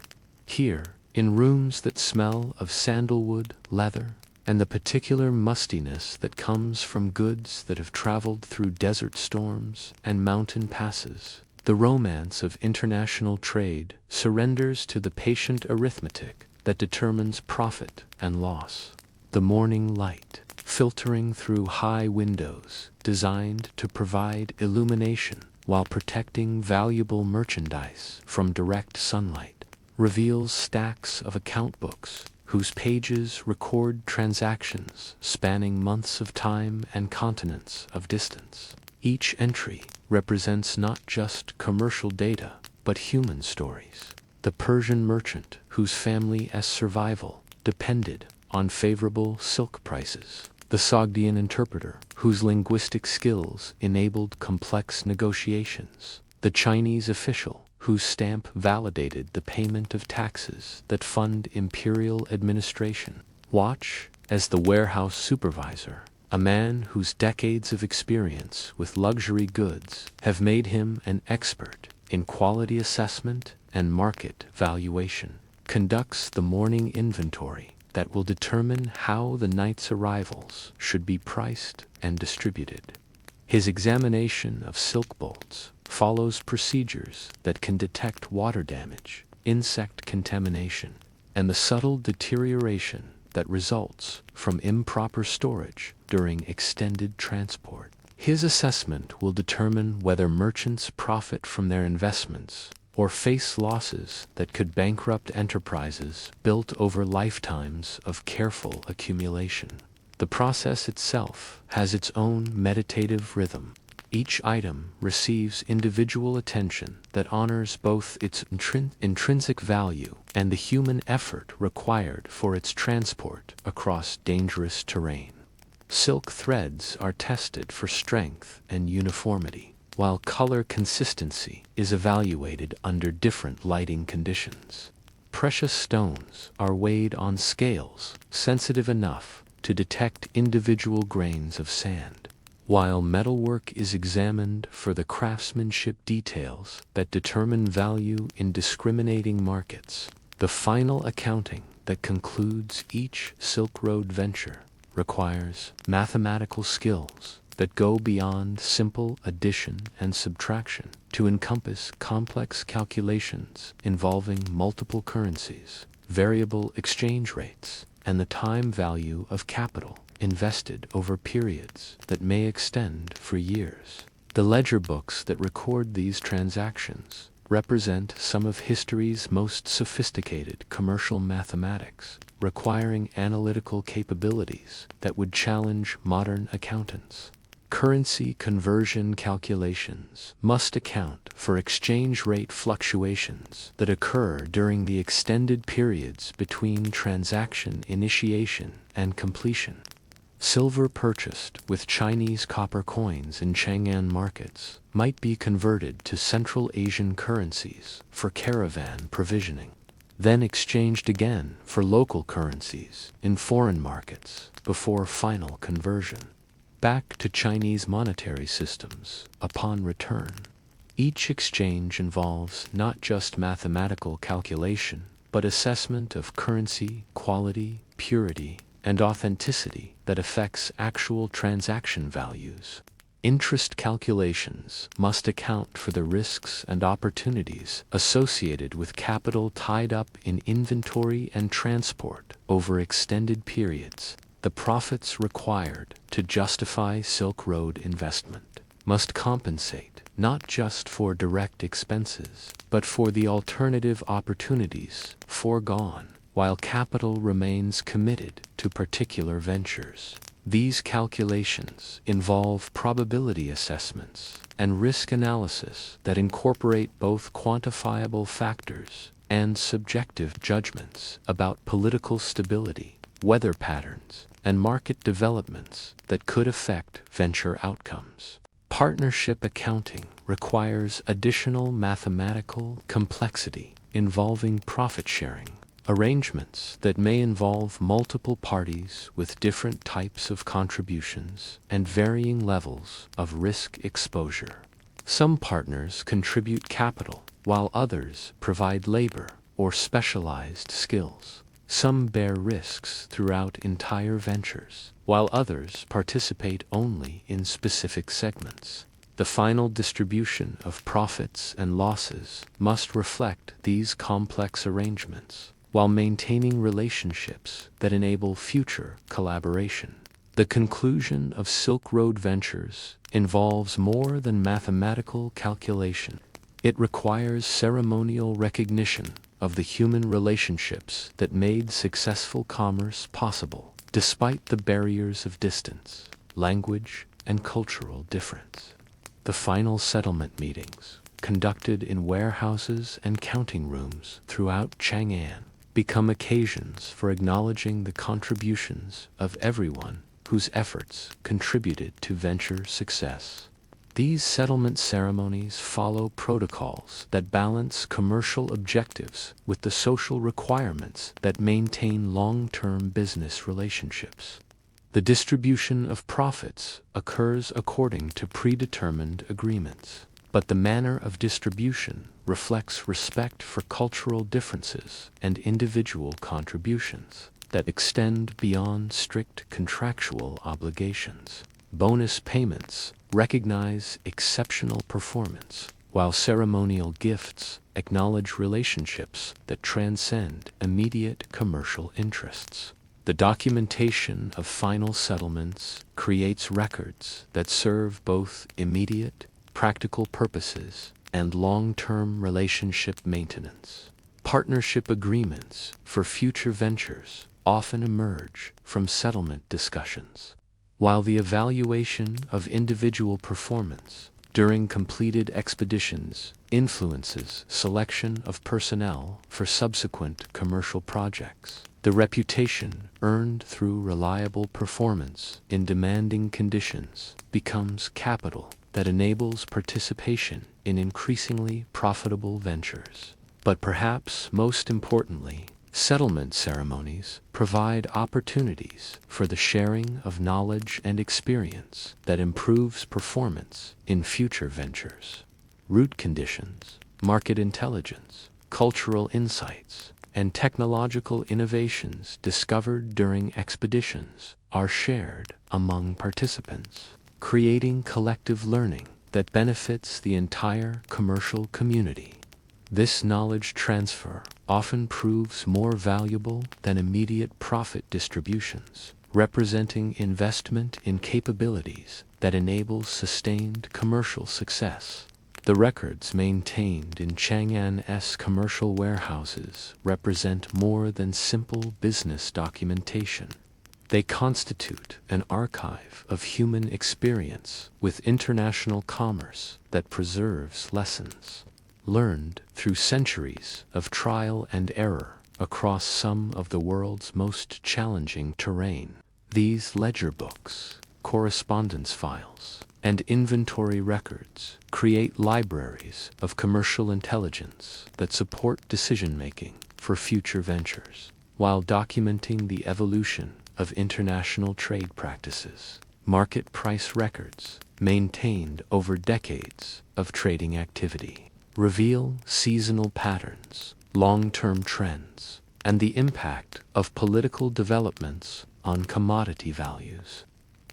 Here, in rooms that smell of sandalwood, leather, and the particular mustiness that comes from goods that have traveled through desert storms and mountain passes, the romance of international trade surrenders to the patient arithmetic that determines profit and loss. The morning light, filtering through high windows designed to provide illumination while protecting valuable merchandise from direct sunlight, reveals stacks of account books whose pages record transactions spanning months of time and continents of distance. Each entry represents not just commercial data, but human stories. The Persian merchant whose family's survival depended on favorable silk prices. The Sogdian interpreter whose linguistic skills enabled complex negotiations. The Chinese official whose stamp validated the payment of taxes that fund imperial administration. Watch as the warehouse supervisor, a man whose decades of experience with luxury goods have made him an expert in quality assessment and market valuation, conducts the morning inventory that will determine how the night's arrivals should be priced and distributed. His examination of silk bolts follows procedures that can detect water damage, insect contamination, and the subtle deterioration that results from improper storage during extended transport. His assessment will determine whether merchants profit from their investments or face losses that could bankrupt enterprises built over lifetimes of careful accumulation. The process itself has its own meditative rhythm. Each item receives individual attention that honors both its intrinsic value and the human effort required for its transport across dangerous terrain. Silk threads are tested for strength and uniformity, while color consistency is evaluated under different lighting conditions. Precious stones are weighed on scales sensitive enough to detect individual grains of sand, while metalwork is examined for the craftsmanship details that determine value in discriminating markets. The final accounting that concludes each Silk Road venture requires mathematical skills that go beyond simple addition and subtraction to encompass complex calculations involving multiple currencies, variable exchange rates, and the time value of capital invested over periods that may extend for years. The ledger books that record these transactions represent some of history's most sophisticated commercial mathematics, requiring analytical capabilities that would challenge modern accountants. Currency conversion calculations must account for exchange rate fluctuations that occur during the extended periods between transaction initiation and completion. Silver purchased with Chinese copper coins in Chang'an markets might be converted to Central Asian currencies for caravan provisioning, then exchanged again for local currencies in foreign markets before final conversion back to Chinese monetary systems upon return. Each exchange involves not just mathematical calculation, but assessment of currency, quality, purity, and authenticity that affects actual transaction values. Interest calculations must account for the risks and opportunities associated with capital tied up in inventory and transport over extended periods. The profits required to justify Silk Road investment must compensate not just for direct expenses, but for the alternative opportunities foregone while capital remains committed to particular ventures. These calculations involve probability assessments and risk analysis that incorporate both quantifiable factors and subjective judgments about political stability, weather patterns, and market developments that could affect venture outcomes. Partnership accounting requires additional mathematical complexity involving profit sharing arrangements that may involve multiple parties with different types of contributions and varying levels of risk exposure. Some partners contribute capital, while others provide labor or specialized skills. Some bear risks throughout entire ventures, while others participate only in specific segments. The final distribution of profits and losses must reflect these complex arrangements, while maintaining relationships that enable future collaboration. The conclusion of Silk Road ventures involves more than mathematical calculation. It requires ceremonial recognition of the human relationships that made successful commerce possible, despite the barriers of distance, language, and cultural difference. The final settlement meetings, conducted in warehouses and counting rooms throughout Chang'an, become occasions for acknowledging the contributions of everyone whose efforts contributed to venture success. These settlement ceremonies follow protocols that balance commercial objectives with the social requirements that maintain long-term business relationships. The distribution of profits occurs according to predetermined agreements, but the manner of distribution reflects respect for cultural differences and individual contributions that extend beyond strict contractual obligations. Bonus payments recognize exceptional performance, while ceremonial gifts acknowledge relationships that transcend immediate commercial interests. The documentation of final settlements creates records that serve both immediate, practical purposes and long-term relationship maintenance. Partnership agreements for future ventures often emerge from settlement discussions, while the evaluation of individual performance during completed expeditions influences selection of personnel for subsequent commercial projects. The reputation earned through reliable performance in demanding conditions becomes capital that enables participation in increasingly profitable ventures. But perhaps most importantly, settlement ceremonies provide opportunities for the sharing of knowledge and experience that improves performance in future ventures. Route conditions, market intelligence, cultural insights, and technological innovations discovered during expeditions are shared among participants, creating collective learning that benefits the entire commercial community. This knowledge transfer often proves more valuable than immediate profit distributions, representing investment in capabilities that enable sustained commercial success. The records maintained in Chang'an's commercial warehouses represent more than simple business documentation. They constitute an archive of human experience with international commerce that preserves lessons learned through centuries of trial and error across some of the world's most challenging terrain. These ledger books, correspondence files, and inventory records create libraries of commercial intelligence that support decision-making for future ventures, while documenting the evolution of international trade practices. Market price records, maintained over decades of trading activity, reveal seasonal patterns, long-term trends, and the impact of political developments on commodity values.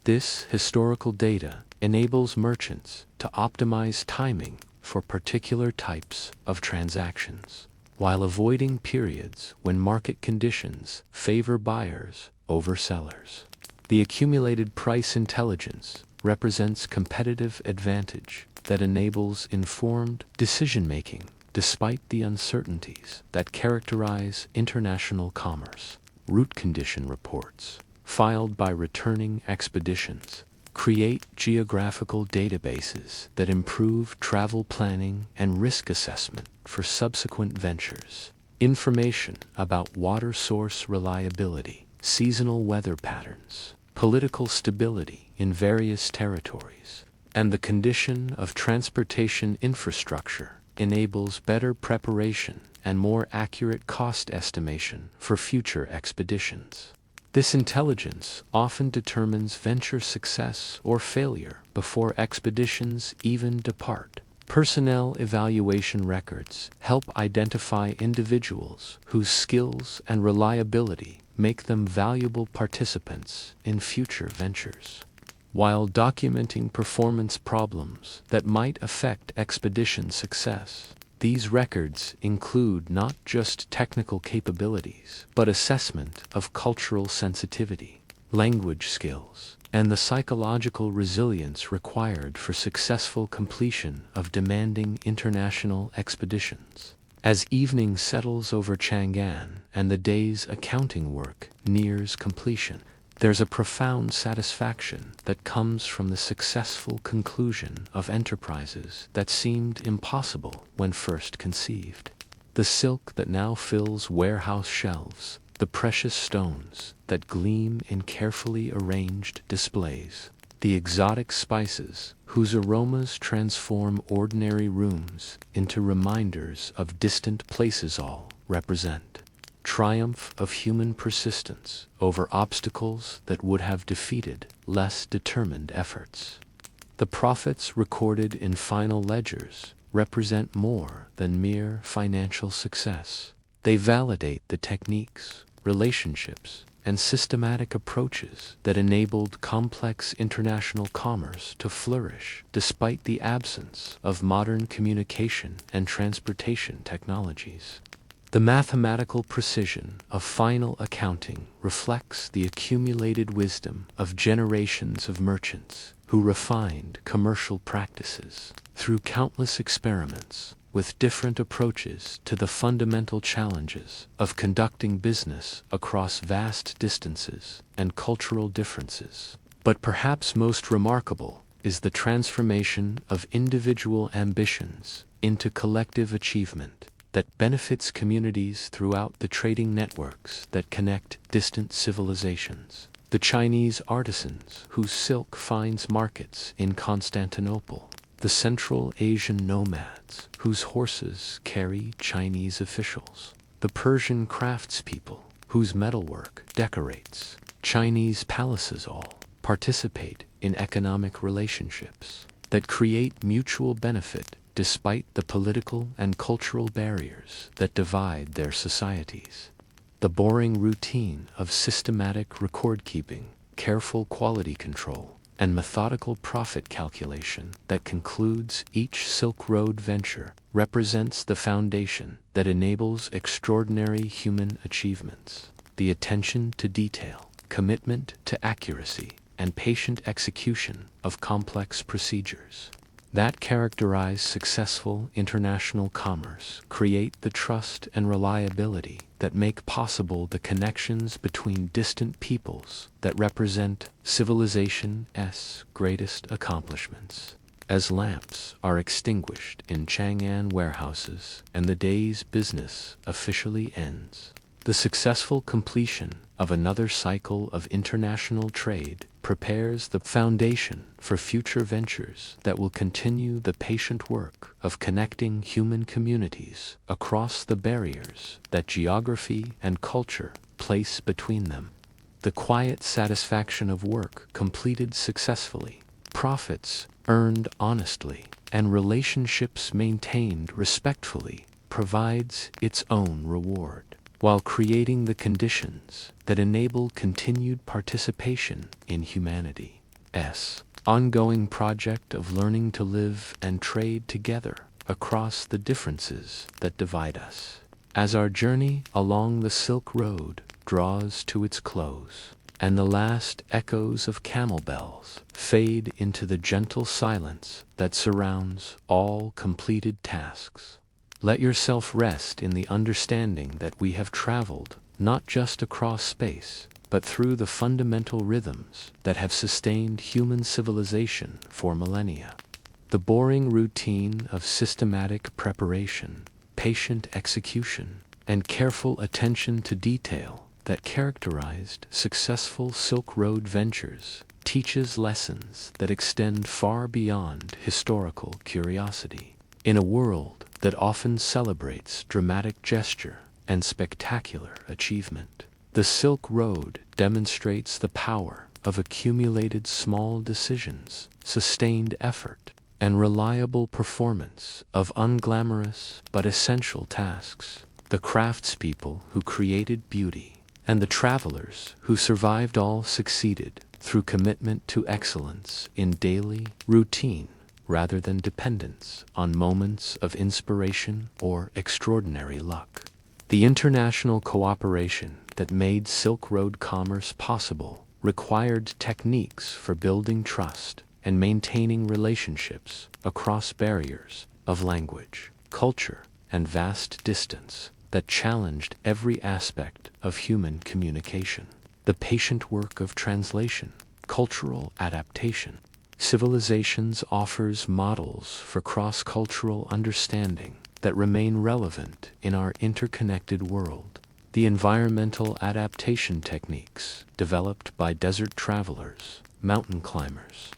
This historical data enables merchants to optimize timing for particular types of transactions, while avoiding periods when market conditions favor buyers over sellers. The accumulated price intelligence represents competitive advantage that enables informed decision-making despite the uncertainties that characterize international commerce. Route condition reports, filed by returning expeditions, create geographical databases that improve travel planning and risk assessment for subsequent ventures. Information about water source reliability, seasonal weather patterns, political stability in various territories, and the condition of transportation infrastructure enables better preparation and more accurate cost estimation for future expeditions. This intelligence often determines venture success or failure before expeditions even depart. Personnel evaluation records help identify individuals whose skills and reliability make them valuable participants in future ventures. While documenting performance problems that might affect expedition success, these records include not just technical capabilities, but assessment of cultural sensitivity, language skills, and the psychological resilience required for successful completion of demanding international expeditions. As evening settles over Chang'an and the day's accounting work nears completion, there's a profound satisfaction that comes from the successful conclusion of enterprises that seemed impossible when first conceived. The silk that now fills warehouse shelves, the precious stones that gleam in carefully arranged displays, the exotic spices whose aromas transform ordinary rooms into reminders of distant places, all represent triumph of human persistence over obstacles that would have defeated less determined efforts. The profits recorded in final ledgers represent more than mere financial success. They validate the techniques, relationships, and systematic approaches that enabled complex international commerce to flourish despite the absence of modern communication and transportation technologies. The mathematical precision of final accounting reflects the accumulated wisdom of generations of merchants who refined commercial practices through countless experiments with different approaches to the fundamental challenges of conducting business across vast distances and cultural differences. But perhaps most remarkable is the transformation of individual ambitions into collective achievement that benefits communities throughout the trading networks that connect distant civilizations. The Chinese artisans whose silk finds markets in Constantinople, the Central Asian nomads whose horses carry Chinese officials, the Persian craftspeople whose metalwork decorates Chinese palaces, all participate in economic relationships that create mutual benefit despite the political and cultural barriers that divide their societies. The boring routine of systematic record-keeping, careful quality control, and methodical profit calculation that concludes each Silk Road venture represents the foundation that enables extraordinary human achievements. The attention to detail, commitment to accuracy, and patient execution of complex procedures that characterize successful international commerce create the trust and reliability that make possible the connections between distant peoples that represent civilization's greatest accomplishments. As lamps are extinguished in Chang'an warehouses and the day's business officially ends, the successful completion of another cycle of international trade prepares the foundation for future ventures that will continue the patient work of connecting human communities across the barriers that geography and culture place between them. The quiet satisfaction of work completed successfully, profits earned honestly, and relationships maintained respectfully provides its own reward, while creating the conditions that enable continued participation in humanity's ongoing project of learning to live and trade together across the differences that divide us. As our journey along the Silk Road draws to its close, and the last echoes of camel bells fade into the gentle silence that surrounds all completed tasks, let yourself rest in the understanding that we have traveled not just across space, but through the fundamental rhythms that have sustained human civilization for millennia. The boring routine of systematic preparation, patient execution, and careful attention to detail that characterized successful Silk Road ventures teaches lessons that extend far beyond historical curiosity. In a world that often celebrates dramatic gesture and spectacular achievement, the Silk Road demonstrates the power of accumulated small decisions, sustained effort, and reliable performance of unglamorous but essential tasks. The craftspeople who created beauty and the travelers who survived all succeeded through commitment to excellence in daily routine rather than dependence on moments of inspiration or extraordinary luck. The international cooperation that made Silk Road commerce possible required techniques for building trust and maintaining relationships across barriers of language, culture, and vast distance that challenged every aspect of human communication. The patient work of translation, cultural adaptation. Civilizations offers models for cross-cultural understanding that remain relevant in our interconnected world. The environmental adaptation techniques developed by desert travelers, mountain climbers,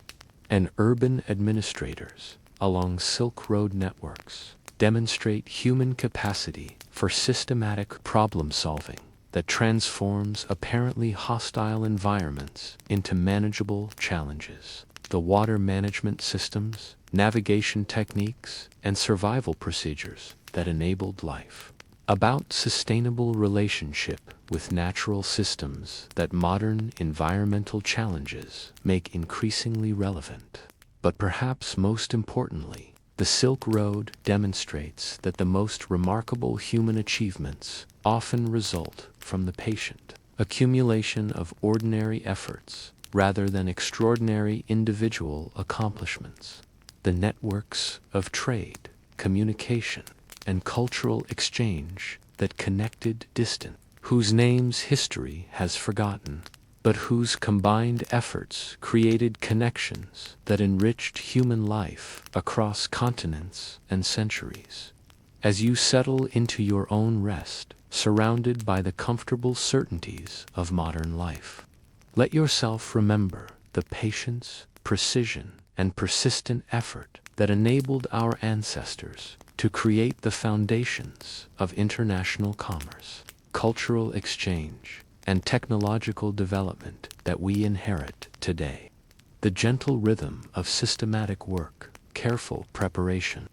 and urban administrators along Silk Road networks demonstrate human capacity for systematic problem solving that transforms apparently hostile environments into manageable challenges. The water management systems, navigation techniques, and survival procedures that enabled life. About sustainable relationship with natural systems that modern environmental challenges make increasingly relevant. But perhaps most importantly, the Silk Road demonstrates that the most remarkable human achievements often result from the patient accumulation of ordinary efforts rather than extraordinary individual accomplishments. The networks of trade, communication, and cultural exchange that connected distant, whose names history has forgotten, but whose combined efforts created connections that enriched human life across continents and centuries. As you settle into your own rest, surrounded by the comfortable certainties of modern life, let yourself remember the patience, precision, and persistent effort that enabled our ancestors to create the foundations of international commerce, cultural exchange, and technological development that we inherit today. The gentle rhythm of systematic work, careful preparation,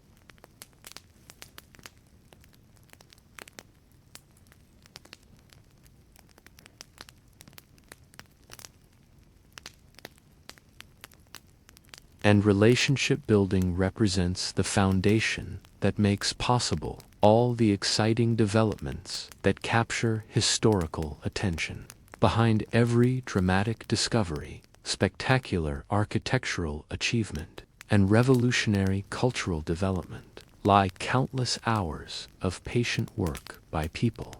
and relationship building represents the foundation that makes possible all the exciting developments that capture historical attention. Behind every dramatic discovery, spectacular architectural achievement, and revolutionary cultural development lie countless hours of patient work by people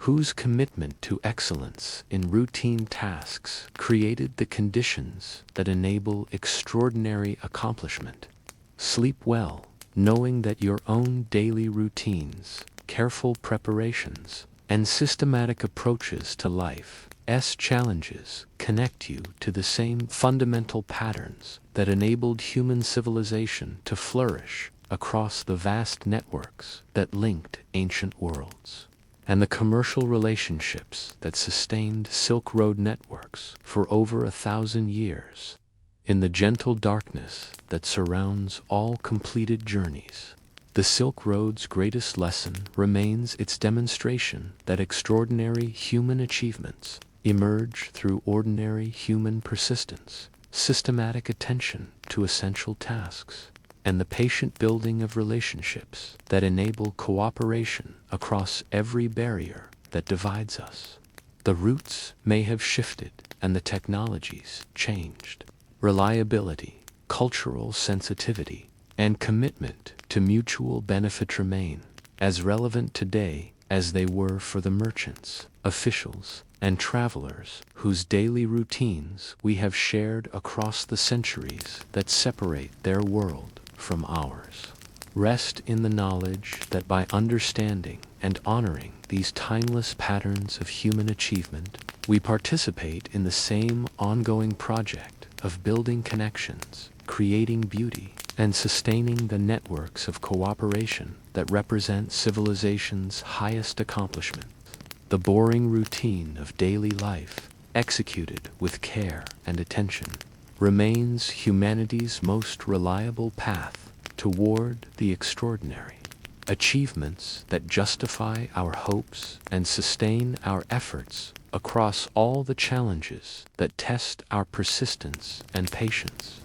whose commitment to excellence in routine tasks created the conditions that enable extraordinary accomplishment. Sleep well, knowing that your own daily routines, careful preparations, and systematic approaches to life's challenges connect you to the same fundamental patterns that enabled human civilization to flourish across the vast networks that linked ancient worlds, and the commercial relationships that sustained Silk Road networks for over 1,000 years. In the gentle darkness that surrounds all completed journeys, the Silk Road's greatest lesson remains its demonstration that extraordinary human achievements emerge through ordinary human persistence, systematic attention to essential tasks, and the patient building of relationships that enable cooperation across every barrier that divides us. The routes may have shifted and the technologies changed. Reliability, cultural sensitivity, and commitment to mutual benefit remain as relevant today as they were for the merchants, officials, and travelers whose daily routines we have shared across the centuries that separate their world from ours. Rest in the knowledge that by understanding and honoring these timeless patterns of human achievement, we participate in the same ongoing project of building connections, creating beauty, and sustaining the networks of cooperation that represent civilization's highest accomplishments. The boring routine of daily life, executed with care and attention, remains humanity's most reliable path toward the extraordinary. Achievements that justify our hopes and sustain our efforts across all the challenges that test our persistence and patience.